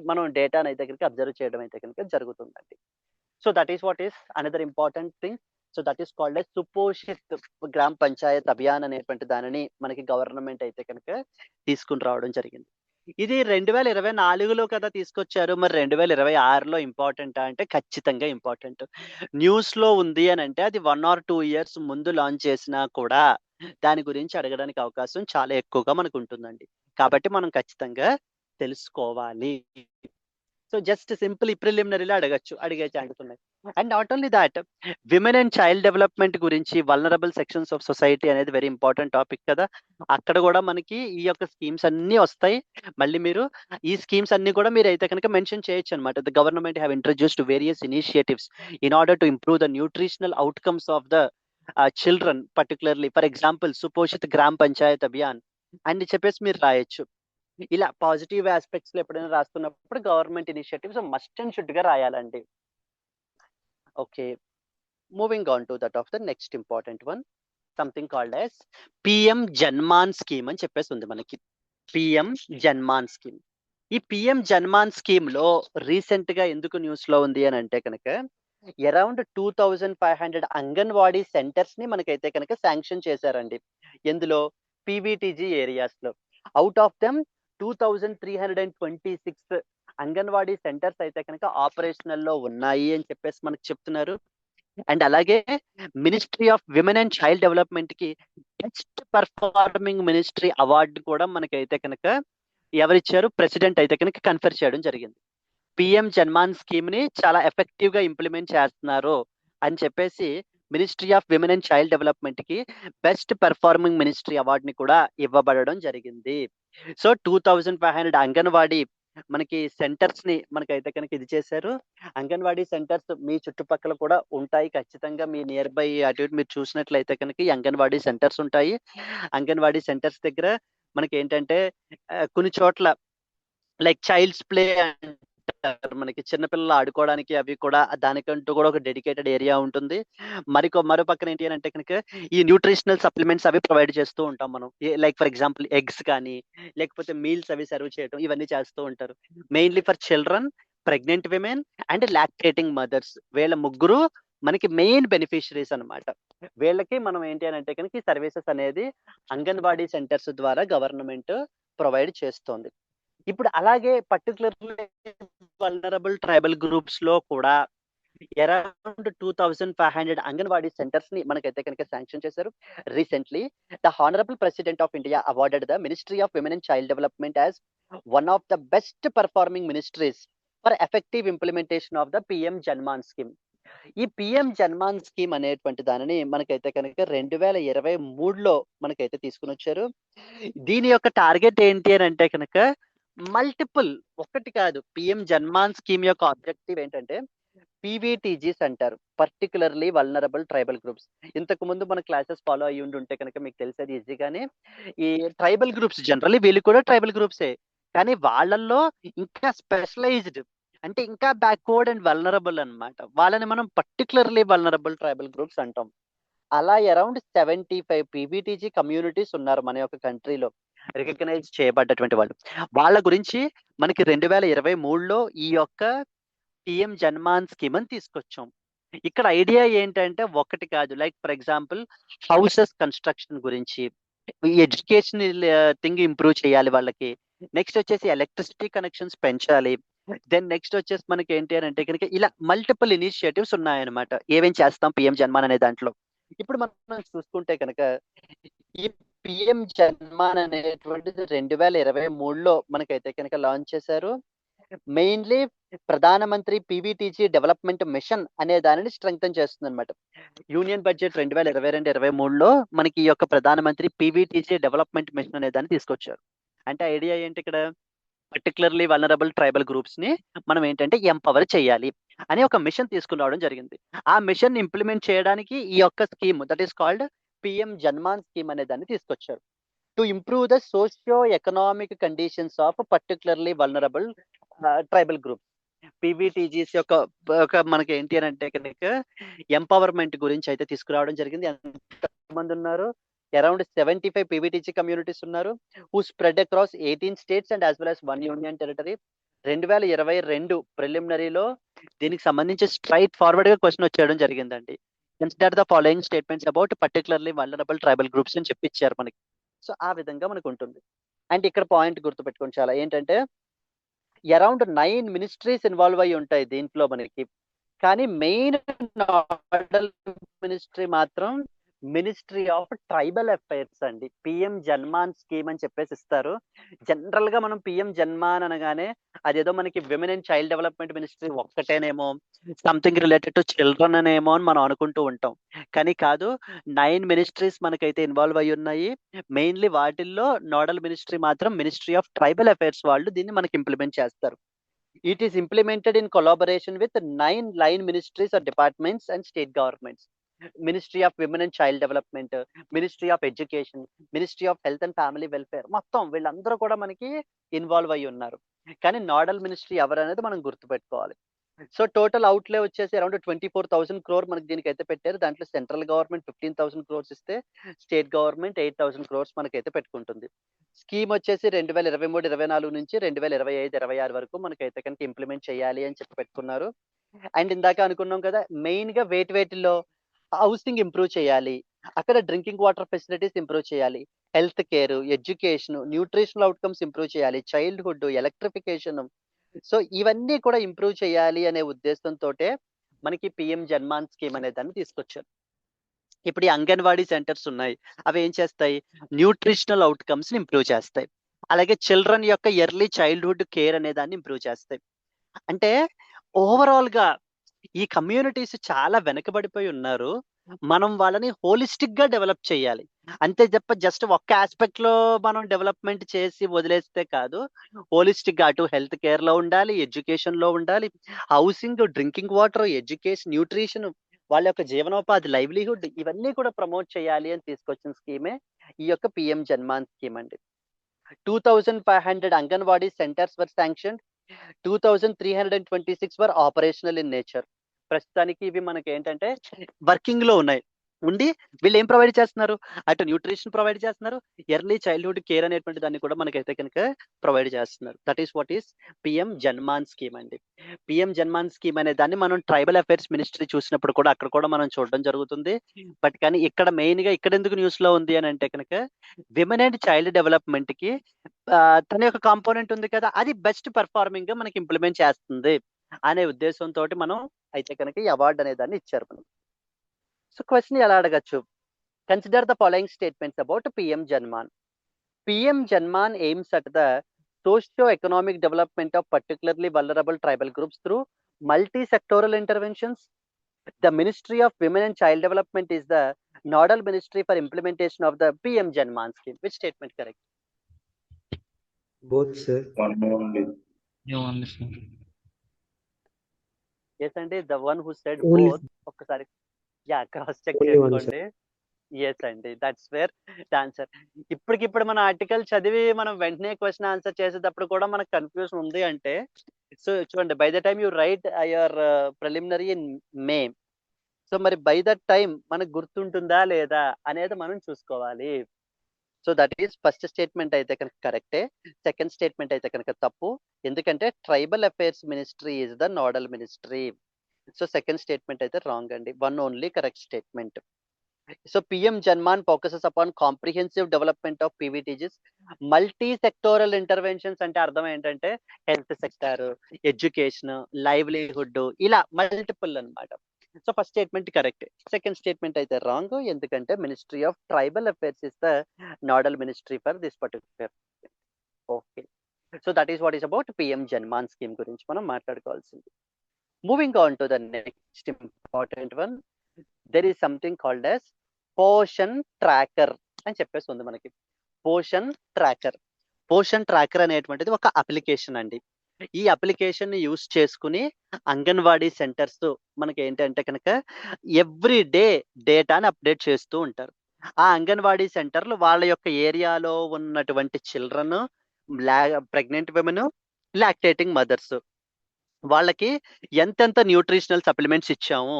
మనం డేటాను అయితే కనుక అబ్జర్వ్ చేయడం అయితే కనుక జరుగుతుందండి. So that is what is another important thing. So that is called as Suposhit Gram Panchayat Abhiyan అనేటువంటి దానిని మనకి గవర్నమెంట్ అయితే కనుక తీసుకుని రావడం జరిగింది. ఇది 2024లో కదా తీసుకొచ్చారు, మరి 2026లో ఇంపార్టెంటా అంటే ఖచ్చితంగా ఇంపార్టెంట్. న్యూస్ లో ఉంది అని అంటే అది 1 or 2 years ముందు లాంచ్ చేసినా కూడా దాని గురించి అడగడానికి అవకాశం చాలా ఎక్కువగా మనకు ఉంటుందండి. కాబట్టి మనం ఖచ్చితంగా తెలుసుకోవాలి. సో జస్ట్ సింపుల్ ప్రిలిమినరీలో అడిగే ఛాన్సెస్ ఉన్నాయి. And not only that, women and child development గురించి వల్నరబుల్ సెక్షన్స్ ఆఫ్ సొసైటీ అనేది వెరీ ఇంపార్టెంట్ టాపిక్ కదా. అక్కడ కూడా మనకి ఈ యొక్క స్కీమ్స్ అన్ని వస్తాయి. మళ్ళీ మీరు ఈ స్కీమ్స్ అన్ని కూడా మీరు అయితే కనుక మెన్షన్ చేయొచ్చు అనమాట. The government have introduced various initiatives in order to improve the nutritional outcomes of the children, particularly for example Suposhit Gram Panchayat Abhiyan అని చెప్పేసి మీరు రాయొచ్చు. ఇలా పాజిటివ్ ఆస్పెక్ట్స్ లో ఎప్పుడైనా రాస్తున్నప్పుడు government initiatives must and should గా రాయాలండి. Okay, moving on to that of the next important one, something called as PM Janman scheme అని చెప్పేసి ఉంది మనకి. PM Janman scheme. ఈ పిఎం జన్మాన్ స్కీమ్ లో రీసెంట్ గా ఎందుకు న్యూస్ లో ఉంది అని అంటే కనుక అరౌండ్ 2500 అంగన్వాడీ సెంటర్స్ ని మనకైతే కనుక శాంక్షన్ చేశారండి. ఎందులో? పీవీటీజీ ఏరియాస్ లో. Out of them 2326 anganwadi centres అయితే కనుక ఆపరేషనల్ లో ఉన్నాయి అని చెప్పేసి మనకు చెప్తున్నారు. అండ్ అలాగే ministry of women and child development కి బెస్ట్ పర్ఫార్మింగ్ మినిస్ట్రీ అవార్డు కూడా మనకైతే కనుక ఎవరిచ్చారు? ప్రెసిడెంట్ అయితే కనుక కన్ఫర్ చేయడం జరిగింది. పిఎం జన్మాన్ స్కీమ్ ని చాలా ఎఫెక్టివ్ గా ఇంప్లిమెంట్ చేస్తున్నారు అని చెప్పేసి ministry of women and child development కి బెస్ట్ పర్ఫార్మింగ్ మినిస్ట్రీ అవార్డుని కూడా ఇవ్వబడడం జరిగింది. సో 2500 అంగన్వాడీ మనకి సెంటర్స్ ని మనకైతే కనుక ఇది చేశారు. అంగన్వాడీ సెంటర్స్ మీ చుట్టుపక్కల కూడా ఉంటాయి ఖచ్చితంగా. మీ నియర్ బై అటు ఇటు మీరు చూసినట్లయితే కనుక ఈ అంగన్వాడీ సెంటర్స్ ఉంటాయి. అంగన్వాడీ సెంటర్స్ దగ్గర మనకి ఏంటంటే కొన్ని చోట్ల లైక్ చైల్డ్స్ ప్లే అంటారు, మనకి చిన్నపిల్లలు ఆడుకోవడానికి అవి కూడా దానికంటూ కూడా ఒక డెడికేటెడ్ ఏరియా ఉంటుంది. మరో పక్కన ఏంటి అని అంటే కనుక ఈ న్యూట్రిషనల్ సప్లిమెంట్స్ అవి ప్రొవైడ్ చేస్తూ ఉంటాం మనం. లైక్ ఫర్ ఎగ్జాంపుల్ ఎగ్స్ కానీ లేకపోతే మీల్స్ అవి సర్వ్ చేయడం ఇవన్నీ చేస్తూ ఉంటారు. Mainly for children, pregnant women and lactating mothers. వీళ్ళ ముగ్గురు మనకి మెయిన్ బెనిఫిషరీస్ అన్నమాట. వీళ్ళకి మనం ఏంటి అని అంటే కనుక ఈ సర్వీసెస్ అనేది అంగన్వాడీ సెంటర్స్ ద్వారా గవర్నమెంట్ ప్రొవైడ్ చేస్తోంది. ఇప్పుడు అలాగే పర్టికులర్లీ వల్నరబుల్ ట్రైబల్ గ్రూప్స్ లో కూడా అరౌండ్ 2500 అంగన్వాడీ సెంటర్స్ ని మనకైతే కనుక శాంక్షన్ చేశారు. Recently the honourable president of India awarded the ministry of women and child development as one of the best performing ministries for effective implementation of the PM Janman scheme. ఈ పిఎం జన్మాన్ స్కీమ్ అనేటువంటి దానిని మనకైతే కనుక 2023లో మనకైతే తీసుకుని వచ్చారు. దీని యొక్క టార్గెట్ ఏంటి అని అంటే కనుక మల్టిపుల్, ఒకటి కాదు. పిఎం జన్మాన్ స్కీమ్ యొక్క ఆబ్జెక్టివ్ ఏంటంటే పీవీటీజీస్ అంటారు, పర్టికులర్లీ వల్నరబుల్ ట్రైబల్ గ్రూప్స్. ఇంతకు ముందు మన క్లాసెస్ ఫాలో అయ్యి ఉంటే కనుక మీకు తెలిసేది ఈజీగానే. ఈ ట్రైబల్ గ్రూప్స్ జనరల్లీ వీళ్ళు కూడా ట్రైబల్ గ్రూప్సే, కానీ వాళ్ళల్లో ఇంకా స్పెషలైజ్డ్ అంటే ఇంకా బ్యాక్వర్డ్ అండ్ వల్నరబుల్ అన్నమాట. వాళ్ళని మనం పర్టికులర్లీ వల్నరబుల్ ట్రైబల్ గ్రూప్స్ అంటాం. అలా అరౌండ్ 75 పీవీటీజీ కమ్యూనిటీస్ ఉన్నారు మన యొక్క కంట్రీలో రికగ్నైజ్ చేయబడ్డటువంటి వాళ్ళు. వాళ్ళ గురించి మనకి 2023లో ఈ యొక్క పిఎం జన్మాన్ స్కీమ్ అని తీసుకొచ్చాం. ఇక్కడ ఐడియా ఏంటంటే ఒకటి కాదు, like for example houses construction గురించి, ఎడ్యుకేషన్ థింగ్ ఇంప్రూవ్ చేయాలి వాళ్ళకి. నెక్స్ట్ వచ్చేసి ఎలక్ట్రిసిటీ కనెక్షన్స్ పెంచాలి. దెన్ నెక్స్ట్ వచ్చేసి మనకి ఏంటి అని అంటే కనుక ఇలా మల్టిపుల్ ఇనిషియేటివ్స్ ఉన్నాయన్నమాట. ఏమేం చేస్తాం పిఎం జన్మాన్ అనే దాంట్లో. ఇప్పుడు మనం చూసుకుంటే కనుక ఈ పిఎం జన్మాన్ అనేటువంటిది 2023లో మనకైతే కనుక లాంచ్ చేశారు. మెయిన్లీ ప్రధానమంత్రి పీవీటీజీ డెవలప్మెంట్ మిషన్ అనే దానిని స్ట్రెంగ్తన్ చేస్తుంది అనమాట. యూనియన్ బడ్జెట్ 2022-23లో మనకి ఈ యొక్క ప్రధానమంత్రి పీవీటీజీ డెవలప్మెంట్ మిషన్ అనే దాన్ని తీసుకొచ్చారు. అంటే ఐడియా ఏంటి ఇక్కడ? పర్టికులర్లీ వల్నరబుల్ ట్రైబల్ గ్రూప్స్ ని మనం ఏంటంటే ఎంపవర్ చేయాలి అని ఒక మిషన్ తీసుకుని రావడం జరిగింది. ఆ మిషన్ ఇంప్లిమెంట్ చేయడానికి ఈ యొక్క scheme that is called PM Janman scheme అనే దాన్ని తీసుకొచ్చారు. To improve the socio economic conditions of particularly vulnerable tribal group. PVTGs యొక్క మనకి ఏంటి అని అంటే కనుక ఎంపవర్మెంట్ గురించి అయితే తీసుకురావడం జరిగింది. ఎంతమంది ఉన్నారు? అరౌండ్ 75 పీవీటీజీ కమ్యూనిటీస్ ఉన్నారు, who spread across 18 states and as well as 1 union territory. 2022 ప్రిలిమినరీలో దీనికి సంబంధించి స్ట్రైట్ ఫార్వర్డ్ గా క్వశ్చన్ వచ్చేయడం జరిగిందండి. Consider the following statements about particularly vulnerable tribal groups అని చెప్పిచ్చారు మనకి. సో ఆ విధంగా మనకు ఉంటుంది. అండ్ ఇక్కడ పాయింట్ గుర్తుపెట్టుకోండి చాలా ఏంటంటే, అరౌండ్ 9 మినిస్ట్రీస్ ఇన్వాల్వ్ అయ్యి ఉంటాయి దీంట్లో మనకి. కానీ మెయిన్ నోడల్ మినిస్ట్రీ మాత్రం మినిస్ట్రీ ఆఫ్ ట్రైబల్ అఫైర్స్ అండి. పిఎం జన్మాన్ స్కీమ్ అని చెప్పేసి ఇస్తారు. జనరల్ గా మనం పిఎం జన్మాన్ అనగానే అదేదో మనకి women and child development ministry ఒక్కటేనేమో, సంథింగ్ రిలేటెడ్ టు చిల్డ్రన్ అనేమో అని మనం అనుకుంటూ ఉంటాం. కానీ కాదు, 9 మినిస్ట్రీస్ మనకైతే ఇన్వాల్వ్ అయ్యి ఉన్నాయి. మెయిన్లీ వాటిల్లో నోడల్ మినిస్ట్రీ మాత్రం మినిస్ట్రీ ఆఫ్ ట్రైబల్ అఫైర్స్ వాళ్ళు దీన్ని మనకి ఇంప్లిమెంట్ చేస్తారు. It is implemented in collaboration with 9 line ministries or departments and state governments. Ministry of Women and Child Development, Ministry of Education, Ministry of Health and Family Welfare, మొత్తం వీళ్ళందరూ కూడా మనకి ఇన్వాల్వ్ అయ్యి ఉన్నారు. కానీ నోడల్ మినిస్ట్రీ ఎవరు అనేది మనం గుర్తుపెట్టుకోవాలి. సో టోటల్ అవుట్లే వచ్చేసి అరౌండ్ 24,000 crore మనకి దీనికి అయితే పెట్టారు. దాంట్లో సెంట్రల్ గవర్నమెంట్ 15,000 crores ఇస్తే స్టేట్ గవర్నమెంట్ 8,000 crores మనకైతే పెట్టుకుంటుంది. స్కీమ్ వచ్చేసి 2023-24 నుంచి 2025-26 వరకు మనకైతే కనుక ఇంప్లిమెంట్ చేయాలి అని చెప్పి పెట్టుకున్నారు. అండ్ ఇందాక అనుకున్నాం కదా, మెయిన్ గా వేటిలో హౌసింగ్ ఇంప్రూవ్ చేయాలి, అక్కడ డ్రింకింగ్ వాటర్ ఫెసిలిటీస్ ఇంప్రూవ్ చేయాలి, health care, education, nutritional outcomes improve చేయాలి, చైల్డ్హుడ్, ఎలక్ట్రిఫికేషన్. సో ఇవన్నీ కూడా ఇంప్రూవ్ చేయాలి అనే ఉద్దేశంతో మనకి పిఎం జన్మాన్ స్కీమ్ అనే దాన్ని తీసుకొచ్చారు. ఇప్పుడు ఈ అంగన్వాడీ సెంటర్స్ ఉన్నాయి, అవి ఏం చేస్తాయి? న్యూట్రిషనల్ అవుట్కమ్స్ ని ఇంప్రూవ్ చేస్తాయి. అలాగే చిల్డ్రన్ యొక్క ఎర్లీ చైల్డ్హుడ్ కేర్ అనే దాన్ని ఇంప్రూవ్ చేస్తాయి. అంటే ఓవరాల్ గా ఈ కమ్యూనిటీస్ చాలా వెనకబడిపోయి ఉన్నారు. మనం వాళ్ళని హోలిస్టిక్ గా డెవలప్ చేయాలి. అంతే తప్ప జస్ట్ ఒక్క ఆస్పెక్ట్ లో మనం డెవలప్మెంట్ చేసి వదిలేస్తే కాదు. హోలిస్టిక్ గా అటు హెల్త్ కేర్ లో ఉండాలి, ఎడ్యుకేషన్ లో ఉండాలి, housing, drinking water, education, nutrition, వాళ్ళ యొక్క జీవనోపాధి, లైవ్లీహుడ్, ఇవన్నీ కూడా ప్రమోట్ చేయాలి అని తీసుకొచ్చిన స్కీమే ఈ యొక్క పిఎం జన్మాన్ స్కీమ్ అండి. 2,500 anganwadi centres were sanction, 2,326 were operational in nature. ప్రస్తుతానికి ఇవి మనకి ఏంటంటే వర్కింగ్ లో ఉన్నాయి. ఉండి వీళ్ళు ఏం ప్రొవైడ్ చేస్తున్నారు? అటు న్యూట్రిషన్ ప్రొవైడ్ చేస్తున్నారు, ఎర్లీ చైల్డ్హుడ్ కేర్ అనేటువంటి దాన్ని కూడా మనకైతే కనుక ప్రొవైడ్ చేస్తున్నారు. That is what is PM Janman scheme అండి. పిఎం జన్మాన్ స్కీమ్ అనే దాన్ని మనం ట్రైబల్ అఫైర్స్ మినిస్ట్రీ చూసినప్పుడు కూడా అక్కడ కూడా మనం చూడడం జరుగుతుంది. బట్ కానీ ఇక్కడ మెయిన్ గా ఇక్కడ ఎందుకు న్యూస్ లో ఉంది అని అంటే కనుక, విమెన్ అండ్ చైల్డ్ డెవలప్మెంట్ కి తన యొక్క కాంపోనెంట్ ఉంది కదా, అది బెస్ట్ పర్ఫార్మింగ్ గా మనకి ఇంప్లిమెంట్ చేస్తుంది అనే ఉద్దేశంతో మనం అయితే కనుక ఈ అవార్డు అనే దాన్ని ఇచ్చారు మనం. సో క్వశ్చన్ ఎలా అడగచ్చు? Consider the following statements about PM Janman. PM Janman AIIMS at the socio-economic development of particularly vulnerable tribal groups through multi-sectoral interventions. The Ministry of Women and Child Development is the nodal ministry for implementation of the PM Janman scheme. Which statement correct? Both, sir. One only. You only, sir. Yes, and the one who said Only. both. Okay, yeah, cross check Only one, చేసుకోండి. ఎస్ అండి, దట్స్ వేర్ ద ఆన్సర్. ఇప్పటికిప్పుడు మన ఆర్టికల్ చదివి మనం వెంటనే క్వశ్చన్ ఆన్సర్ చేసేటప్పుడు కూడా మనకు కన్ఫ్యూజన్ ఉంది అంటే, సో చూడండి, by the time you right your preliminary in May, so మరి బై దట్ టైం మనకు గుర్తుంటుందా లేదా అనేది మనం చూసుకోవాలి. So that is first statement అయితే కనుక కరెక్టే, సెకండ్ స్టేట్మెంట్ అయితే కనుక తప్పు. ఎందుకంటే tribal affairs ministry is the nodal ministry. So second statement అయితే రాంగ్ అండి. One only correct statement. So PM Janman focuses upon comprehensive development of PVTGs, multi-sectoral interventions అంటే అర్థం ఏంటంటే హెల్త్ సెక్టర్, ఎడ్యుకేషన్, లైవ్లీహుడ్, ఇలా మల్టిపుల్ అన్నమాట. So first statement correct, second statement అయితే రాంగ్. ఎందుకంటే ministry of tribal affairs is the nodal ministry for this particular. Okay, so that is what is about PM Janman scheme గురించి మనం మాట్లాడుకోవాల్సింది. Moving on to the next important one, there is something called as Poshan tracker అని చెప్పేసి ఉంది మనకి. పోషన్ ట్రాకర్, పోషన్ ట్రాకర్ అనేటువంటిది ఒక అప్లికేషన్ అండి. ఈ అప్లికేషన్ ని యూస్ చేసుకుని అంగన్వాడీ సెంటర్స్ మనకి ఏంటంటే కనుక ఎవ్రీ డే డేటాని అప్డేట్ చేస్తూ ఉంటారు. ఆ అంగన్వాడీ సెంటర్లు వాళ్ళ యొక్క ఏరియాలో ఉన్నటువంటి children, pregnant women, lactating mothers, వాళ్ళకి ఎంతెంత న్యూట్రిషనల్ సప్లిమెంట్స్ ఇచ్చాము,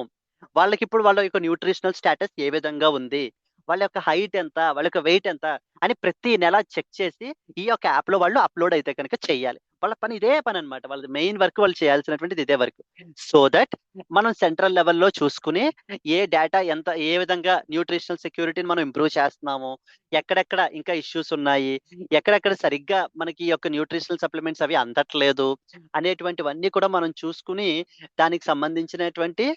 వాళ్ళకి ఇప్పుడు వాళ్ళ యొక్క న్యూట్రిషనల్ స్టేటస్ ఏ విధంగా ఉంది, వాళ్ళ యొక్క హైట్ ఎంత, వాళ్ళ యొక్క వెయిట్ ఎంత అని ప్రతి నెల చెక్ చేసి ఈ యొక్క యాప్ లో వాళ్ళు అప్లోడ్ అయితే కనుక చేయాలి. వాళ్ళ పని ఇదే పని అనమాట. వాళ్ళ మెయిన్ వర్క్ వాళ్ళు చేయాల్సినటువంటిది ఇదే వర్క్. సో దట్ మనం సెంట్రల్ లెవెల్లో చూసుకుని ఏ డేటా ఎంత, ఏ విధంగా న్యూట్రిషనల్ సెక్యూరిటీని మనం ఇంప్రూవ్ చేస్తున్నాము, ఎక్కడెక్కడ ఇంకా ఇష్యూస్ ఉన్నాయి, ఎక్కడెక్కడ సరిగ్గా మనకి ఈ యొక్క న్యూట్రిషనల్ సప్లిమెంట్స్ అవి అందట్లేదు అనేటువంటివన్నీ కూడా మనం చూసుకుని దానికి సంబంధించినటువంటి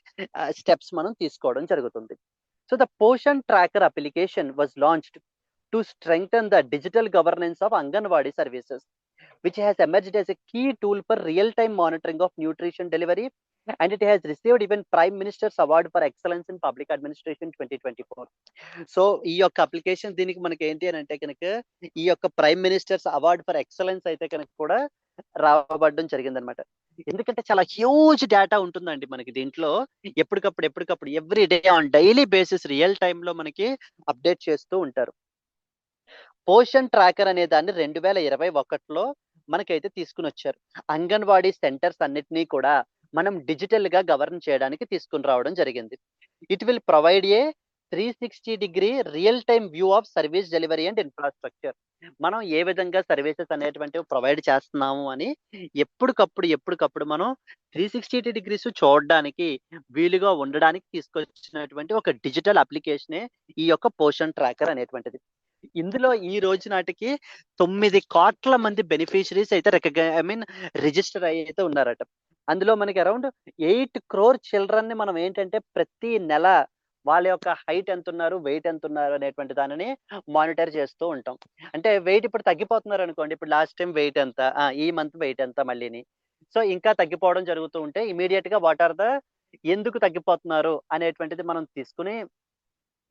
స్టెప్స్ మనం తీసుకోవడం జరుగుతుంది. So the Poshan Tracker application was launched to strengthen the digital governance of Anganwadi services, which has emerged as a key tool for real-time monitoring of nutrition delivery, and it has received even Prime Minister's Award for Excellence in Public Administration 2024. So ఈ యొక్క అప్లికేషన్ దీనికి మనకి ఏంటి అని అంటే కనుక ఈ యొక్క prime ministers award for excellence అయితే కనుక కూడా రాబడడం జరిగిందనమాట. ఎందుకంటే చాలా హ్యూజ్ డేటా ఉంటుందండి మనకి దీంట్లో. ఎప్పటికప్పుడు every day on daily basis real టైంలో మనకి అప్డేట్ చేస్తూ ఉంటారు. పోషన్ ట్రాకర్ అనే దాన్ని 2021లో మనకైతే తీసుకుని వచ్చారు. అంగన్వాడీ సెంటర్స్ అన్నిటినీ కూడా మనం డిజిటల్ గా గవర్న్ చేయడానికి తీసుకుని రావడం జరిగింది. It will provide a 360-degree real time view of service delivery and infrastructure. మనం ఏ విధంగా సర్వీసెస్ అనేటువంటివి ప్రొవైడ్ చేస్తున్నాము అని ఎప్పటికప్పుడు మనం 360 degrees చూడడానికి వీలుగా ఉండడానికి తీసుకొచ్చినటువంటి ఒక డిజిటల్ అప్లికేషనే ఈ యొక్క పోషన్ ట్రాకర్ అనేటువంటిది. ఇందులో ఈ రోజు నాటికి 9 కోట్ల మంది బెనిఫిషరీస్ అయితే రిజిస్టర్ అయితే ఉన్నారట. అందులో మనకి అరౌండ్ 8 crore చిల్డ్రన్ ని మనం ఏంటంటే ప్రతి నెల వాళ్ళ యొక్క హైట్ ఎంత ఉన్నారు, వెయిట్ ఎంత ఉన్నారు అనేటువంటి దానిని మానిటర్ చేస్తూ ఉంటాం. అంటే వెయిట్ ఇప్పుడు తగ్గిపోతున్నారు అనుకోండి, ఇప్పుడు లాస్ట్ టైం వెయిట్ ఎంత, ఈ మంత్ వెయిట్ ఎంత మళ్ళీని. సో ఇంకా తగ్గిపోవడం జరుగుతూ ఉంటే ఇమీడియట్ గా వాట్ ఆర్ ద ఎందుకు తగ్గిపోతున్నారు అనేటువంటిది మనం తీసుకుని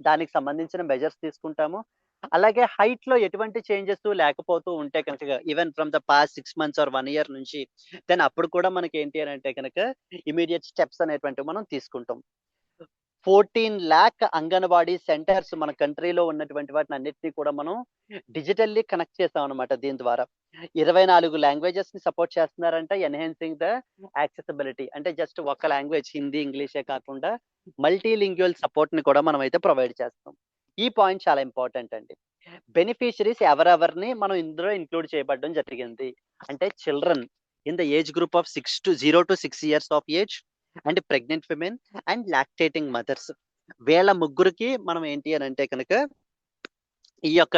దానికి సంబంధించిన మెజర్స్ తీసుకుంటాము. అలాగే హైట్ లో ఎటువంటి చేంజెస్ లేకపోతూ ఉంటే కనుక even from the past 6 months or 1 year నుంచి దెన్ అప్పుడు కూడా మనకి ఏంటి అని అంటే కనుక ఇమీడియట్ స్టెప్స్ అనేటువంటివి మనం తీసుకుంటాం. 14 lakh అంగన్వాడీ సెంటర్స్ మన కంట్రీలో ఉన్నటువంటి వాటిని అన్నిటినీ కూడా మనం డిజిటల్లీ కనెక్ట్ చేస్తాం అనమాట. దీని ద్వారా 24 లాంగ్వేజెస్ ని సపోర్ట్ చేస్తున్నారంట. ఎన్హాన్సింగ్ ద యాక్సెసిబిలిటీ అంటే జస్ట్ ఒక లాంగ్వేజ్ హిందీ ఇంగ్లీషే కాకుండా మల్టీలింగ్యువల్ సపోర్ట్ ని కూడా మనం అయితే ప్రొవైడ్ చేస్తాం. ఈ పాయింట్ చాలా ఇంపార్టెంట్ అండి. బెనిఫిషరీస్ ఎవరెవరిని మనం ఇందులో ఇంక్లూడ్ చేయబడడం జరిగింది అంటే children in the age group of 0 to 6 years of age and pregnant women and lactating mothers. వీళ్ళ ముగ్గురికి మనం ఏంటి అని అంటే కనుక ఈ యొక్క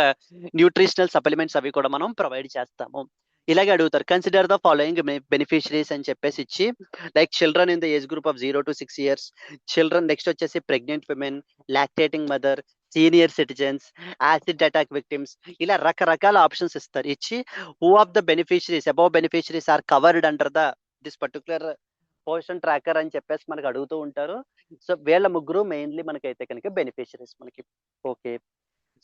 న్యూట్రిషనల్ సప్లిమెంట్స్ అవి కూడా మనం ప్రొవైడ్ చేస్తాము. ఇలాగే అడుగుతారు, కన్సిడర్ ద ఫాలోయింగ్ బెనిఫిషరీస్ అని చెప్పేసి ఇచ్చి like children in the age group of 0 to 6 years, children next వచ్చేసి pregnant women, lactating mother, senior citizens, acid attack victims, ఇలా రకరకాల ఆప్షన్స్ ఇస్తారు. ఇచ్చి who of the beneficiaries above beneficiaries are covered under the this particular Poshan tracker అని చెప్పేసి మనకు అడుగుతూ ఉంటారు. సో వీళ్ళ ముగ్గురు మెయిన్లీ మనకైతే కనుక బెనిఫిషరీస్ మనకి. ఓకే,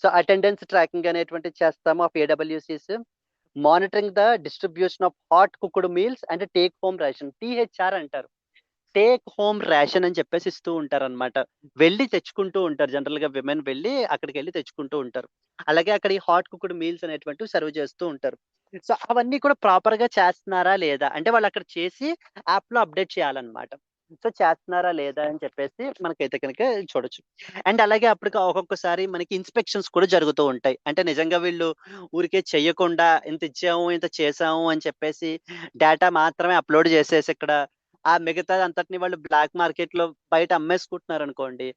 సో అటెండెన్స్ ట్రాకింగ్ అనేటువంటి చేస్తాము ఆఫ్ ఏడబ్ల్యూసీస్, monitoring the distribution of hot cooked meals and take home ration, THR అంటారు. టేక్ హోమ్ రేషన్ అని చెప్పేసి ఇస్తూ ఉంటారు అనమాట. వెళ్ళి తెచ్చుకుంటూ ఉంటారు, జనరల్ గా విమెన్ వెళ్ళి అక్కడికి వెళ్ళి తెచ్చుకుంటూ ఉంటారు. అలాగే అక్కడ ఈ హాట్ కుక్డ్ మీల్స్ అనేటువంటివి సర్వ్ చేస్తూ ఉంటారు. సో అవన్నీ కూడా ప్రాపర్ గా చేస్తున్నారా లేదా అంటే వాళ్ళు అక్కడ చేసి యాప్ లో అప్డేట్ చేయాలన్నమాట. సో చేస్తున్నారా లేదా అని చెప్పేసి మనకైతే కనుక చూడొచ్చు. అండ్ అలాగే అప్పటికి ఒక్కొక్కసారి మనకి ఇన్స్పెక్షన్స్ కూడా జరుగుతూ ఉంటాయి. అంటే నిజంగా వీళ్ళు ఊరికే చెయ్యకుండా ఇంత ఇచ్చాము ఇంత చేసాము అని చెప్పేసి డేటా మాత్రమే అప్లోడ్ చేసేసి ఇక్కడ ఆ మిగతా అంతటిని వాళ్ళు బ్లాక్ మార్కెట్ లో బయట అమ్మేసుకుంటున్నారు అనుకోండి.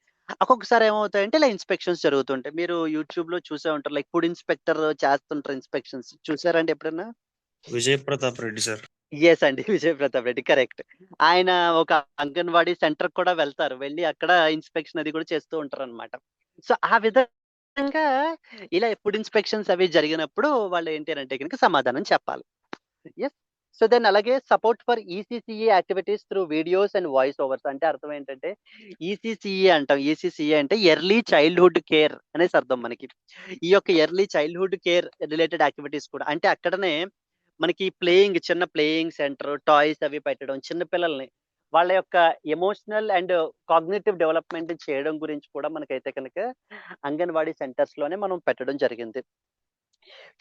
ఒక్కొక్కసారి ఏమవుతాయంటే ఇలా ఇన్స్పెక్షన్స్ జరుగుతుంటాయి. మీరు యూట్యూబ్ లో చూసే ఉంటారు, లైక్ ఫుడ్ ఇన్స్పెక్టర్ చేస్తుంటారు ఇన్స్పెక్షన్స్. చూసారండి ఎప్పుడన్నా? విజయ్ ప్రతాప్ రెడ్డి సార్. ఎస్ అండి, విజయ్ ప్రతాప్ రెడ్డి కరెక్ట్. ఆయన ఒక అంగన్వాడీ సెంటర్ కూడా వెళ్తారు, వెళ్ళి అక్కడ ఇన్స్పెక్షన్ అది కూడా చేస్తూ ఉంటారు అనమాట. సో ఆ విధంగా ఇలా ఫుడ్ ఇన్స్పెక్షన్స్ అవి జరిగినప్పుడు వాళ్ళు ఏంటి అని అంటే కనుక సమాధానం చెప్పాలి. ఎస్. సో దెన్ అలాగే support for ECCE activities through videos and voice overs. అంటే అర్థం ఏంటంటే ECCE అంటాం. ECCE అంటే ఎర్లీ చైల్డ్హుడ్ కేర్ అనేసి అర్థం మనకి. ఈ యొక్క early childhood care related activities కూడా అంటే అక్కడనే మనకి చిన్న ప్లేయింగ్ సెంటర్, టాయ్స్ అవి పెట్టడం, చిన్న పిల్లల్ని వాళ్ళ యొక్క ఎమోషనల్ అండ్ కాగ్నిటివ్ డెవలప్మెంట్ చేయడం గురించి కూడా మనకైతే కనుక అంగన్వాడీ సెంటర్స్ లోనే మనం పెట్టడం జరిగింది.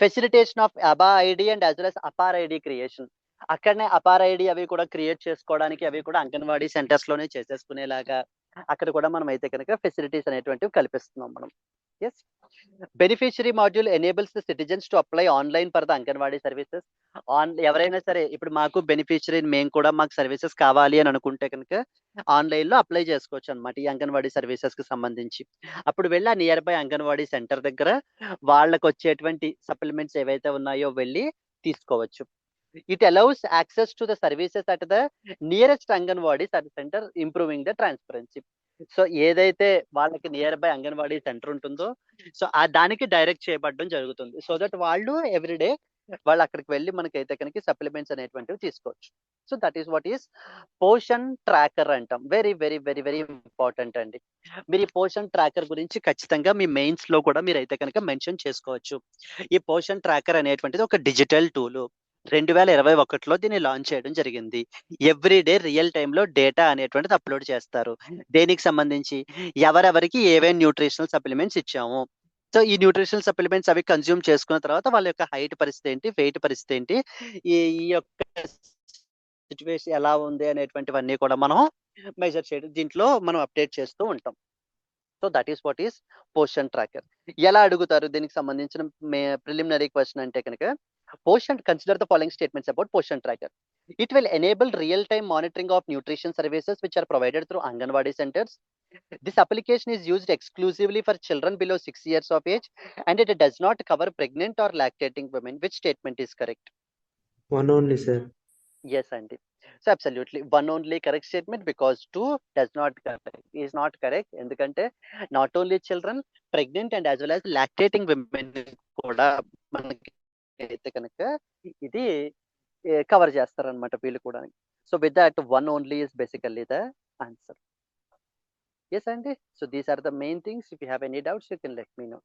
Facilitation of ABHA ID and as well as APAAR ID creation. అక్కడనే అపార్ ఐడి అవి కూడా క్రియేట్ చేసుకోవడానికి అవి కూడా అంగన్వాడీ సెంటర్స్ లోనే చేసేసుకునేలాగా అక్కడ కూడా మనం అయితే కనుక ఫెసిలిటీస్ అనేటువంటివి కల్పిస్తున్నాం మనం. Yes. Beneficiary module enables the citizens to apply online for the anganwadi services. ఎవరైనా సరే ఇప్పుడు మాకు బెనిఫిషియరీ మేము కూడా మాకు సర్వీసెస్ కావాలి అని అనుకుంటే కనుక ఆన్లైన్లో అప్లై చేసుకోవచ్చు అనమాట ఈ అంగన్వాడీ సర్వీసెస్కి సంబంధించి. అప్పుడు వెళ్ళి ఆ నియర్ బై అంగన్వాడీ సెంటర్ దగ్గర వాళ్ళకు వచ్చేటువంటి సప్లిమెంట్స్ ఏవైతే ఉన్నాయో వెళ్ళి తీసుకోవచ్చు. It allows access to the services at the nearest anganwadi centre, improving the transparency. So ఏదైతే వాళ్ళకి నియర్ బై అంగన్వాడీ సెంటర్ ఉంటుందో సో ఆ దానికి డైరెక్ట్ చేయబడడం జరుగుతుంది. సో దట్ వాళ్ళు ఎవ్రీడే వాళ్ళు అక్కడికి వెళ్ళి మనకైతే కనుక సప్లిమెంట్స్ అనేటువంటివి తీసుకోవచ్చు. So that is what is Poshan tracker అంటాం. Very very very very important అండి. మీరు ఈ పోషన్ ట్రాకర్ గురించి ఖచ్చితంగా మీ మెయిన్స్ లో కూడా మీరు అయితే కనుక మెన్షన్ చేసుకోవచ్చు. ఈ పోషన్ ట్రాకర్ అనేటువంటిది ఒక డిజిటల్ టూల్. 2021లో దీన్ని లాంచ్ చేయడం జరిగింది. ఎవ్రీడే రియల్ టైంలో డేటా అనేటువంటిది అప్లోడ్ చేస్తారు. దేనికి సంబంధించి ఎవరెవరికి ఏవైనా న్యూట్రిషనల్ సప్లిమెంట్స్ ఇచ్చాము. సో ఈ న్యూట్రిషనల్ సప్లిమెంట్స్ అవి కన్జ్యూమ్ చేసుకున్న తర్వాత వాళ్ళ యొక్క హైట్ పరిస్థితి ఏంటి, వెయిట్ పరిస్థితి ఏంటి, ఈ యొక్క సిచ్యువేషన్ ఎలా ఉంది అనేటువంటివన్నీ కూడా మనం మెజర్ చేయడం దీంట్లో మనం అప్డేట్ చేస్తూ ఉంటాం. So that is what is Poshan tracker. ఎలా అడుగుతారు దీనికి సంబంధించిన ప్రిలిమినరీ క్వశ్చన్ అంటే కనుక Poshan consider the following statements about Poshan tracker. It will enable real-time monitoring of nutrition services which are provided through Anganwadi centers. This application is used exclusively for children below 6 years of age and it does not cover pregnant or lactating women. Which statement is correct? One only, sir. Yes, Andy. So absolutely one only correct statement because 2 is not correct. ఎందుకంటే not only children, pregnant and as well as lactating women కూడా మనకి అయితే కనుక ఇది కవర్ చేస్తారనమాట వీళ్ళు కూడా. So with that one only is basically the answer. Yes అండి. So these are the main things. If you have any doubts you can let me no.